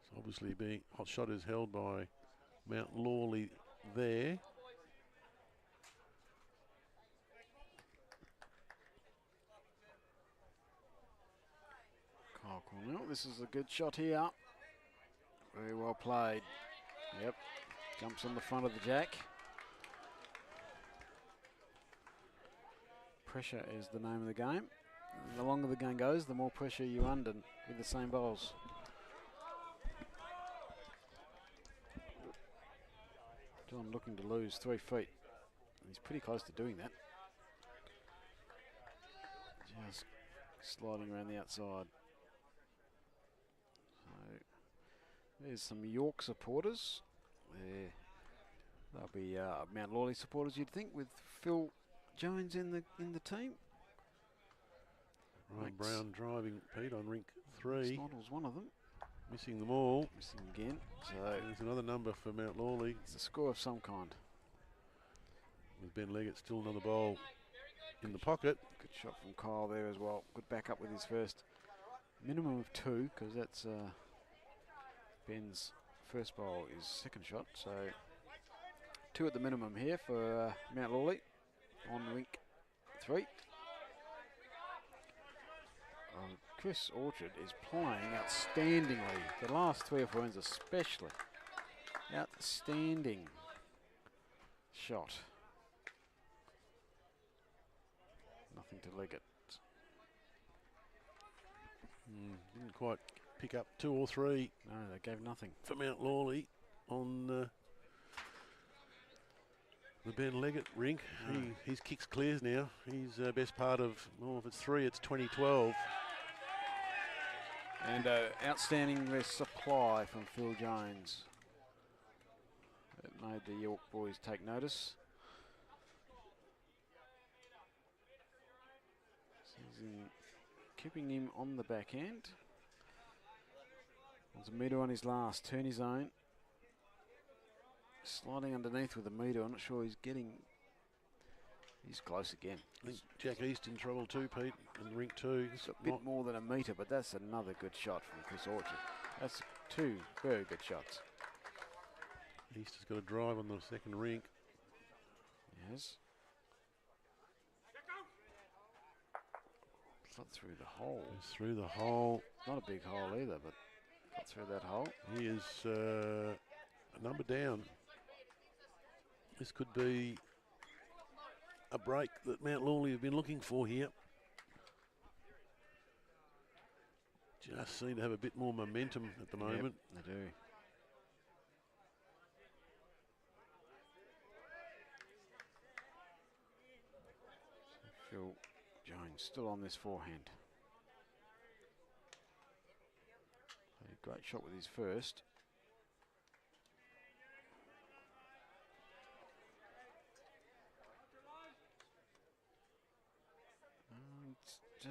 So obviously being hot shot is held by Mount Lawley there. Kyle Cornell, this is a good shot here. Very well played. Yep, jumps on the front of the jack. Pressure is the name of the game. The longer the game goes, the more pressure you're under with the same bowls. John looking to lose 3 feet. He's pretty close to doing that. Just sliding around the outside. So there's some York supporters. They'll be Mount Lawley supporters, you'd think, with Phil Jones in the team. Ryan Brown driving, Pete, on rink 3. Snottle's one of them. Missing them all. Missing again. So there's another number for Mount Lawley. it's a score of some kind. With Ben Leggett still another bowl in the pocket. Good shot from Kyle there as well. Good backup with his first. Minimum of 2, because that's Ben's first bowl, is second shot. So 2 at the minimum here for Mount Lawley on rink 3. Chris Orchard is playing outstandingly. The last 3 or 4 ends especially. Outstanding shot. Nothing to Leggett. Didn't quite pick up 2 or 3 No, they gave nothing. for Mount Lawley on the Ben Leggett rink. No. His kicks clears now. He's best part of, well, if it's 3, it's 2012. And outstanding supply from Phil Jones. It made the York boys take notice. So he's keeping him on the backhand. Wants a metre on his last, turn his own. Sliding underneath with a metre. I'm not sure he's getting. He's close again. I think Jack East in trouble too, Pete, in rink 2. It's a bit more than a metre, but that's another good shot from Chris Orchard. That's 2 very good shots. East has got a drive on the second rink. Yes. Got through the hole. Goes through the hole. Not a big hole either, but got through that hole. He is a number down. This could be a break that Mount Lawley have been looking for here. Just seem to have a bit more momentum at the moment. Yep, they do. Phil Jones still on this forehand. A great shot with his first.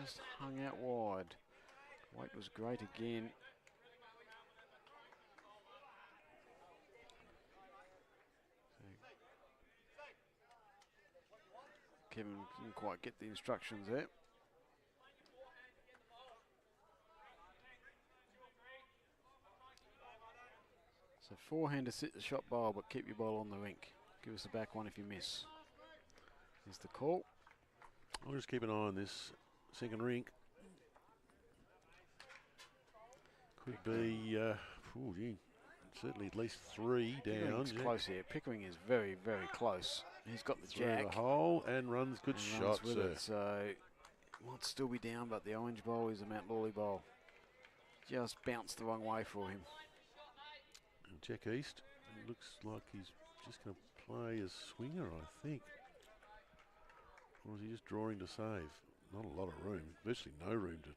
just hung out wide. Weight was great again. Kevin didn't quite get the instructions there. So forehand to sit the shot bowl, but keep your ball on the rink. Give us a back one if you miss. Here's the call. I'll just keep an eye on this second rink. Could be, certainly at least 3 down. Pickering's close here. Pickering is very, very close. He's got the Through jack. the hole and runs. Good and shot, runs with sir. it, so might still be down, but the orange bowl is a Mount Lawley bowl. Just bounced the wrong way for him. And Jack East, it looks like he's just going to play as swinger, I think. Or is he just drawing to save? Not a lot of room. Virtually no room to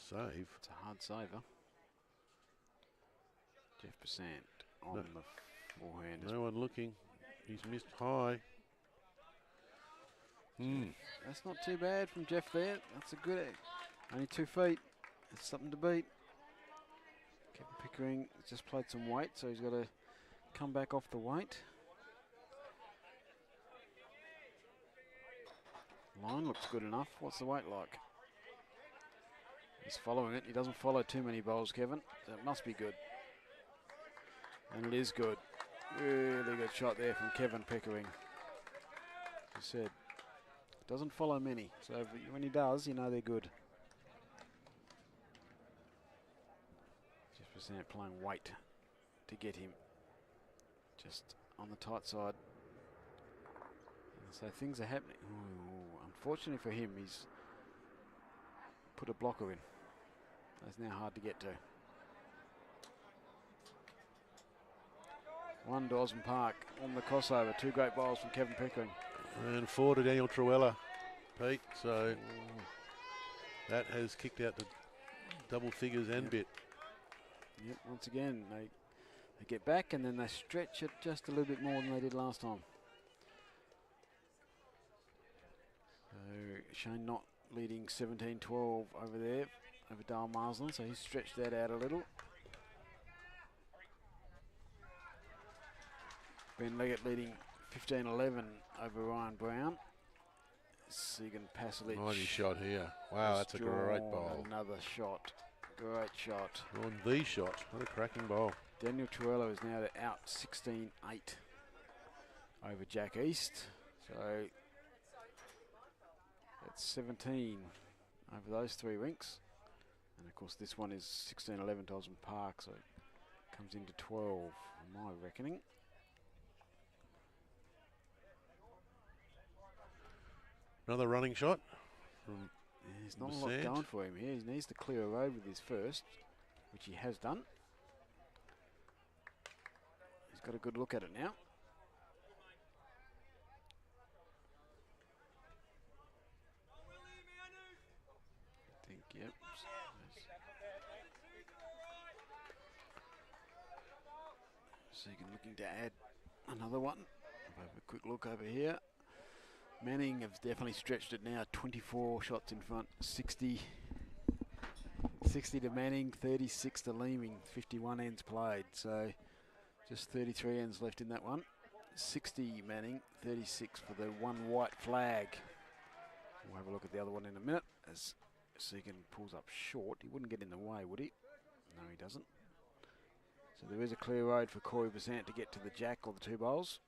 save. It's a hard saver. Jeff Besant on No. the forehand. No one looking. He's missed high. That's not too bad from Jeff there. That's a good, only 2 feet. It's something to beat. Kevin Pickering just played some weight, so he's got to come back off the weight. Line looks good enough. What's the weight like? He's following it. He doesn't follow too many bowls, Kevin. So it must be good. And it is good. Really good shot there from Kevin Pickering. As I said, doesn't follow many. So when he does, you know they're good. Just percent playing weight to get him just on the tight side. And so things are happening. Ooh, unfortunately for him, he's put a blocker in. That's now hard to get to. 1 Dawson Park on the crossover. 2 great bowls from Kevin Pickering. And 4 to Daniel Truella, Pete. So that has kicked out to double figures and bit. Yep, once again, they get back and then they stretch it just a little bit more than they did last time. So Shane Knott leading 17-12 over there, over Dale Marsland, so he's stretched that out a little. Ben Leggett leading 15-11 over Ryan Brown. Segan Pasalic. Mighty shot here. Wow, that's a great bowl. Another shot. Great shot. On the shot. What a cracking bowl. Daniel Truello is now out 16-8 over Jack East. So that's 17 over those 3 rinks. And of course this one is 16-11 Dawson Park, so it comes into 12 on my reckoning. Another running shot from There's not a lot going for him here. He needs to clear a road with his first, which he has done. He's got a good look at it now. I think, yep. Segan looking to add another one. I'll have a quick look over here. Manning have definitely stretched it now. 24 shots in front, 60 to Manning, 36 to Leeming, 51 ends played. So just 33 ends left in that one. 60 Manning, 36 for the 1 white flag. We'll have a look at the other one in a minute as Segan pulls up short. He wouldn't get in the way, would he? No, he doesn't. So there is a clear road for Corey Besant to get to the jack or the 2 bowls.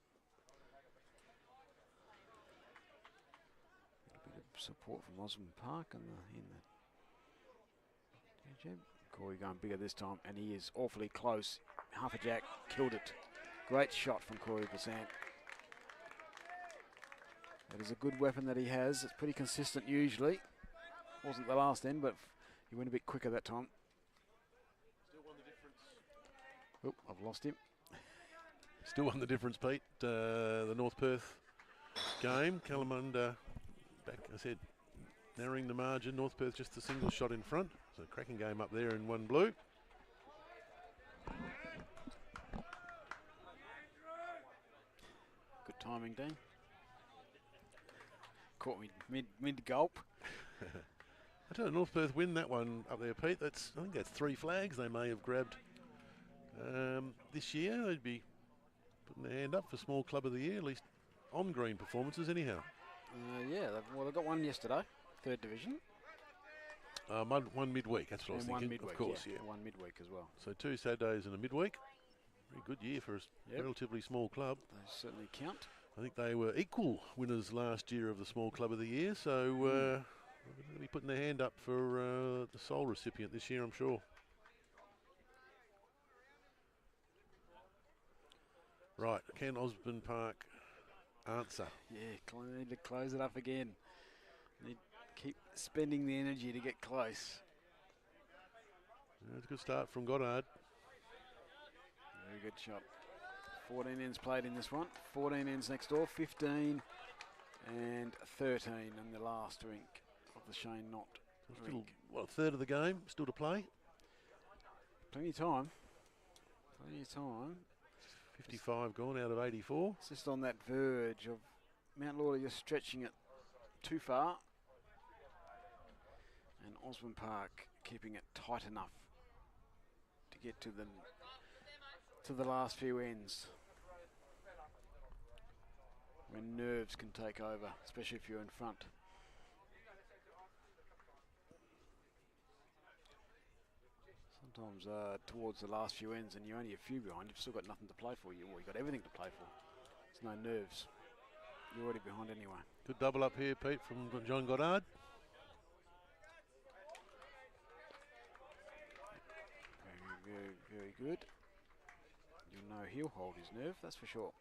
Support from Osmond Park in the Corey going bigger this time, and he is awfully close. Half a jack, killed it. Great shot from Corey Besant. That is a good weapon that he has. It's pretty consistent usually. Wasn't the last end, but he went a bit quicker that time. Still won the difference. Oop, I've lost him. Still won the difference, Pete. The North Perth game. Kalamunda back, I said, narrowing the margin. North Perth just a single shot in front. So cracking game up there in 1 blue. Good timing, Dean. Caught me mid gulp. I don't know, North Perth win that one up there, Pete. I think that's 3 flags they may have grabbed this year. They'd be putting their hand up for Small Club of the Year, at least on green performances anyhow. Yeah, they got one yesterday, 3rd division. One midweek, that's what I was And one thinking. midweek, Of course, yeah. yeah. And one midweek as well. So 2 Saturdays and a midweek. Very good year for a relatively small club. They certainly count. I think they were equal winners last year of the Small Club of the Year, so they'll be putting their hand up for the sole recipient this year, I'm sure. Right, can Osborne Park answer? Yeah, need to close it up again. Need to keep spending the energy to get close. That's a good start from Goddard. Very good shot. 14 ends played in this one. 14 ends next door. 15 and 13 in the last rink of the Shane Knott Still, rink. what, a third of the game still to play? Plenty of time. Plenty of time. 55 gone out of 84. It's just on that verge of Mount Lauder just stretching it too far. And Osborne Park keeping it tight enough to get to the last few ends. When nerves can take over, especially if you're in front. Sometimes towards the last few ends and you're only a few behind, you've still got nothing to play for. You've got everything to play for. There's no nerves. You're already behind anyway. Good double up here, Pete, from John Goddard. Very, very good. You know he'll hold his nerve, that's for sure.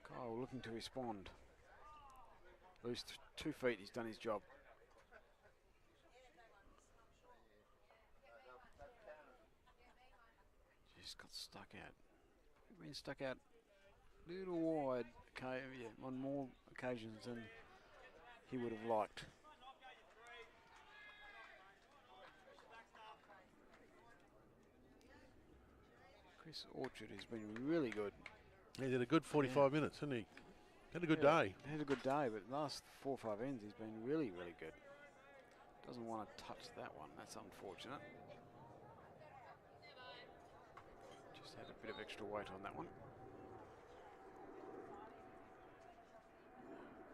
Kyle looking to respond. Lose 2 feet, he's done his job. Just got stuck out. Been stuck out a little wide on more occasions than he would have liked. Chris Orchard has been really good. He did a good 45 minutes, didn't he? Had a good day. Had a good day, but the last 4 or 5 ends he's been really, really good. Doesn't want to touch that one. That's unfortunate. Just had a bit of extra weight on that one.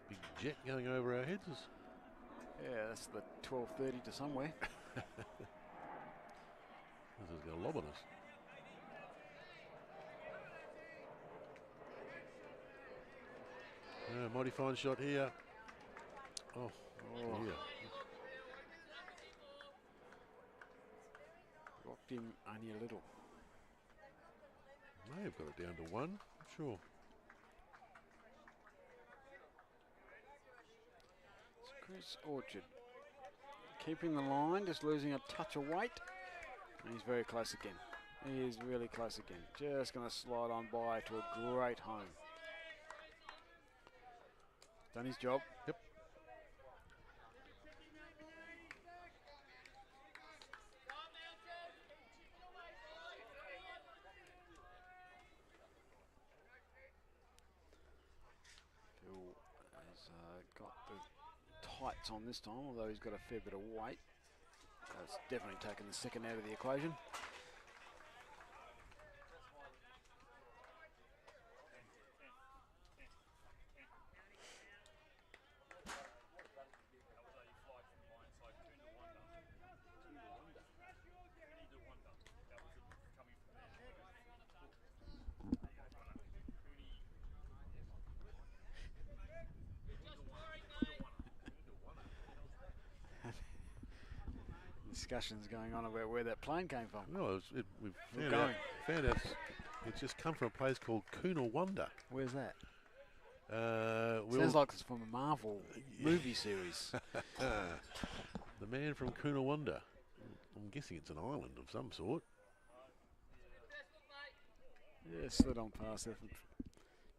Big jet going over our heads. Yeah, that's the 12:30 to somewhere. This is going to lob on us. Mighty fine shot here. Oh, yeah. Rocked him only a little. May have got it down to 1, I'm sure. It's Chris Orchard keeping the line, just losing a touch of weight. And he's very close again. He is really close again. Just going to slide on by to a great home. Done his job. Yep. Phil has got the tights on this time, although he's got a fair bit of weight. That's definitely taken the second out of the equation. Discussions going on about where that plane came from. No, we've found out it's just come from a place called Coonawanna. Where's that? Sounds Sounds like it's from a Marvel movie series. The man from Coonawanna. I'm guessing it's an island of some sort. Yeah, slid on past there from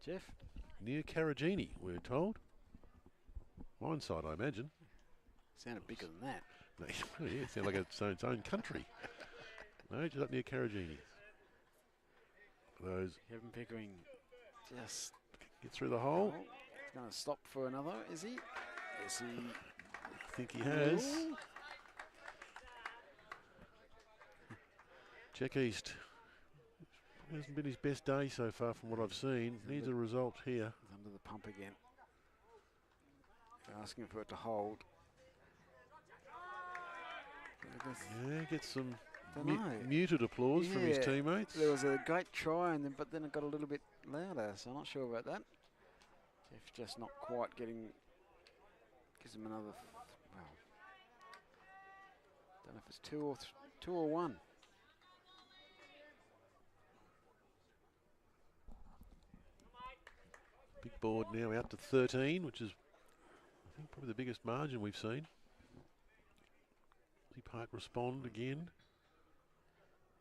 Jeff. Near Carragini, we're told. Mineside, I imagine. Sounded bigger than that. No, yeah, it sounds like it's own country. No, just up near Carragini. Those Kevin Pickering just get through the hole. he's going to stop for another, is he? Yes, he think he has. Ooh. Jack East. Hasn't been his best day so far from what I've seen. Needs a result here. He's under the pump again. They're asking for it to hold. Yeah, gets some Dunno. muted applause from his Yeah, teammates. There was a great try, and but then it got a little bit louder, so I'm not sure about that. Jeff just not quite getting, gives him another, well, don't know if it's two or one. Big board now out to 13, which is, I think, probably the biggest margin we've seen. Aussie Park respond again.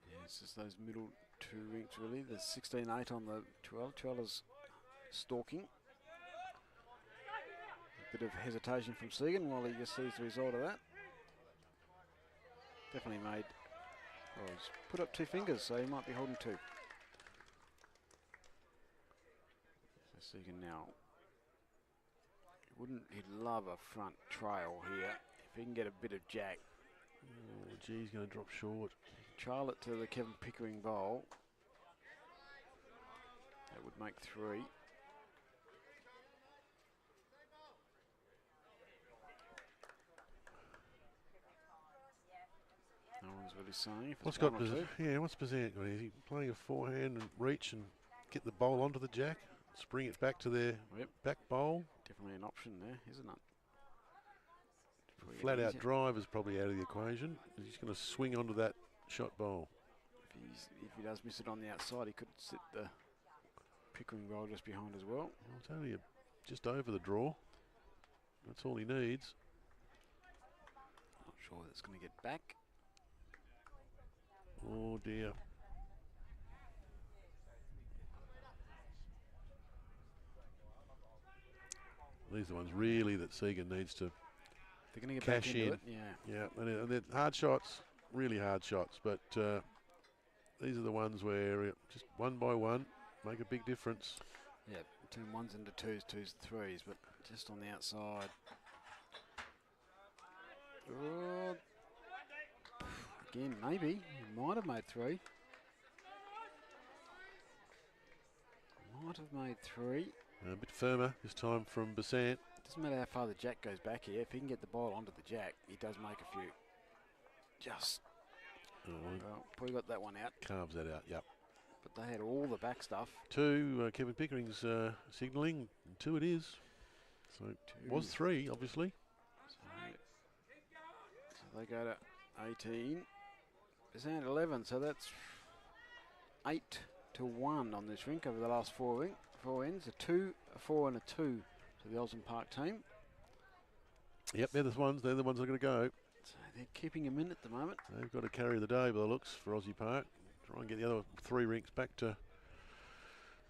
Yeah, it's just those middle two rinks really. There's 16-8 on the 12. 12 is stalking. A bit of hesitation from Segan while he just sees the result of that. Definitely made, well, he's put up 2 fingers, so he might be holding 2. So Segan now, he'd love a front trail here. If he can get a bit of jack. Oh, gee, he's going to drop short. Trail it to the Kevin Pickering bowl. That would make 3. No one's really saying if What's it's got? 1 or 2. Yeah, what's Pennant got? Is he playing a forehand and reach and get the bowl onto the jack, spring it back to their back bowl? Definitely an option there, isn't it? Flat out drive is probably out of the equation. He's going to swing onto that shot bowl. If he does miss it on the outside, he could sit the Pickering roll just behind as well. Well, it's only just over the draw. That's all he needs. Not sure that's going to get back. Oh dear. These are the ones really that Segan needs to They're going to get cash back into in. it. Yeah. Yeah, and they're hard shots, really hard shots, but these are the ones where just one by one make a big difference. Yeah, turn 1s into 2s, 2s, 3s, but just on the outside. Oh. Again, maybe. He might have made 3. Might have made 3. A bit firmer this time from Besant. Doesn't matter how far the jack goes back here. If he can get the ball onto the jack, he does make a few. Just. Well, probably got that one out. Carves that out, yep. But they had all the back stuff. 2, Kevin Pickering's signalling. 2 it is. So it was 3, obviously. So they go to 18. Besant 11, so that's 8 to 1 on this rink over the last 4 ends. A 2, a 4 and a 2 to the Osborne Park team. Yep, they're the ones that are going to go. So they're keeping him in at the moment. They've got to carry the day by the looks for Aussie Park. Try and get the other 3 rinks back to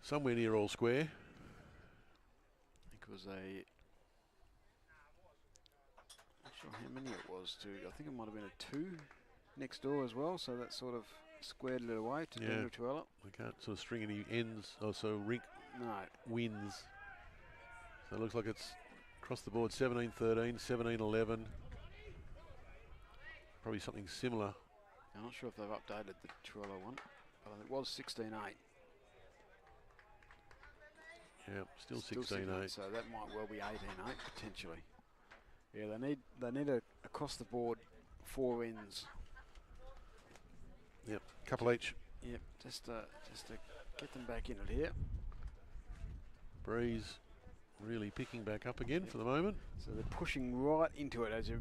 somewhere near all square. I think it was not sure how many it was. I think it might have been a 2 next door as well. So that sort of squared it away to Daniel Tuella. We can't sort of string any ends, so rink wins. So it looks like it's across the board 17-13, 17-11. Probably something similar. I'm not sure if they've updated the Tuella one, but it was 16-8. Yeah, still 16-8. So that might well be 18-8 potentially. Yeah, they need a across the board 4 ends. Yep, couple each. Yep, just to get them back in it here. Breeze really picking back up again for the moment. So they're pushing right into it, as you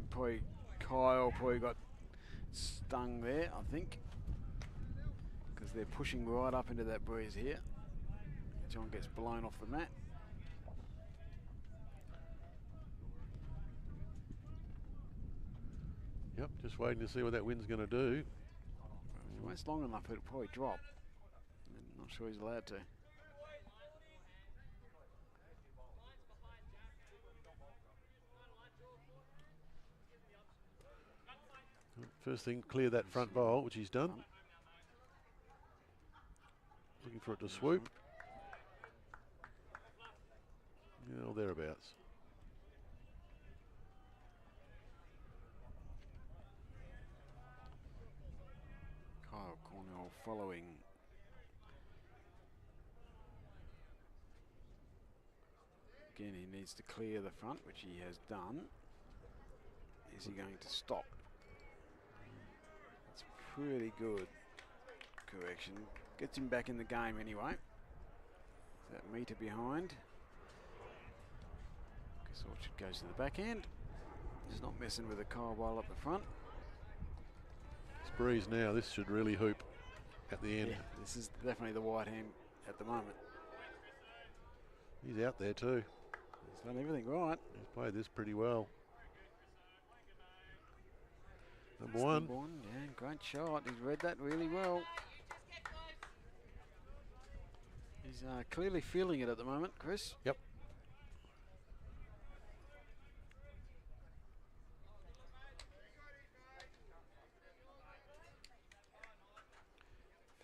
Kyle probably got stung there, I think, because they're pushing right up into that breeze here. John gets blown off the mat. Yep, just waiting to see what that wind's going to do. If it waits long enough, it'll probably drop. I'm not sure he's allowed to. First thing, clear that front bowl, which he's done. Looking for it to swoop. Yeah, or thereabouts. following. Again, he needs to clear the front, which he has done. Is he going to stop? That's pretty good correction. Gets him back in the game anyway. That metre behind. Guess Orchard goes to the back end. Just not messing with the Kyle up the front. It's breeze now. This should really hoop at the end. Yeah, this is definitely the white hand at the moment. He's out there too. He's done everything right. He's played this pretty well. Number That's one. Number one, yeah, great shot. He's read that really well. He's clearly feeling it at the moment, Chris. Yep.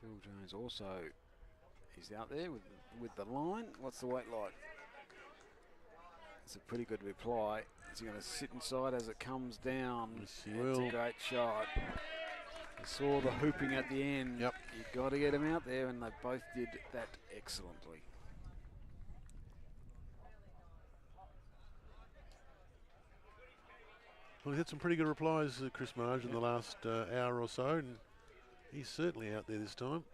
Phil Jones also is out there with the line. What's the weight like? It's a pretty good reply. Is he going to sit inside as it comes down? Yes, he It's will. a great shot. You saw the hooping at the end. Yep. You've got to get him out there, and they both did that excellently. Well, he had some pretty good replies, Chris Marge, in the last hour or so, and he's certainly out there this time.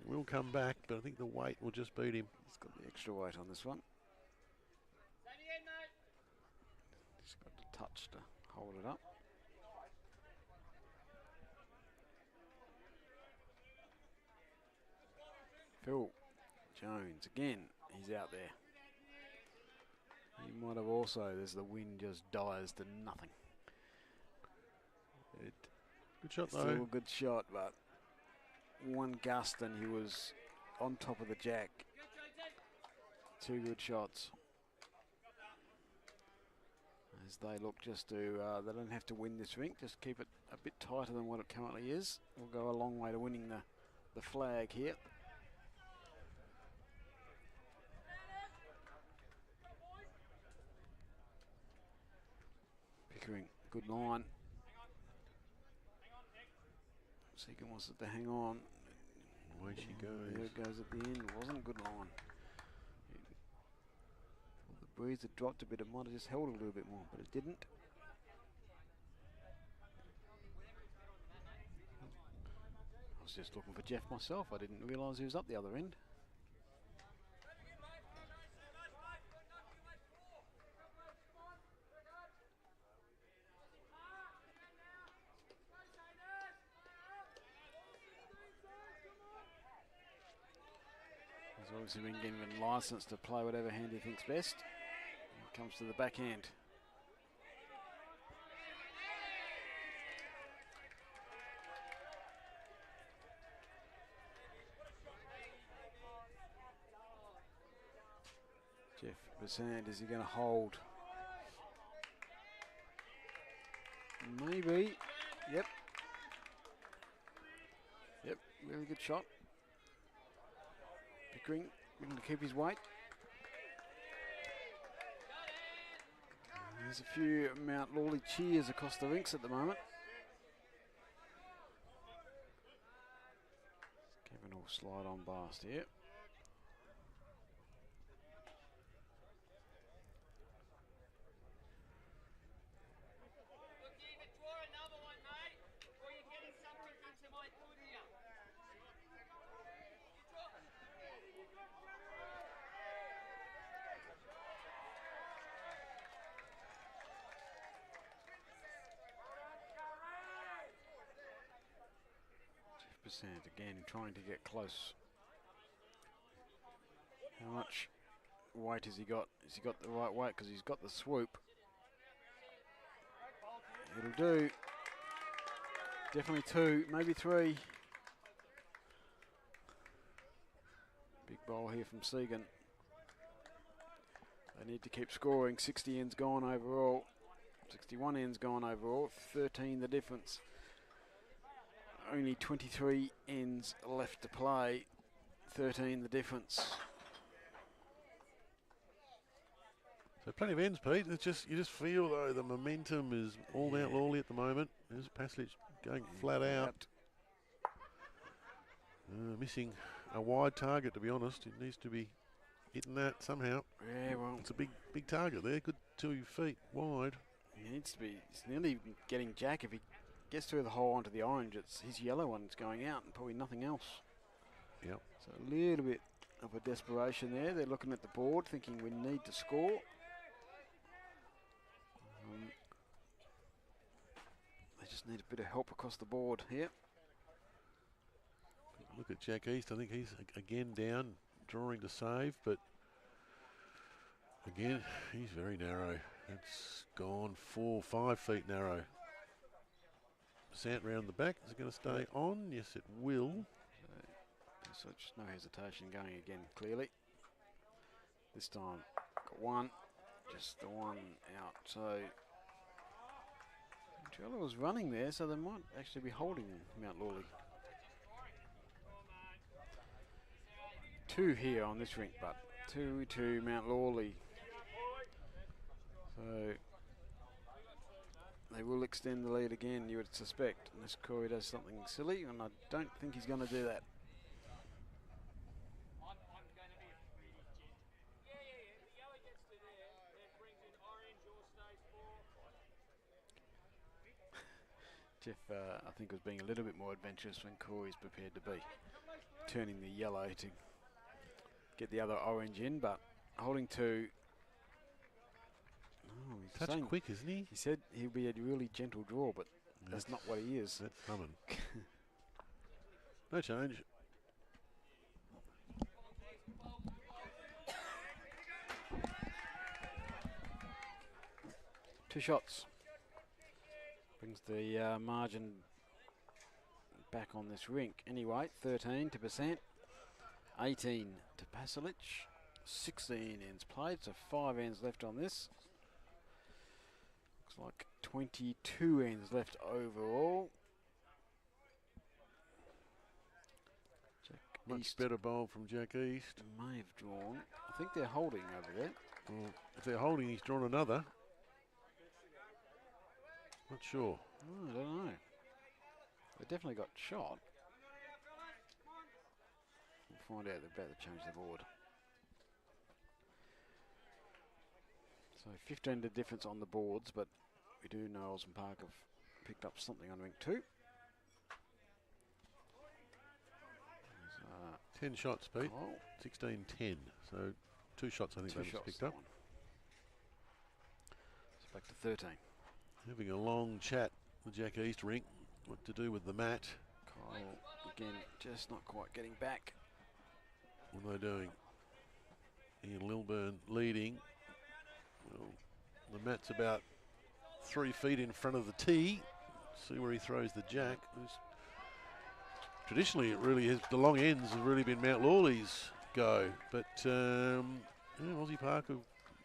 Will come back, but I think the weight will just beat him. He's got the extra weight on this one. He's got the touch to hold it up. Phil Jones again, he's out there. He might have also, there's the wind just dies to nothing. Good shot Still though. a good shot, but one gust and he was on top of the jack. Two good shots. As they look just to, they don't have to win this rink, just keep it a bit tighter than what it currently is. Will go a long way to winning the flag here. Pickering, good line. Seegan wants it to hang on. Away she goes. There it goes at the end. It wasn't a good line. The breeze had dropped a bit. It might have just held a little bit more, but it didn't. I was just looking for Jeff myself. I didn't realise he was up the other end. He's obviously been given licence to play whatever hand he thinks best. He comes to the back hand. Jeff Besant, is he going to hold? Maybe. Yep. Yep, really good shot. Pickering, willing to keep his weight. There's a few Mount Lawley cheers across the rinks at the moment. Kevin will slide on past here. Again, trying to get close. How much weight has he got? Has he got the right weight? Because he's got the swoop. It'll do. Definitely two, maybe three. Big bowl here from Segan. They need to keep scoring. 60 ends gone overall. 61 ends gone overall. 13 the difference. Only 23 ends left to play. 13 the difference. So plenty of ends, Pete. It's just you just feel though the momentum is all Mount Lawley at the moment. There's Passage going flat out. Missing a wide target, to be honest. It needs to be hitting that somehow. Yeah, well, It's a big target there. Good 2 feet wide. he needs to be. He's nearly getting Jack. If he gets through the hole onto the orange, it's his yellow one that's going out and probably nothing else. Yep. So a little bit of a desperation there. They're looking at the board, thinking we need to score. They just need a bit of help across the board here. Look at Jack East. I think he's again down, drawing to save, but again, he's very narrow. It's gone 4, 5 feet narrow. Sant round the back. Is it going to stay on? Yes, it will. So just no hesitation going again, clearly. This time, got one, just the one out. So, Trella was running there, so they might actually be holding Mount Lawley. 2 here on this rink, but 2-2 Mount Lawley. So, they will extend the lead again, you would suspect, unless Corey does something silly, and I don't think he's going to do that. Jeff, I think, was being a little bit more adventurous when Corey's prepared to be, turning the yellow to get the other orange in, but holding 2. Oh, he's Touch quick, isn't he? He said he'll be a really gentle draw, but that's not what he is. That's coming. No change. Two shots. Brings the margin back on this rink. Anyway, 13 to Pennant, 18 to Pasalic, 16 ends played, so 5 ends left on this. Looks like 22 ends left overall. Jack Much East better bowl from Jack East. may have drawn. I think they're holding over there. Well, if they're holding, he's drawn another. Not sure. Oh, I don't know. They definitely got shot. We'll find out. They're about to change the board. So 15 to difference on the boards, but we do know Osborne Park have picked up something on rink 2. 10 shots, Pete. Oh, 16-10. So 2 shots, I think 2 they shots picked that up. one. So back to 13. Having a long chat with Jack East rink. What to do with the mat. Kyle, again, just not quite getting back. What are they doing? Ian Lilburn leading. Well, the mat's about 3 feet in front of the tee. See where he throws the jack. Traditionally, it really is. The long ends have really been Mount Lawley's go, but yeah, Aussie Park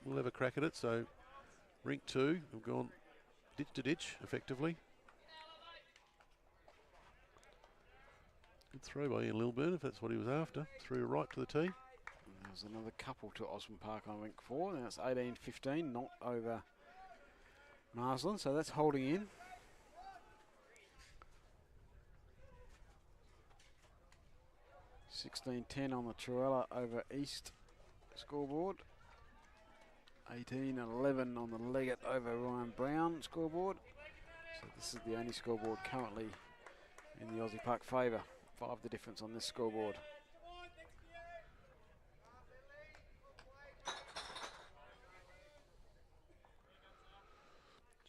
will have a crack at it. So, rink 2 have gone ditch to ditch effectively. Good throw by Ian Lilburn, if that's what he was after. Threw right to the tee. And there's another couple to Osborne Park on rink 4. Now it's 18-15, not over Marsland, so that's holding in. $16.10 on the Trella over East scoreboard. 18-11 on the Leggett over Ryan Brown scoreboard. So this is the only scoreboard currently in the Aussie Park favour. 5 the difference on this scoreboard.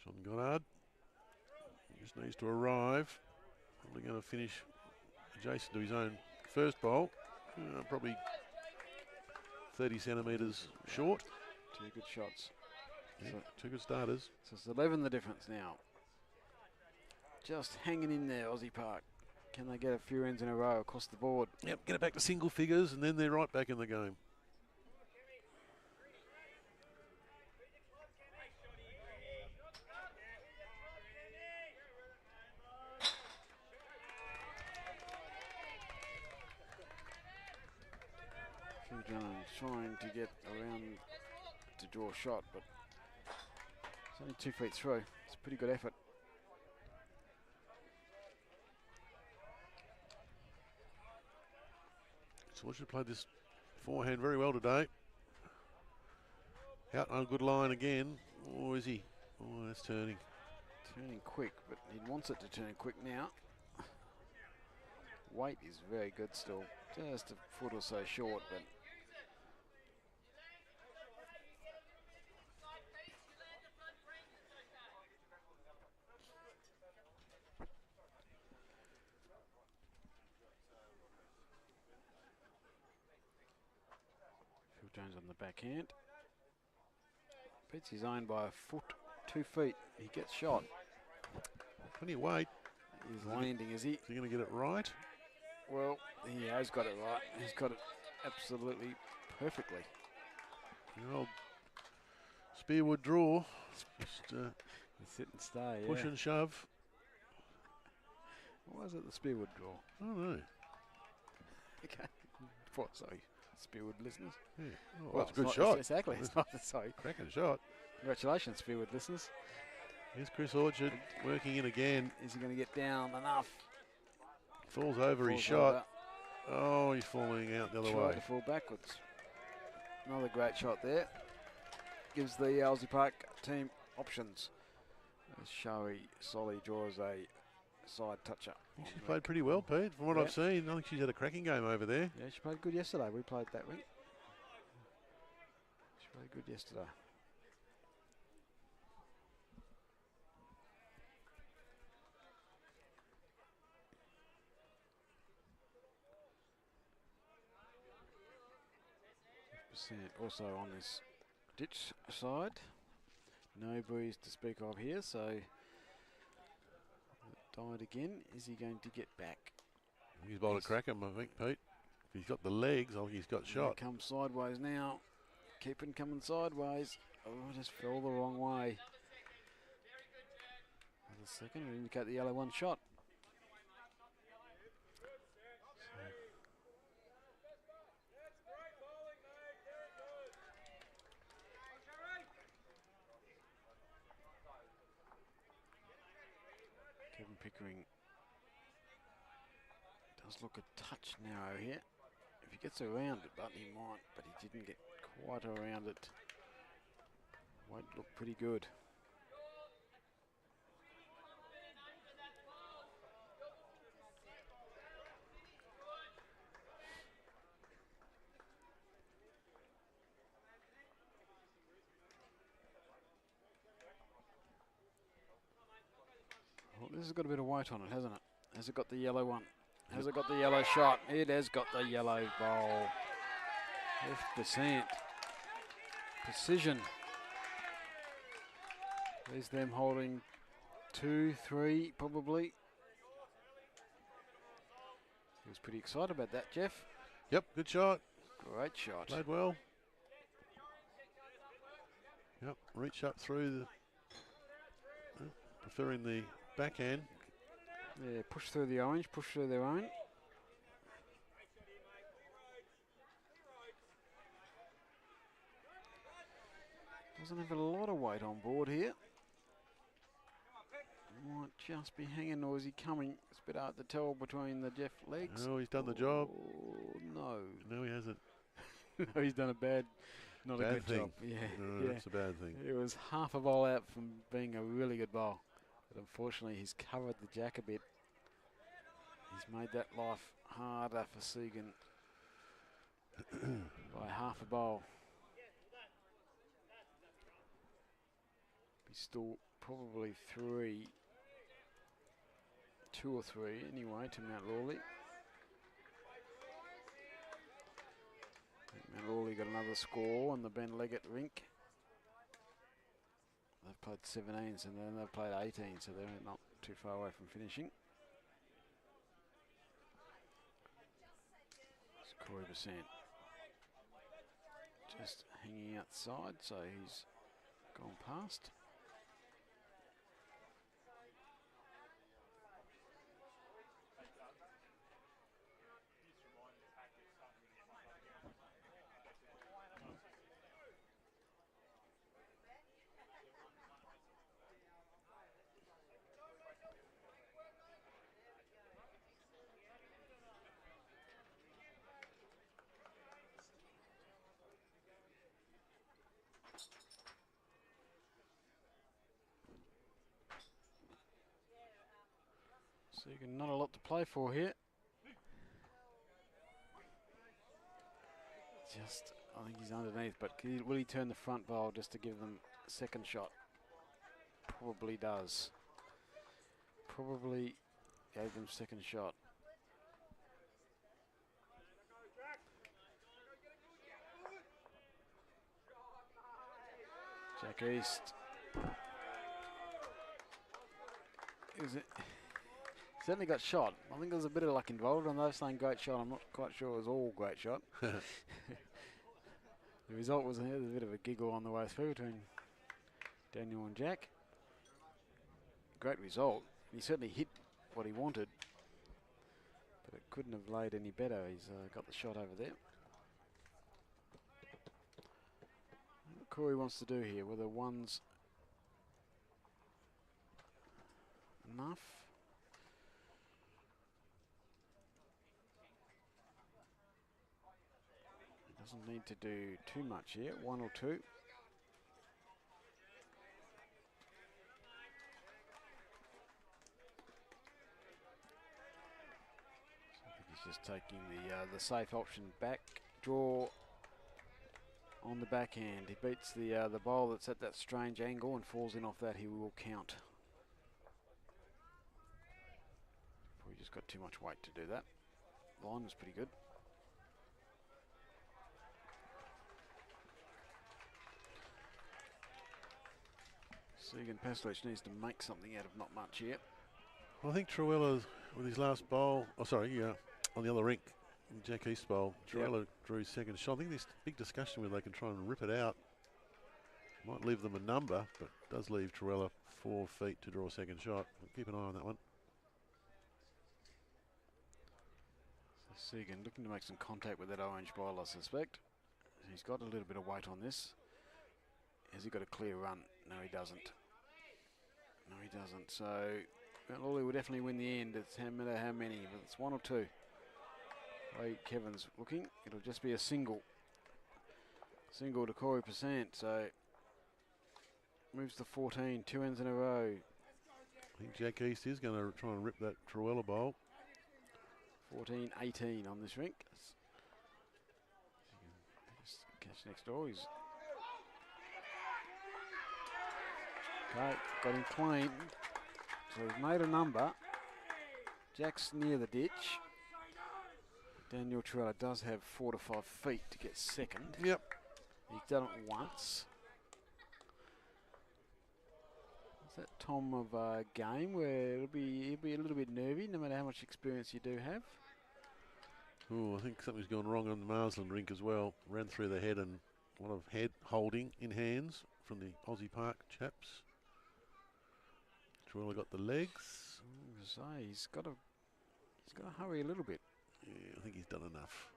John Goddard just needs to arrive. Probably going to finish adjacent to his own first bowl. Probably 30 centimetres short. 2 good shots. Yeah, So 2 good starters. So it's 11 the difference now. Just hanging in there, Aussie Park. Can they get a few ends in a row across the board? Yep, get it back to single figures, and then they're right back in the game. Phil Jones trying to get around to draw a shot, but it's only 2 feet through. It's a pretty good effort. Sorge played this forehand very well today. Out on a good line again. Oh, is he? Oh, that's turning. Turning quick, but he wants it to turn quick now. Weight is very good still. Just a foot or so short, but Phil Jones on the backhand. Beats his own by a foot, 2 feet. He gets shot. Plenty of weight. He's landing, is he? Is he going to get it right? Well, he has got it right. He's got it absolutely perfectly. The old Spearwood draw. Just Sit and stay, yeah. push and shove. Why is it the Spearwood draw? I don't know. Okay. Sorry, Spearwood listeners. Yeah. Oh, Well, that's a good not- shot. Exactly. It's not, sorry. Cracking shot. Congratulations, Spearwood listeners. Here's Chris Orchard working in again. Is he going to get down enough? Falls over his Falls shot. over. Oh, he's falling out the other Tried way. to fall backwards. Another great shot there. Gives the Aussie Park team options. As Shoei Solly draws a side toucher. I think she's played pretty well, Pete. From what Yeah. I've seen, I think she's had a cracking game over there. Yeah, she played good yesterday. We played that week. She played good yesterday. % also on this ditch side. No breeze to speak of here, so died again. Is he going to get back? He's bowled a Yes. crack him, I think, Pete. If he's got the legs, I think he's got shot. Comes sideways now. Keeping coming sideways. Oh, just fell the wrong way. Another second will indicate the yellow one shot. Kevin Pickering does look a touch narrow here. If he gets around it, but he might, but he didn't get quite around it. Won't look pretty good. Well, this has got a bit of weight on it, hasn't it? Has it got the yellow one? Has it got the yellow shot? It has got the yellow bowl. 50%. Precision. There's them holding 2, 3 probably. He was pretty excited about that, Jeff. Yep, good shot. Great shot. Played well. Yep, reach up through the... preferring the backhand. Yeah, push through the orange, push through their own. Doesn't have a lot of weight on board here. Might just be hanging, or is he coming? It's a bit hard to tell between the Jeff legs. Oh, he's done the job. Oh, no. No, he hasn't. No, he's done a bad, not a Bad good thing. job. Yeah, No, yeah. that's a bad thing. It was half a bowl out from being a really good bowl. But unfortunately, he's covered the jack a bit. He's made that life harder for Segan by half a bowl. He's still probably 2 or 3 anyway to Mount Lawley. Mount Lawley got another score on the Ben Leggett rink. They've played 17s and then they've played 18, so they're not too far away from finishing. It's Corey Besant just hanging outside, so he's gone past. So you can not a lot to play for here. Just, I think he's underneath, but will he turn the front bowl just to give them a second shot? Probably does. Probably gave them second shot. Jack East. Is it? Certainly got shot. I think there's a bit of luck involved, and those saying great shot. I'm not quite sure it was all great shot. The result was there's a bit of a giggle on the way through between Daniel and Jack. Great result. He certainly hit what he wanted, but it couldn't have laid any better. He's got the shot over there. What Corey wants to do here, whether one's enough. Doesn't need to do too much here, 1 or 2. So I think he's just taking the safe option back, draw on the backhand. He beats the bowl that's at that strange angle and falls in off that. He will count. Probably just got too much weight to do that. Line was pretty good. Segan Paslich needs to make something out of not much yet. Well, I think Truella, with his last bowl, on the other rink, Jack East bowl, Truella drew his second shot. I think there's big discussion whether they can try and rip it out. Might leave them a number, but does leave Truella 4 feet to draw a second shot. We'll keep an eye on that one. So Segan looking to make some contact with that orange ball, I suspect. He's got a little bit of weight on this. Has he got a clear run? No, he doesn't. No, he doesn't. So Lawley will definitely win the end. It's no matter how many, but it's 1 or 2. Way Kevin's looking. It'll just be a single. Single to Corey Pennant. So moves to 14, 2 ends in a row. I think Jack East is going to try and rip that Truella bowl. 14-18 on this rink. Just catch next door. He's okay, got him clean. So he's made a number. Jack's near the ditch. Daniel Truella does have 4 to 5 feet to get second. Yep. He's done it once. Is that Tom of a game where he'll be a little bit nervy no matter how much experience you do have? Oh, I think something's gone wrong on the Marsland rink as well. Ran through the head and a lot of head holding in hands from the Aussie Park chaps. Truella got the legs. He's got to hurry a little bit. Yeah, I think he's done enough.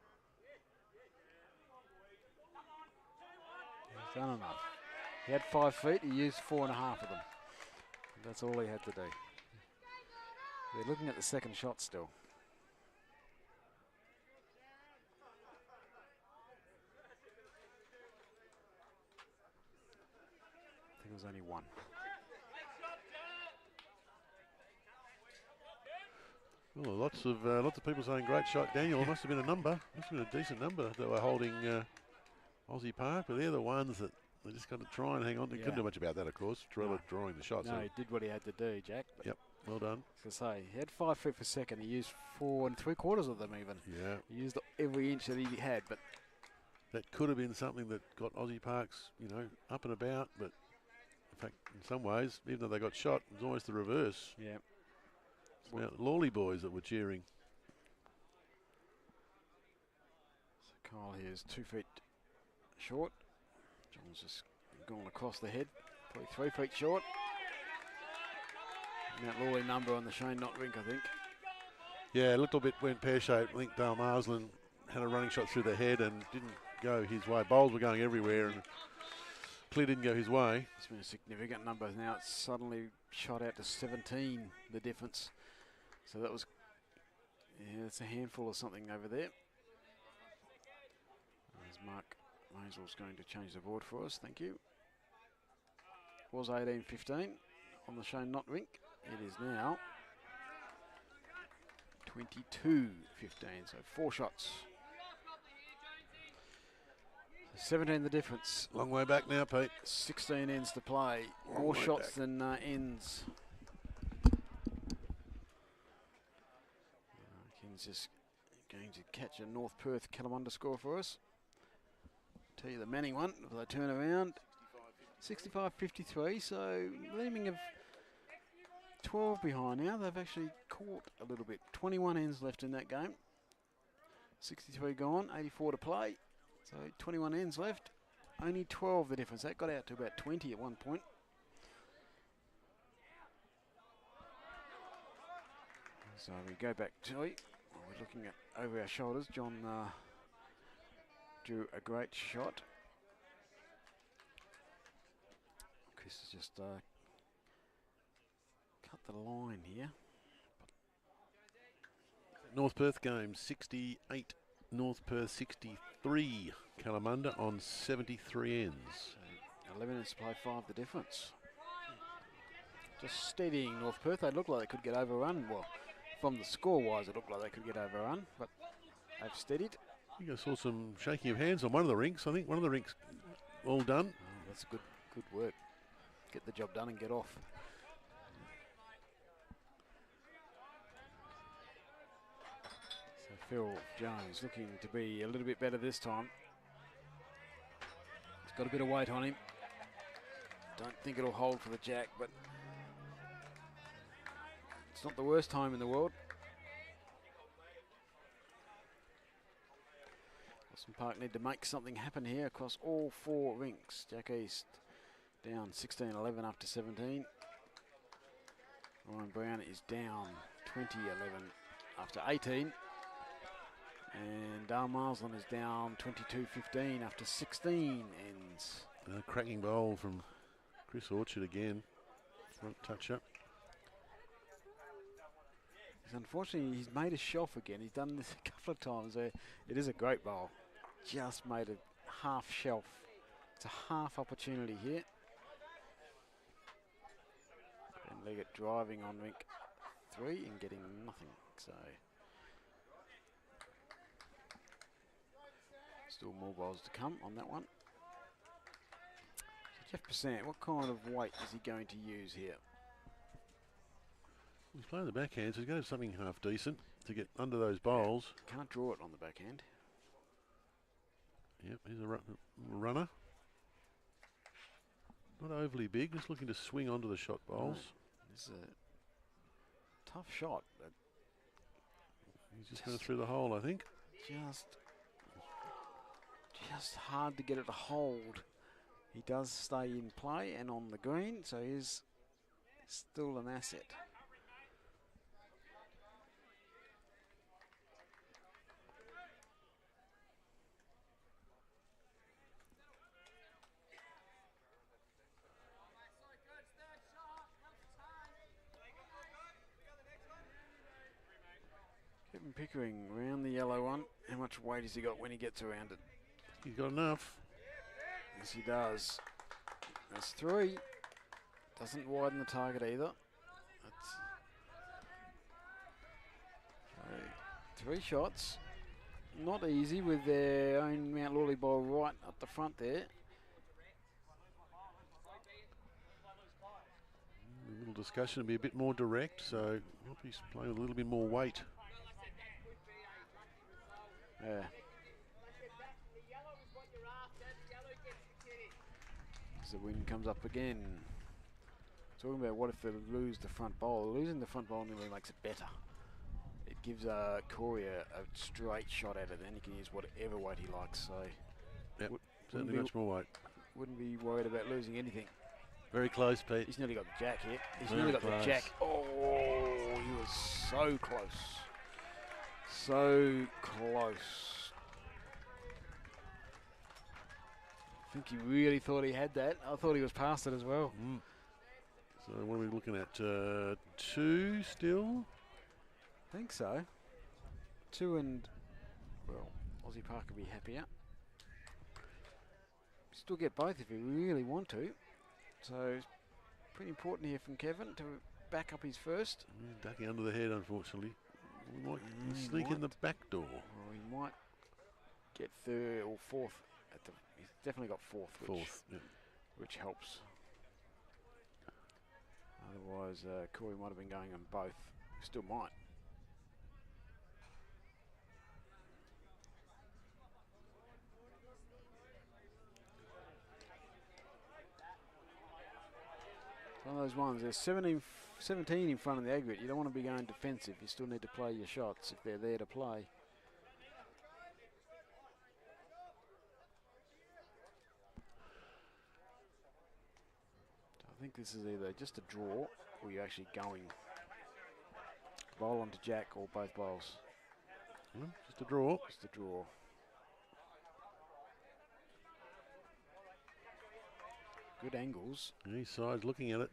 He's done enough. He had 5 feet. He used 4.5 of them. That's all he had to do. They're looking at the second shot still. I think it was only 1. Well, lots of people saying great shot, Daniel. It must have been a number. Must have been a decent number that were holding Aussie Park, but they're the ones that they just got to try and hang on. They couldn't do much about that, of course. Truella drawing the shot. No, so he did what he had to do, Jack. Yep, well done. As I say, he had 5 feet per second. He used 4 3/4 of them even. Yeah. He used every inch that he had, but that could have been something that got Aussie Parks, up and about. But in fact, in some ways, even though they got shot, it was always the reverse. yeah. Well, Lawley boys that were cheering. So Kyle here is 2 feet short. John's just gone across the head, probably 3 feet short. And that Lawley number on the Shane Knott rink, I think. Yeah, a little bit went pear-shaped. I think Dale Marsland had a running shot through the head and didn't go his way. Bowls were going everywhere and clear didn't go his way. It's been a significant number. Now it's suddenly shot out to 17, the difference. So that was, it's a handful of something over there. As Mark Maisel's going to change the board for us, thank you. Was 18-15 on the Shane Knott rink. It is now 22-15, so 4 shots. 17 the difference. Long way back now, Pete. 16 ends to play. Long More way shots back. than ends. King's just going to catch a North Perth Kalamunda score for us. Tell you the Manning one, if they turn around. 65-53, so leaving of 12 behind now. They've actually caught a little bit. 21 ends left in that game. 63 gone, 84 to play. So 21 ends left. Only 12 the difference. That got out to about 20 at one point. So we go back to we're looking at over our shoulders. John drew a great shot. Chris has just cut the line here. North Perth game 68, North Perth 63. Kalamunda on 73 ends. So 11 ends to play, 5 the difference. Just steadying North Perth. They look like they could get overrun. Well, from the score-wise, it looked like they could get overrun, but they've steadied. I think I saw some shaking of hands on one of the rinks. I think one of the rinks all done. Oh, that's good work. Get the job done and get off. So Phil Jones looking to be a little bit better this time. He's got a bit of weight on him. Don't think it'll hold for the jack, but it's not the worst time in the world. Austin Park need to make something happen here across all 4 rinks. Jack East down 16-11 after 17. Ryan Brown is down 20-11 after 18. And Dale Marsland is down 22-15 after 16 ends. Cracking bowl from Chris Orchard again. Front touch up. Unfortunately, he's made a shelf again. He's done this a couple of times. It is a great bowl. Just made a half shelf. It's a half opportunity here. And Leggett driving on rink 3 and getting nothing. So still more bowls to come on that one. So Jeff Persant, what kind of weight is he going to use here? He's playing the backhand, so he's going to have something half decent to get under those bowls. Can't draw it on the backhand. Yep, he's a runner. Not overly big, just looking to swing onto the shot bowls. No, this is a tough shot, but he's just going through the hole, I think. Just hard to get it to hold. He does stay in play and on the green, so he's still an asset. Kevin Pickering round the yellow one. How much weight has he got when he gets around it? He's got enough. Yes, he does. That's 3. Doesn't widen the target either. That's 3 shots. Not easy with their own Mount Lawley ball right up the front there. A little discussion to be a bit more direct, so hope he's playing with a little bit more weight. Yeah. As the wind comes up again. Talking about what if they lose the front bowl. Losing the front bowl nearly makes it better. It gives Corey a straight shot at it, then he can use whatever weight he likes. So Yep, certainly much more weight. Wouldn't be worried about losing anything. Very close, Pete. He's nearly got the jack here. He's Very nearly got close. the jack. Oh, he was so close. So close. I think he really thought he had that. I thought he was past it as well. So what are we looking at? 2 still? I think so. 2 and, well, Aussie Park would be happier. Still get both if you really want to. So it's pretty important here from Kevin to back up his first. Ducking under the head, unfortunately. We might He sneak in might. the back door. Well, he might get third or fourth. He's definitely got fourth, Yeah. which helps. Otherwise, Corey might have been going on both. Still might. One of those ones, there's 17 in front of the aggregate. You don't want to be going defensive. You still need to play your shots if they're there to play. I think this is either just a draw or you're actually going bowl onto jack or both bowls. Just a draw. Just a draw. Good angles. East side's looking at it.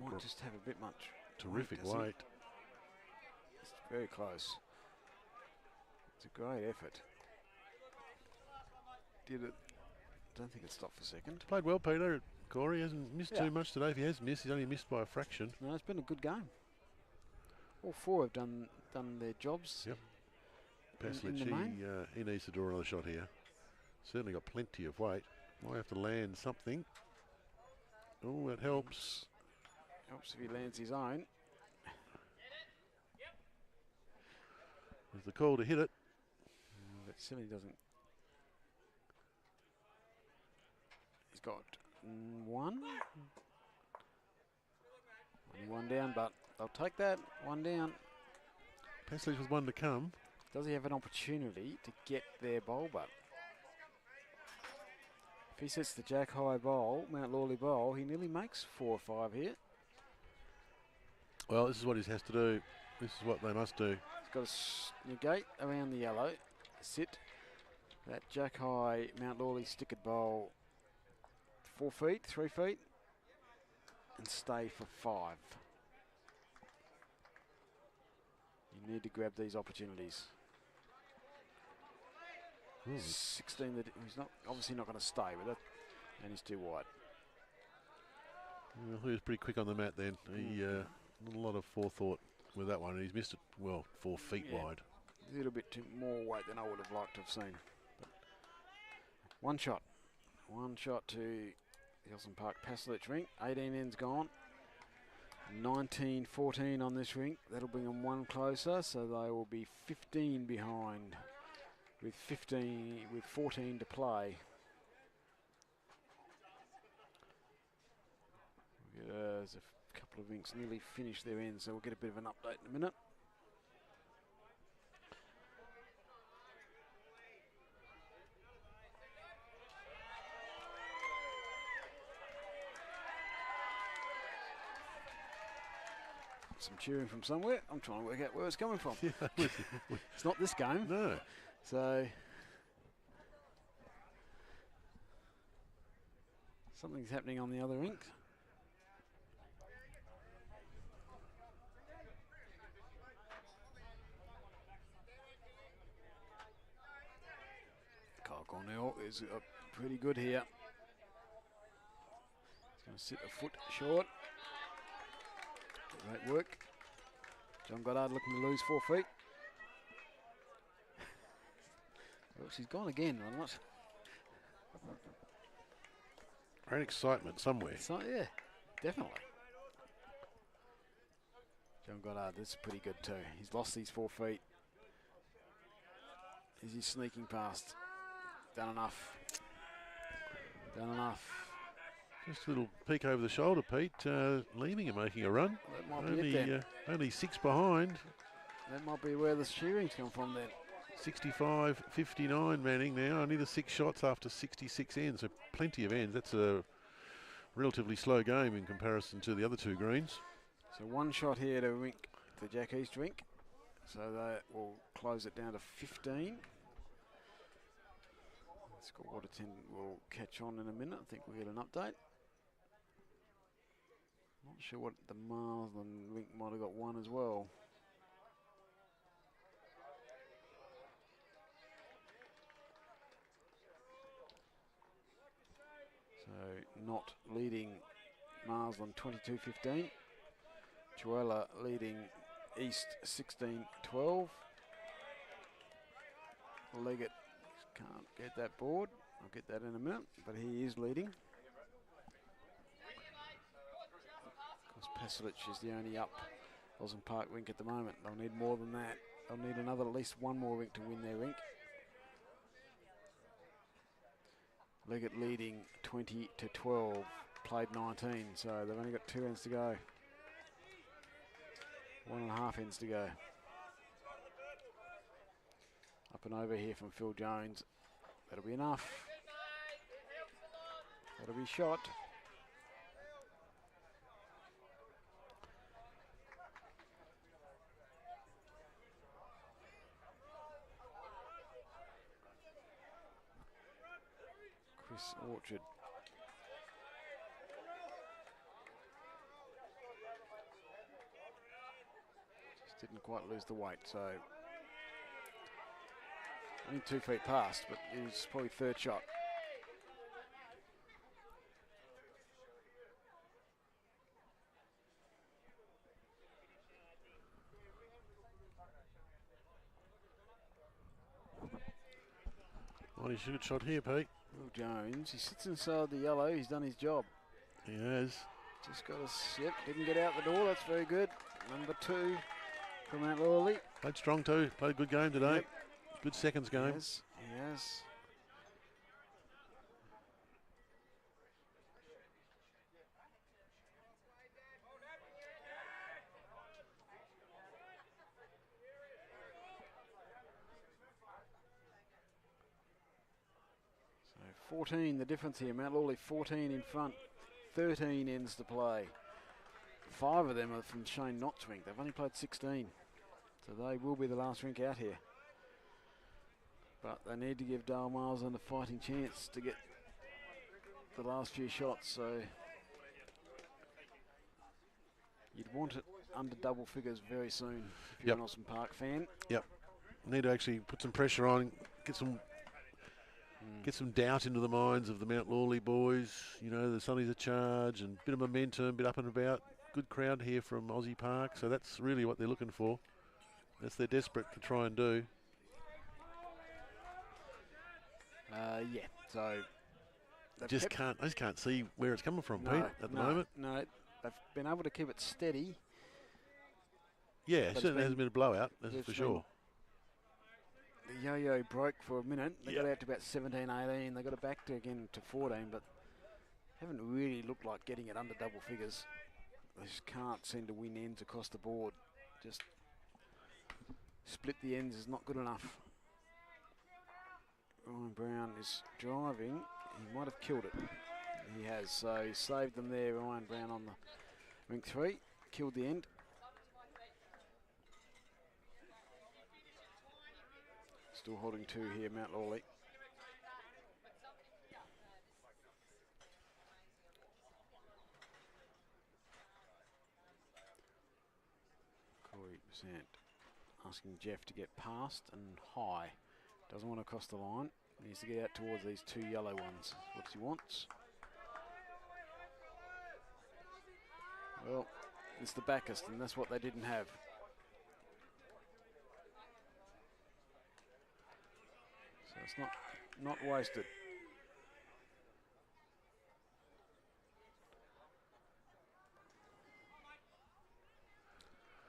Might just have a bit much. Terrific weight. weight. It's very close. It's a great effort. Did it? Don't think it stopped for a second. Played well, Peter. Corey hasn't missed too much today. If he has missed, he's only missed by a fraction. No, it's been a good game. All four have done their jobs. Yep. In the main. He needs to draw another shot here. Certainly got plenty of weight. Might have to land something. Oh, that helps. Helps if he lands his own. There's the call to hit it. But Silly doesn't. He's got one. Only one down, but they'll take that. One down. Paisley's was one to come. Does he have an opportunity to get their bowl butt? If he sets the jack high bowl, Mount Lawley bowl, he nearly makes 4 or 5 here. Well, this is what he has to do. This is what they must do. He's got to negate around the yellow, sit. That jack high Mount Lawley stickered bowl 4 feet, 3 feet, and stay for 5. You need to grab these opportunities. 16, that he's not obviously not going to stay with it, and he's too wide. Well, he was pretty quick on the mat then. He a lot of forethought with that one, and he's missed it well 4 feet wide. A little bit more weight than I would have liked to have seen. But one shot to Hilson Park Passelich rink. 18 ends gone. 19-14 on this rink. That'll bring them one closer, so they will be 15 behind. With 14 to play. There's a couple of rinks nearly finished their end, so we'll get a bit of an update in a minute. Some cheering from somewhere. I'm trying to work out where it's coming from. It's not this game. No. So something's happening on the other rink. Kyle Cornell is pretty good here. He's going to sit a foot short. Great work. John Goddard looking to lose 4 feet. Well, she's gone again, or not? Great excitement somewhere. So, yeah, definitely. John Goddard, this is pretty good too. He's lost these 4 feet. Is he sneaking past? Done enough. Done enough. Just a little peek over the shoulder, Pete. Leaving and making a run. That might be it then. Only 6 behind. That might be where the shearing's come from then. 65-59 Manning now. Only the 6 shots after 66 ends, so plenty of ends. That's a relatively slow game in comparison to the other 2 greens. So 1 shot here to rink, the Jack East rink. So that will close it down to 15. Score Water 10 will catch on in a minute. I think we'll get an update. Not sure what the Marsden rink might have got 1 as well. So not leading Marsden 22-15. Chuela leading East 16-12. Leggett can't get that board. I'll get that in a minute, but he is leading. Of course, Pasilic is the only up Osmond Park rink at the moment. They'll need more than that. They'll need another, at least one more rink to win their rink. Leggett leading 20-12, played 19, so they've only got 2 ends to go. 1.5 ends to go. Up and over here from Phil Jones. That'll be enough. That'll be shot. Chris Orchard. Just didn't quite lose the weight, so only 2 feet past, but it was probably third shot. Well, he's a good shot here, Pete. Will Jones, he sits inside the yellow, he's done his job. He has. Just got a, yep, didn't get out the door, that's very good. Number 2 from Mount Lawley. Played strong too, played a good game today. Yep. Good seconds game. Yes, yes. So 14, the difference here. Mount Lawley 14 in front, 13 ends to play. 5 of them are from Shane Knott's rink. They've only played 16. So they will be the last rink out here. But they need to give Dale Marsden a fighting chance to get the last few shots. So you'd want it under double figures very soon if you're an Osmond Park fan. Yep. Need to actually put some pressure on, get some doubt into the minds of the Mount Lawley boys. You know, the Sunnies a charge and bit of momentum, bit up and about. Good crowd here from Aussie Park, so that's really what they're looking for. That's they're desperate to try and do. Yeah, so I just can't see where it's coming from, no, Pete, at the moment. No, they've been able to keep it steady. Yeah, it certainly hasn't been a blowout, that's for sure. The yo-yo broke for a minute. They Yep. got out to about 17, 18. They got it back to again to 14, but haven't really looked like getting it under double figures. They just can't seem to win ends across the board. Just split the ends is not good enough. Ryan Brown is driving. He might have killed it. He has, so he saved them there. Ryan Brown on the rink 3. Killed the end. Still holding 2 here, Mount Lawley. Corey Besant asking Jeff to get past and high. Doesn't want to cross the line. Needs to get out towards these 2 yellow ones. What he wants. Well, it's the backest, and that's what they didn't have. So it's not wasted.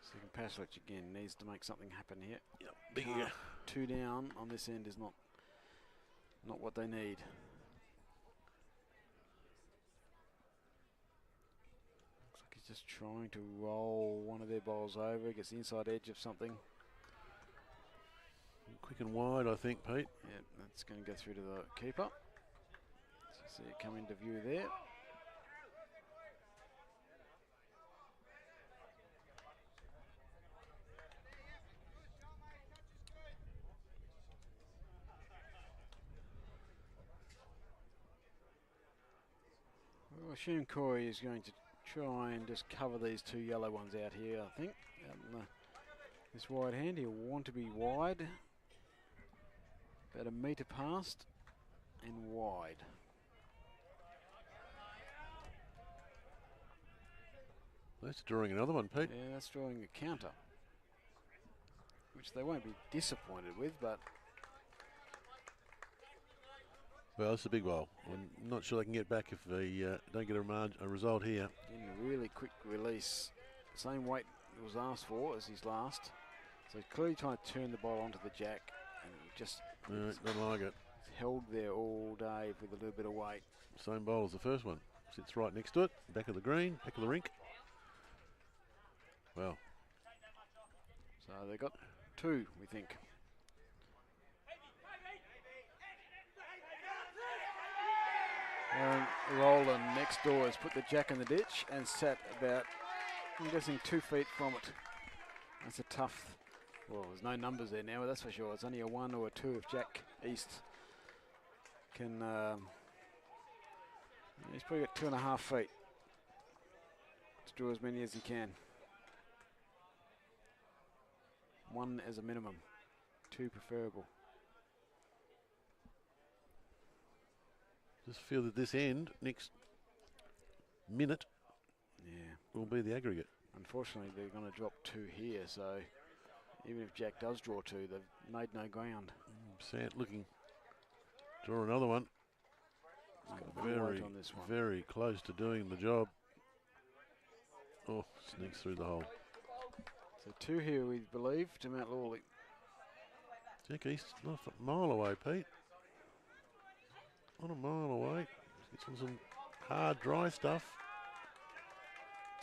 Second Pasilic again needs to make something happen here. Yep, bigger. 2 down on this end is not what they need. Looks like he's just trying to roll one of their bowls over, gets the inside edge of something. Quick and wide, I think, Pete. Yeah, that's going to go through to the keeper. So you see it come into view there. Well, I assume Corey is going to try and just cover these 2 yellow ones out here, I think. Out in this wide hand, he'll want to be wide. About 1 metre past and wide. That's drawing another one, Pete. Yeah, that's drawing a counter. which they won't be disappointed with, but Well, it's a big bowl. I'm not sure they can get back if they don't get a result here. getting a really quick release. Same weight it was asked for as his last. So clearly trying to turn the ball onto the jack and just Don't like it. held there all day with a little bit of weight. Same bowl as the first one. Sits right next to it. Back of the green, back of the rink. Well, So they got 2, we think. Aaron Rowland next door has put the jack in the ditch and sat about, I'm guessing, 2 feet from it. That's a tough, well, there's no numbers there now, that's for sure. It's only a 1 or a 2 if Jack East can, he's probably got 2.5 feet to draw as many as he can. 1 as a minimum, 2 preferable. just feel that this end, next minute, will be the aggregate. Unfortunately, they're going to drop 2 here, so even if Jack does draw 2, they've made no ground. Sant looking to draw another one. Very, on this one. very close to doing the job. Oh, sneaks through the hole. So 2 here, we believe, to Mount Lawley. Jack East, not a mile away, Pete. Not a mile away. It's on some hard, dry stuff.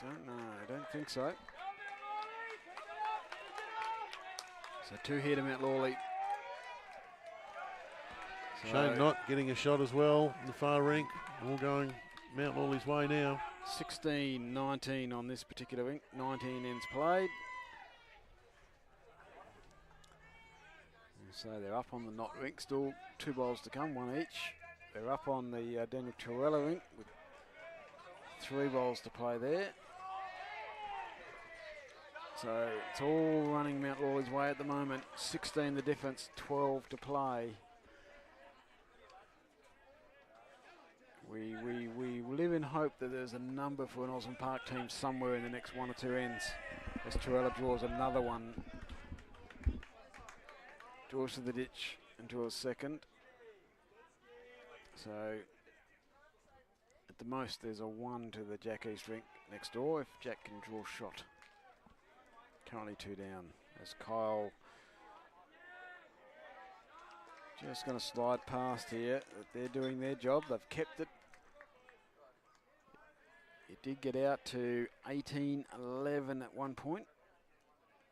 Don't know, I don't think so. So 2 here to Mount Lawley. Shane Knott getting a shot as well in the far rink. All going Mount Lawley's way now. 16-19 on this particular rink. 19 ends played. So they're up on the Knott rink. Still 2 bowls to come, 1 each. They're up on the Daniel Torella rink with 3 bowls to play there. So it's all running Mount Lawley's way at the moment. 16 the difference, 12 to play. We live in hope that there's a number for an Osborne Park team somewhere in the next 1 or 2 ends. As Torella draws another one. Draws to the ditch and draws second. So at the most there's a 1 to the Jack East rink next door if Jack can draw shot. Currently 2 down as Kyle just going to slide past here. They're doing their job. They've kept it. It did get out to 18-11 at one point,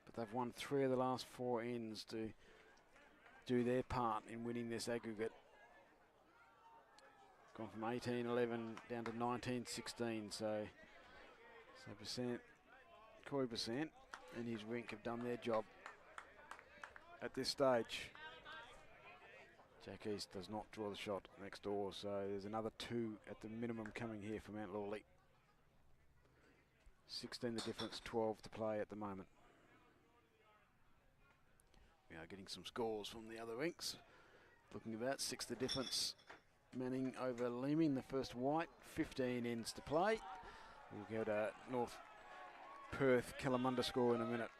but they've won 3 of the last 4 ends to do their part in winning this aggregate. Gone from 18-11 down to 19-16, so Corey Percent and his rink have done their job at this stage. Jack East does not draw the shot next door, so there's another 2 at the minimum coming here for Mount Lawley. 16 the difference, 12 to play at the moment. We are getting some scores from the other rinks. Looking about 6 the difference. Manning over Leaming, the first white, 15 ends to play. We'll go to North Perth Kalamunda score in a minute.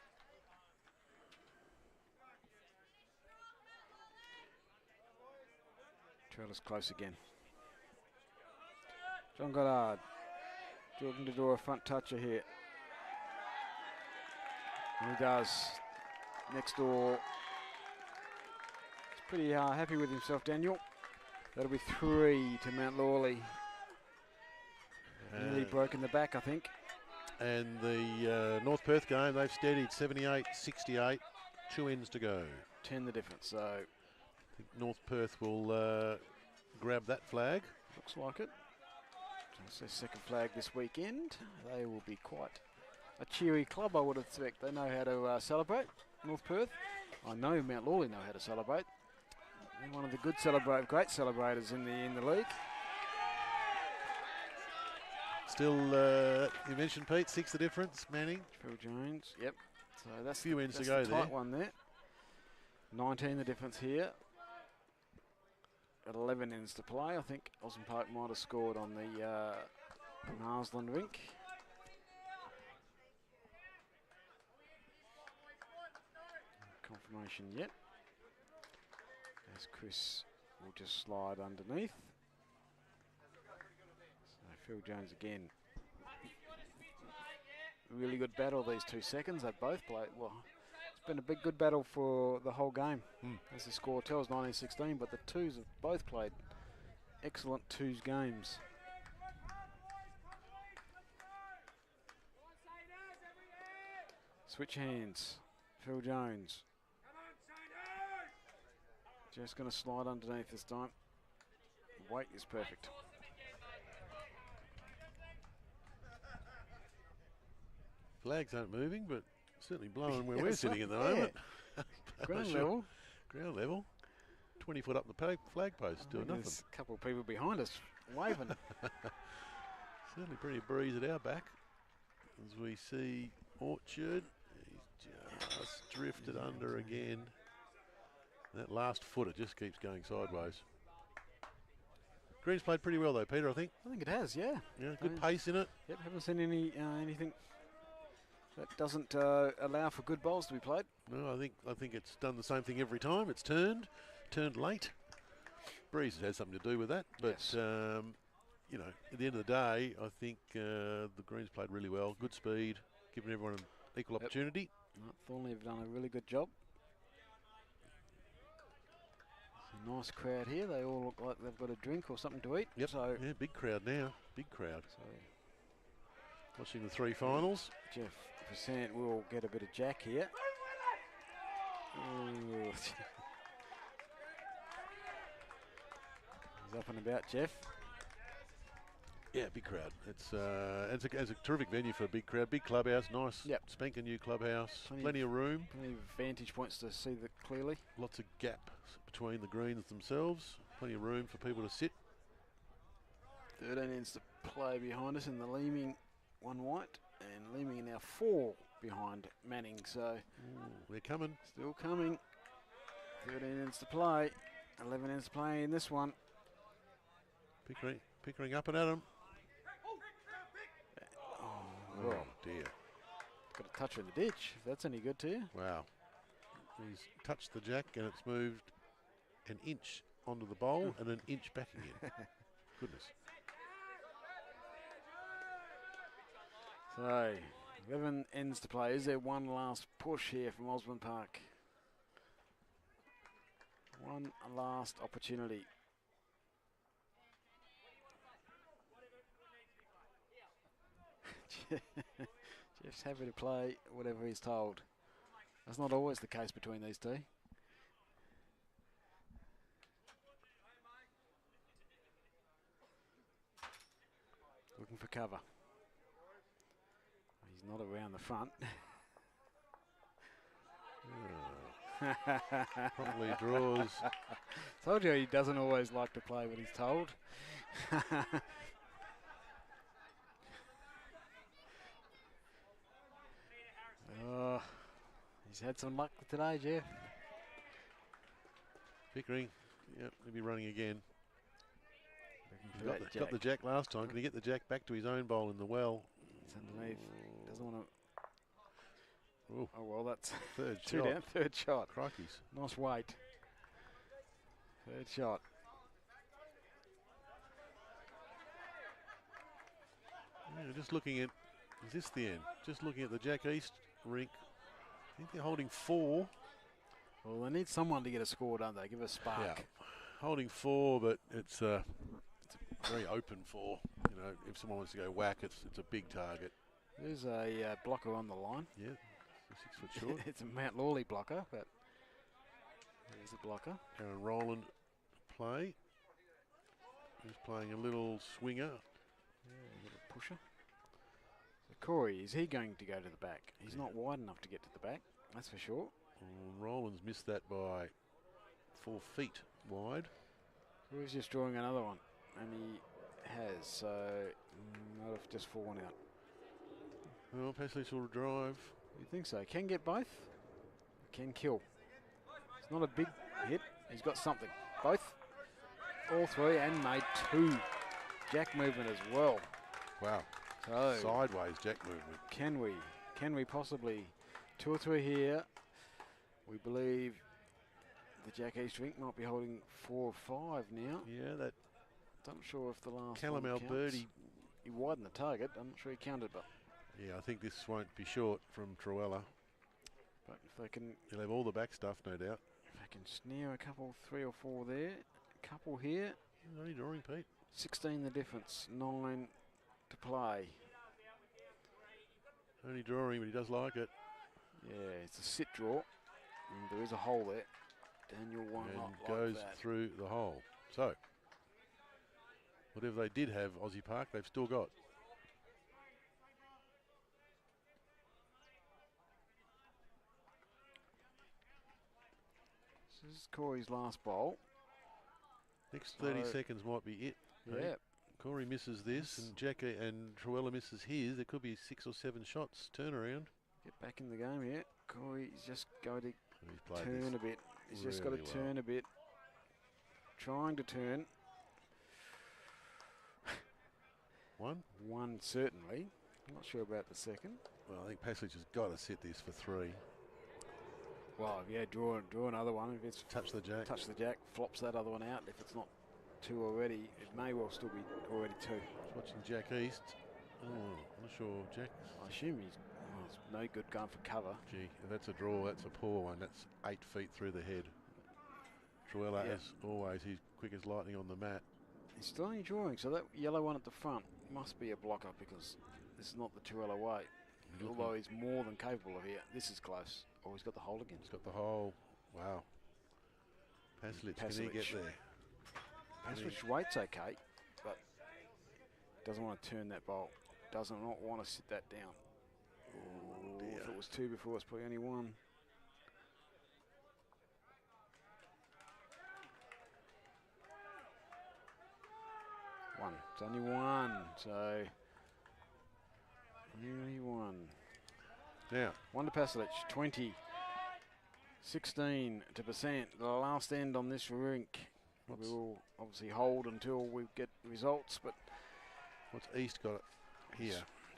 Trailer's close again. John Goddard looking to draw a front toucher here. And he does. Next door. He's pretty happy with himself, Daniel. That'll be 3 to Mount Lawley. Nearly broken the back, I think. And the North Perth game, they've steadied 78-68. 2 ends to go. 10 the difference, so. I think North Perth will grab that flag. Looks like it. It's their second flag this weekend. They will be quite a cheery club, I would expect. They know how to celebrate, North Perth. I know Mount Lawley know how to celebrate. They're one of the great celebrators in the league. Still, you mentioned Pete, 6 the difference, Manning. Phil Jones, yep. So that's a few ends to the go tight there. One there. 19 the difference here. At 11 ends to play. I think Osborne Park might have scored on the Marsland rink. information yet. As Chris will just slide underneath. So Phil Jones again. Really good battle these 2 seconds. They both played well. It's been a big good battle for the whole game. As the score tells, 19-16, but the twos have both played excellent twos games. Switch hands. Phil Jones. Just going to slide underneath this time. Weight is perfect. Flags aren't moving, but certainly blowing where Yeah, we're so- sitting at the yeah. moment. Ground Sure. level. Ground level. 20 foot up the flag post, doing nothing. There's a couple of people behind us waving. Certainly pretty breeze at our back. As we see Orchard, he's just drifted under again. That last footer just keeps going sideways. Green's played pretty well though, Peter, I think. I think it has, yeah. Yeah, good pace in it. Yep, haven't seen anything that doesn't allow for good bowls to be played. No, I think it's done the same thing every time. It's turned late. Breeze has had something to do with that, but Yes. you know, at the end of the day, I think the Greens played really well. Good speed, giving everyone an equal opportunity. Thornlie have done a really good job. It's a nice crowd here. They all look like they've got a drink or something to eat. Yep. So, Yeah, big crowd now. Big crowd. so Watching the 3 finals. Jeff Percent will get a bit of jack here. Ooh. He's up and about, Jeff. Yeah, big crowd. It's a terrific venue for a big crowd. Big clubhouse, nice, Yep. spanking new clubhouse. Plenty Plenty of room. Plenty of vantage points to see that clearly. Lots of gap between the greens themselves. Plenty of room for people to sit. 13 ends to play behind us in the Leeming 1 white, and Leeming now 4 behind Manning, so Ooh, they're coming. still coming. 13 ends to play, 11 ends to play in this one. Pickering up and at him. Oh, well, Dear. got a touch in the ditch, if that's any good to you. Wow. He's touched the jack and it's moved an inch onto the bowl and an inch back again. Goodness. So, 11 ends to play. Is there one last push here from Osborne Park? One last opportunity. Jeff's happy to play whatever he's told. That's not always the case between these two. Looking for cover. He's not around the front. Probably draws. Told you he doesn't always like to play what he's told. He's had some luck today, Jeff. Pickering. Yep, he'll be running again. For that Got the jack last time. Can he get the jack back to his own bowl in the well? It's underneath. Doesn't want to. Ooh. Oh well, that's Third two shot. down. Third shot. Crikeys. Nice weight. Third shot. Yeah, just looking at, is this the end? Just looking at the Jack East rink. I think they're holding 4. Well, they need someone to get a score, don't they? Give a spark. Yeah. Holding 4, but it's a very open 4. You know, if someone wants to go whack, it's a big target. There's a blocker on the line. Yeah, 6 foot short. It's a Mount Lawley blocker, but there's a blocker. Aaron Rowland play. He's playing a little swinger. Yeah, a little pusher. So Corey, is he going to go to the back? He's not wide enough to get to the back, that's for sure. Rowland's missed that by 4 feet wide. Corey's just drawing another one, and he has, so might have just fallen out. Well, Pasley will drive. You think so? Can get both. Can kill. It's not a big hit. He's got something. Both. All 3 and made 2. Jack movement as well. Wow. So Sideways jack movement. can we possibly 2 or 3 here? We believe the Jack East drink might be holding 4 or 5 now. Yeah, that I'm not sure if the last Calamel one counts. birdie. He widened the target. I'm not sure he counted, but Yeah, I think this won't be short from Truella. if they can, He'll have all the back stuff, no doubt. if they can snare a couple, 3 or 4 there, a couple here. Only drawing, Pete. 16 the difference, 9 to play. Only drawing, but he does like it. Yeah, it's a sit draw. And there is a hole there. Daniel won And not goes like that. through the hole. So, whatever they did have, Aussie Park, they've still got. This is Corey's last bowl. Next 30 So- seconds might be it. Pete. Yeah. Corey misses this, and Jackie and Truella misses his. There could be 6 or 7 shots turnaround. Get back in the game here. Corey's just going to He's played turn this a bit. He's just got to really well. turn a bit. Trying to turn. One certainly. I'm not sure about the second. Well, I think Passage has got to sit this for 3. Well, yeah, draw another one. If it's Touch the jack. touch the jack, flops that other one out. If it's not 2 already, it may well still be already 2. Watching Jack East. Oh, I'm not sure. Jack. I assume he's no good going for cover. Gee, if that's a draw. That's a poor one. That's 8 feet through the head. Truella, Yeah. as always, he's quick as lightning on the mat. He's still only drawing, so that yellow one at the front must be a blocker because this is not the Truella way. Although he's more than capable of here. This is close. Oh, he's got the hole again. He's got the hole. Wow. Paslic, can he get Paslic. there? Paslic waits okay, but doesn't want to turn that bowl. Does not want to sit that down. Oh, dear. if it was 2 before, it's probably only 1. It's only 1, so only 1. Now, 1 to Paslic, 20. 16 to percent. The last end on this rink. We will obviously hold until we get results, but what's East got it here?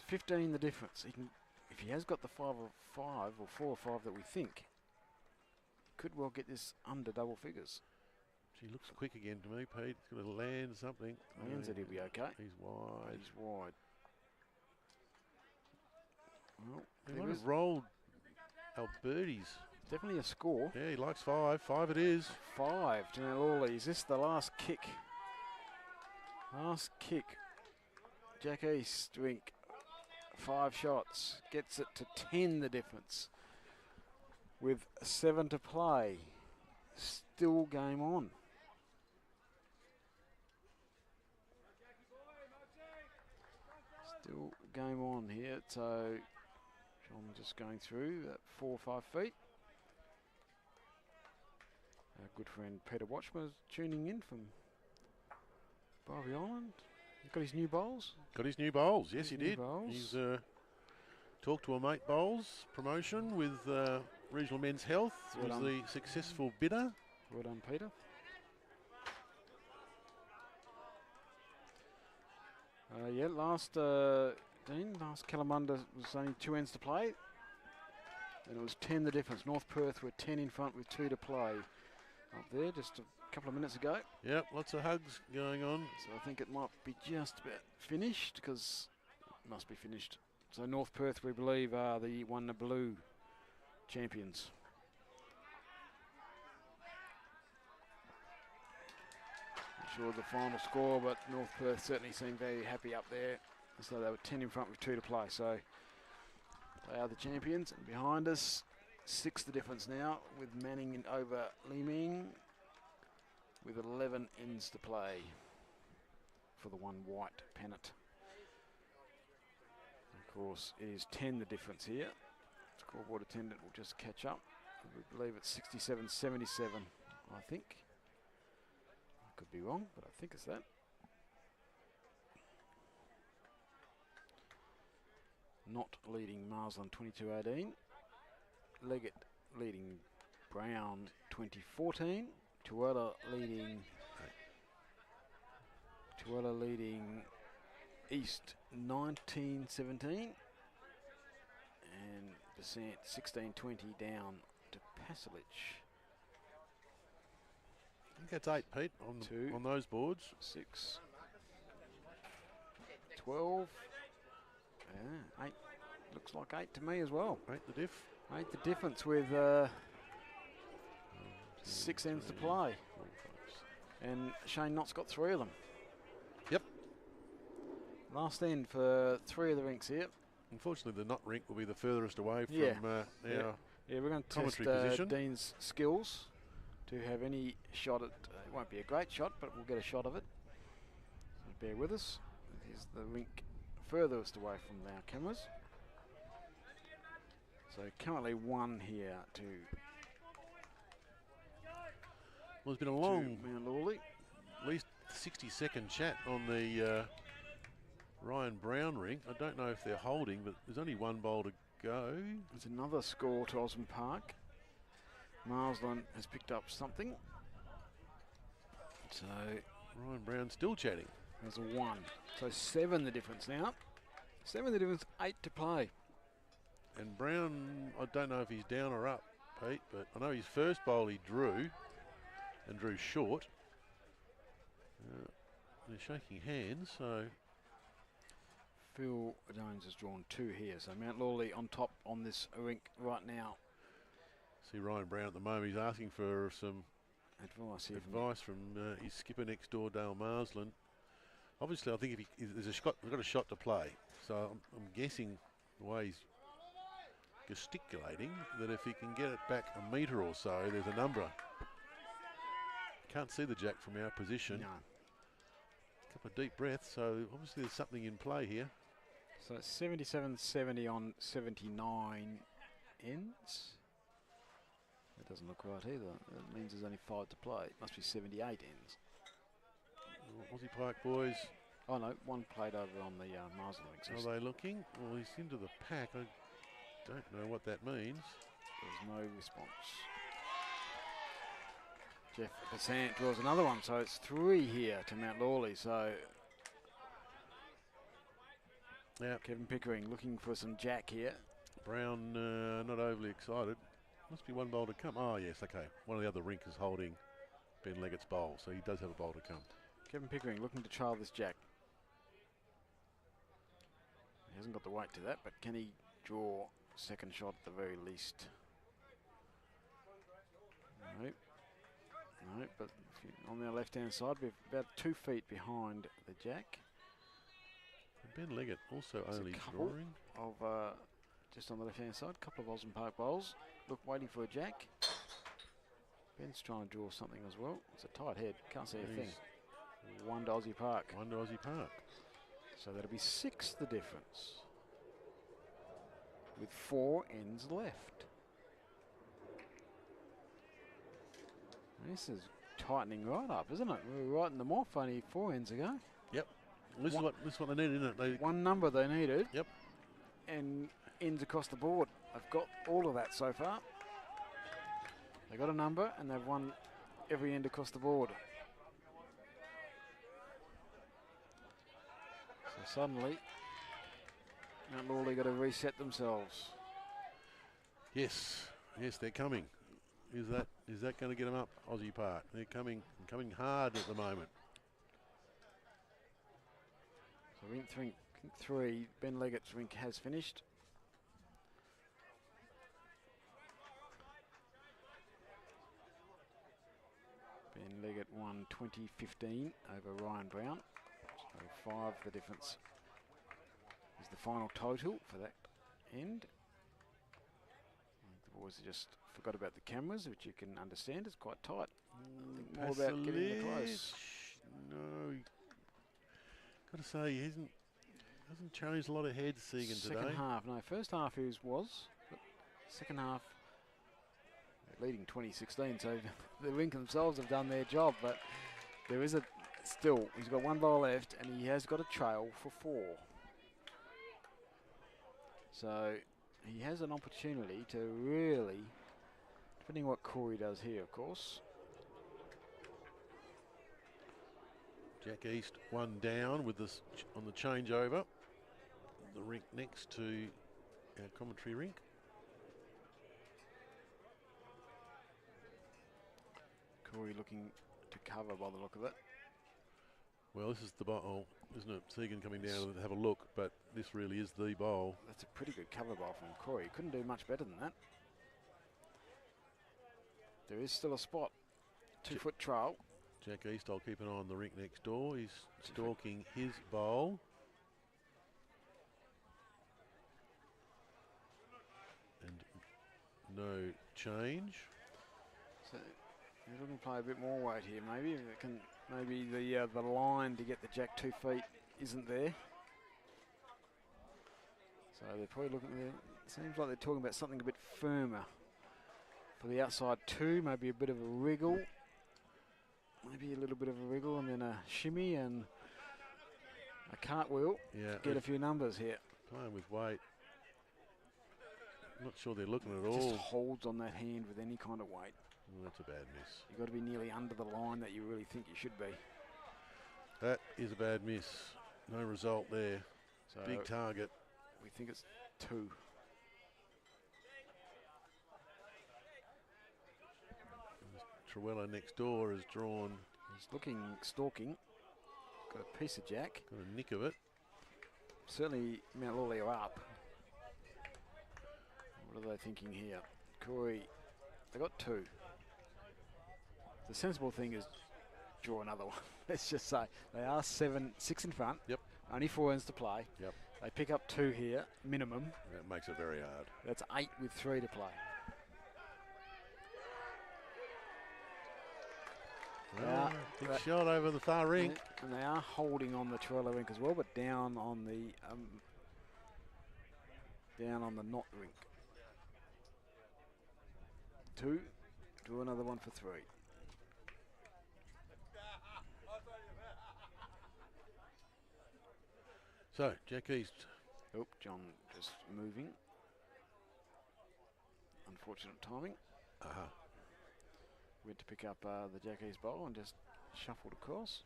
15 the difference. He can, if he has got the 5 or 5 or 4 or 5 that we think, could well get this under double figures. She looks quick again to me, Pete. He's going to land something. Lands it, he'll be okay. He's wide. He's wide. Well, He there might is have rolled Alberti's. definitely a score. Yeah, he likes 5. 5 it is. 5 to Lawley. Is this the last kick? Last kick. Jack East drink. 5 shots. Gets it to 10 the difference. With 7 to play. Still game on. Still game on here. So John just going through that 4 or 5 feet. Our good friend Peter Watchman is tuning in from Barbie Island. He's got his new bowls. Got his new bowls. Yes, His he new did. bowls. He's talked to a mate bowls promotion with Regional Men's Health. Well Was done. the successful bidder. Well done, Peter. Yeah, last Dean, last Kalamunda was only 2 ends to play. And it was 10 the difference. North Perth were 10 in front with 2 to play. Up there just a couple of minutes ago. Yep, lots of hugs going on. So I think it might be just about finished because it must be finished. So North Perth, we believe, are the blue champions. Not sure of the final score, but North Perth certainly seemed very happy up there. So they were 10 in front with 2 to play. So they are the champions. And behind us, 6 the difference now with Manning and over Leeming with 11 ends to play for the 1 white Pennant. Of course, it is 10 the difference here. Scoreboard attendant will just catch up. We believe it's 67-77, I think. I could be wrong, but I think it's that. Not leading Marsland 22-18. Leggett leading Brown 2014. Tuella leading East 19-17. And percent 16-20 down to Pasalic. I think that's 8, Pete, on those boards. 6, 12. Yeah, 8. Looks like 8 to me as well. 8 the diff. 8 the difference with 6 ends to play. And Shane Knott's got 3 of them. Yep. Last end for 3 of the rinks here. Unfortunately, the Knott rink will be the furthest away from our Yeah, we're going to test position. Dean's skills to have any shot at. It won't be a great shot, but we'll get a shot of it. So bear with us. Here's the rink furthest away from our cameras. So currently 1 here to. Well, there's been a long, Mount Lawley. at least 60-second chat on the Ryan Brown rink. I don't know if they're holding, but there's only 1 bowl to go. There's another score to Osmond Park. Marsland has picked up something. So Ryan Brown still chatting. there's a 1. So 7 the difference now. 7 the difference, 8 to play. And Brown, I don't know if he's down or up, Pete, but I know his first bowl he drew and drew short. They're shaking hands, so. Phil Jones has drawn 2 here. So Mount Lawley on top on this rink right now. See Ryan Brown at the moment, he's asking for some Advice here. advice from his skipper next door, Dale Marsland. Obviously, I think if there's we've got a shot to play, so I'm guessing the way he's gesticulating that if he can get it back a metre or so, there's a number. Can't see the jack from our position. No. Couple of deep breaths, so obviously there's something in play here. So it's 77-70 on 79 ends. That doesn't look right either. That means there's only 5 to play. It must be 78 ends. Aussie Park boys, Oh no, 1 played over on the Marsden links. are they looking? Well, he's into the pack. I don't know what that means. There's no response. Jeff Pennant draws another one, so it's 3 here to Mount Lawley. So Yeah, Kevin Pickering looking for some jack here. Brown not overly excited. Must be 1 bowl to come. Oh yes, okay. One of the other rinkers holding Ben Leggett's bowl, so he does have a bowl to come. Kevin Pickering looking to trail this jack. He hasn't got the weight to that, but can he draw second shot at the very least? No. No, but if on the left-hand side, we're about 2 feet behind the jack. And Ben Leggett also There's only a couple drawing. of just on the left-hand side, couple of Osmond Park bowls. Look, waiting for a jack. Ben's trying to draw something as well. It's a tight head, can't see a thing. 1 to Aussie Park. 1 to Aussie Park. So that'll be 6 the difference. With 4 ends left. This is tightening right up, isn't it? We were writing them off only 4 ends ago. Yep. This is what they need, isn't it? They 1 number they needed. Yep. And ends across the board. They've got all of that so far. They got a number and they've won every end across the board. So suddenly, Mount Lawley got to reset themselves. Yes, they're coming. Is that going to get them up, Aussie Park? They're coming hard at the moment. So rink 3, Ben Leggett's rink has finished. Ben Leggett won 2015 over Ryan Brown. So 5 the difference is the final total for that end. I think the boys just forgot about the cameras, which you can understand. It's quite tight. I think more about getting the close. No, got to say he hasn't changed a lot of heads, Segan, today. Second half, no. First half he was, but second half they're leading 2016. So the rink themselves have done their job, but there is still. He's got 1 ball left, and he has got a trail for 4. So he has an opportunity to really, depending what Corey does here, of course. Jack East 1 down with this on the changeover. The rink next to our commentary rink. Corey looking to cover by the look of it. Well, this is the bowl, isn't it? Segan coming down to have a look, but this really is the bowl. That's a pretty good cover bowl from Corey. Couldn't do much better than that. There is still a spot. 2-foot trail. Jack East, I'll keep an eye on the rink next door. He's stalking his bowl. And no change. So he's looking to play a bit more weight here, maybe. If it can, maybe the line to get the Jack 2 feet isn't there. So they're probably looking there. It seems like they're talking about something a bit firmer. For the outside 2, maybe a bit of a wriggle. Maybe a little bit of a wriggle and then a shimmy and a cartwheel. Yeah, Get a few numbers here. playing with weight. Not sure they're looking at Just all. holds on that hand with any kind of weight. Well, that's a bad miss. You've got to be nearly under the line that you really think you should be. That is a bad miss. No result there. So Big target. we think it's 2. Truella next door has drawn, He's looking, stalking. Got a piece of Jack. got a nick of it. Certainly Mount Lawley are up. What are they thinking here? Corey, they got 2. The sensible thing is draw another one. Let's just say they are 6 in front. Yep. Only 4 ends to play. Yep. They pick up 2 here, minimum. That makes it very hard. That's 8 with 3 to play. Well, big shot over the far rink. And they are holding on the Torello rink as well, but down on the knot rink. 2, draw another one for 3. So, Jack East. Oh, John just moving. Unfortunate timing. Went to pick up the Jack East bowl and just shuffled across.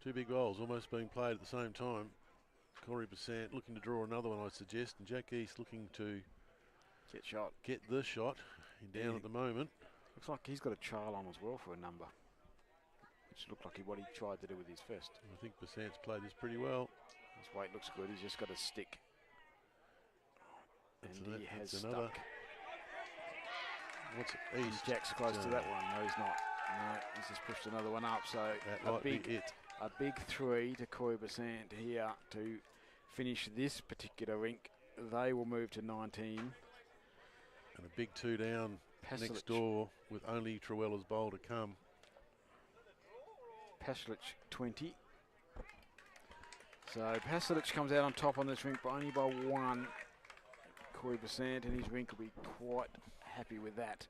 2 big bowls almost being played at the same time. Corey Besant looking to draw another one, I'd suggest, and Jack East looking to Get shot. get the shot. He's down Yeah. at the moment. Looks like he's got a trail on as well for a number, which looked like what he tried to do with his first. I think Besant's played this pretty well. His weight looks good. He's just got a stick. That's And he it, has that's another. stuck. What's And East? Jack's close to that one. No, he's not. No, he's just pushed another one up. So That a might big, be it. a big 3 to Corey Besant here to finish this particular rink. They will move to 19. And a big 2 down Paslic. next door with only Truella's bowl to come. Paslic 20. So Paslic comes out on top on this rink, but only by 1. Corey Besant and his rink will be quite happy with that.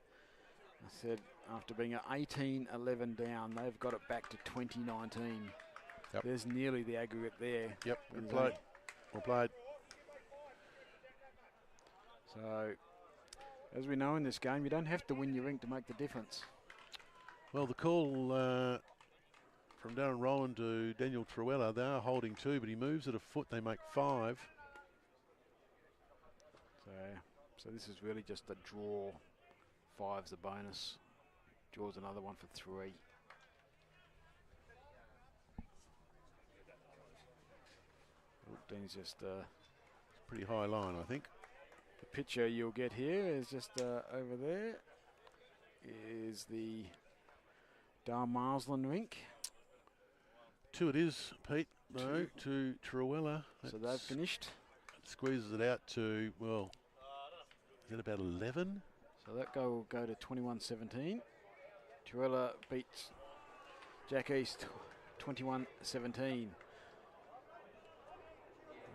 I said after being 18-11 down, they've got it back to 2019. Yep. There's nearly the aggregate there. Yep, There's good play. Well played. So, as we know in this game, you don't have to win your rink to make the difference. Well, the call from Darren Rowland to Daniel Truella, they are holding 2, but he moves it a foot, they make 5. So this is really just a draw. 5's a bonus. Draws another one for 3. Oh, Dean's just Pretty high line, I think. the picture you'll get here is just over there is the Dar Marsland rink. 2 it is, Pete, though, to Truella. So they've finished. Squeezes it out to, well, is that about 11? So that will go to 21-17. Torella beats Jack East 21-17.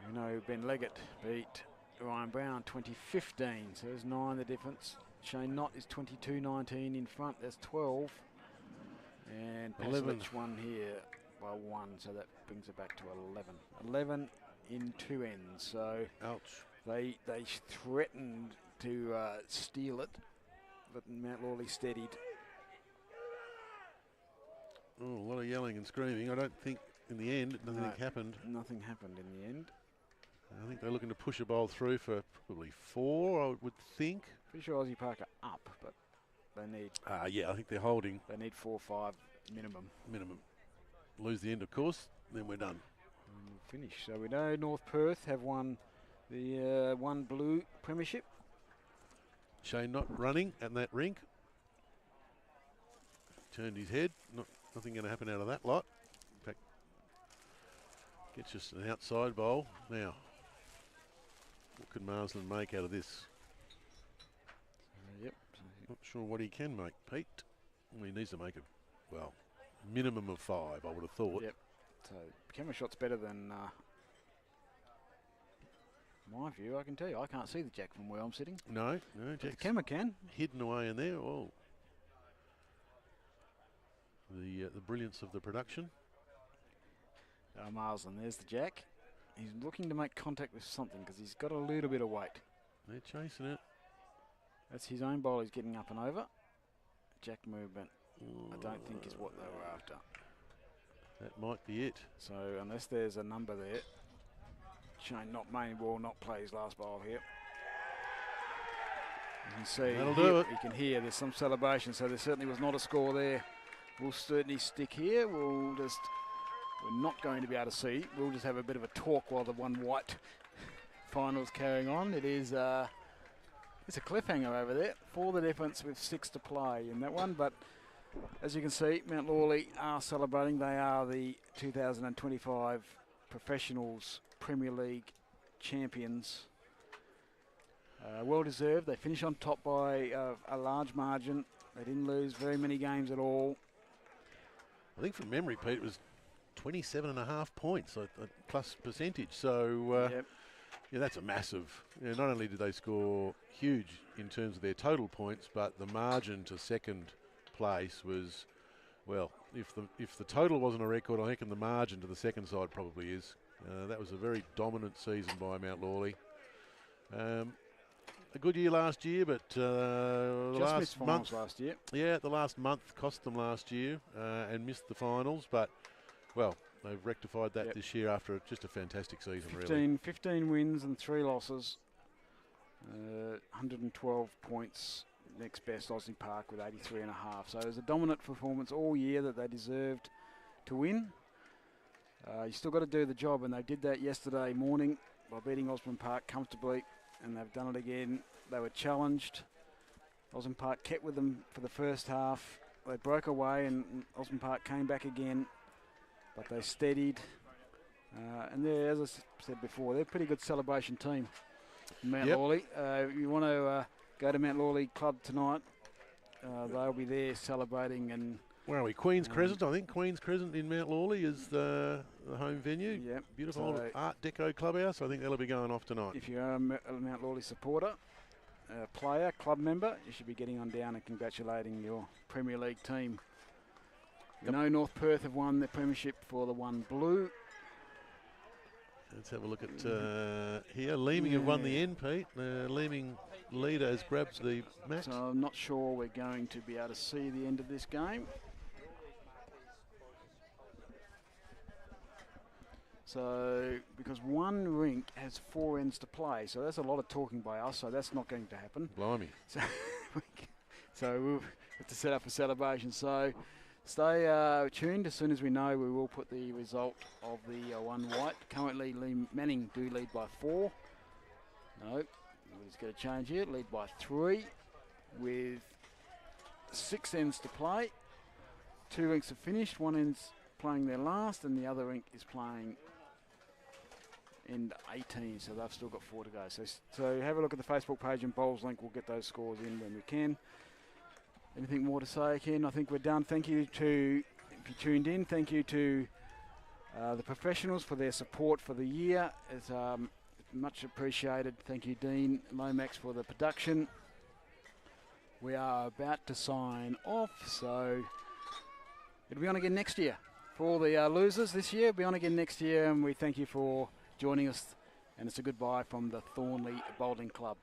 We know Ben Leggett beat Ryan Brown 2015. So there's 9 the difference. Shane Knott is 22-19 in front. There's 12. And 11. Paslic won here by 1. So that brings it back to 11. 11 in 2 ends. So Ouch. they threatened to steal it, but Mount Lawley steadied. Oh, a lot of yelling and screaming. I don't think in the end nothing happened. Nothing happened in the end. I think they're looking to push a bowl through for probably 4, I would think. Pretty sure Aussie Park are up, but they need Yeah, I think they're holding 4 or 5 minimum. Lose the end, of course, then we're done. And we'll finish. So we know North Perth have won the one blue premiership. Shane not running at that rink. Turned his head. Nothing going to happen out of that lot. In fact, gets us an outside bowl. Now, what could Marsland make out of this? Yep. Not sure what he can make, Pete. Well, he needs to make it, well, minimum of 5, I would have thought. Yep. So camera shot's better than my view. I can tell you, I can't see the jack from where I'm sitting. No, The Jack's camera can. hidden away in there. Oh, the brilliance of the production. Marsland, there's the jack. He's looking to make contact with something because he's got a little bit of weight. They're chasing it. That's his own bowl. He's getting up and over. Jack movement, I don't think is what they were after. That might be it. So unless there's a number there, Shane will not play his last bowl here. You can see, That'll do it. You can hear there's some celebration, so there certainly was not a score there. We'll certainly stick here. We're not going to be able to see. We'll just have a bit of a talk while the one white final's carrying on. It's a cliffhanger over there. 4 the difference with 6 to play in that one, but as you can see, Mount Lawley are celebrating. They are the 2025 Professionals Premier League champions. Well deserved. They finish on top by a large margin. They didn't lose very many games at all. I think from memory, Pete, it was 27.5 points plus percentage. So Yep. yeah, that's a massive. Not only did they score huge in terms of their total points, but the margin to second place was, well, if the total wasn't a record, I reckon the margin to the second side probably is. That was a very dominant season by Mount Lawley. A good year last year, but the Just last missed finals month, last year. yeah, the last month cost them last year and missed the finals. But well, they've rectified that this year after just a fantastic season. 15 wins and 3 losses. 112 points. Next best Aussie Park with 83.5. So it was a dominant performance all year that they deserved to win. You still got to do the job, and they did that yesterday morning by beating Osborne Park comfortably, and they've done it again. They were challenged. Osborne Park kept with them for the first half. They broke away, and Osborne Park came back again, but they steadied. And they're, as I said before, they're a pretty good celebration team. Mount Lawley. You want to go to Mount Lawley Club tonight. They'll be there celebrating. And where are we? Queen's Crescent, I think. Queen's Crescent in Mount Lawley is the home venue. Yep. Beautiful old Art Deco clubhouse. I think that'll be going off tonight. If you're a Mount Lawley supporter, player, club member, you should be getting on down and congratulating your Premier League team. You know North Perth have won the premiership for the one blue. Let's have a look at here. Leeming have won the end, Pete. Leeming leader has grabbed the match. So I'm not sure we're going to be able to see the end of this game. So, because one rink has 4 ends to play, so that's a lot of talking by us, so that's not going to happen. Blimey. So we'll have to set up a celebration. So stay tuned. As soon as we know, we will put the result of the one white. Currently, Manning do lead by 4. No, we're just going to change here. Lead by 3 with 6 ends to play. 2 rinks have finished. One end's playing their last, and the other rink is playing end 18, so they've still got 4 to go. So have a look at the Facebook page and Bowls Link. We'll get those scores in when we can. Anything more to say, Ken? I think we're done. Thank you to, if you tuned in, thank you to the professionals for their support for the year. It's much appreciated. Thank you, Dean Lomax, for the production. We are about to sign off, so it'll be on again next year. For all the losers this year, be on again next year, and we thank you for joining us, and it's a goodbye from the Thornlie Bowling Club.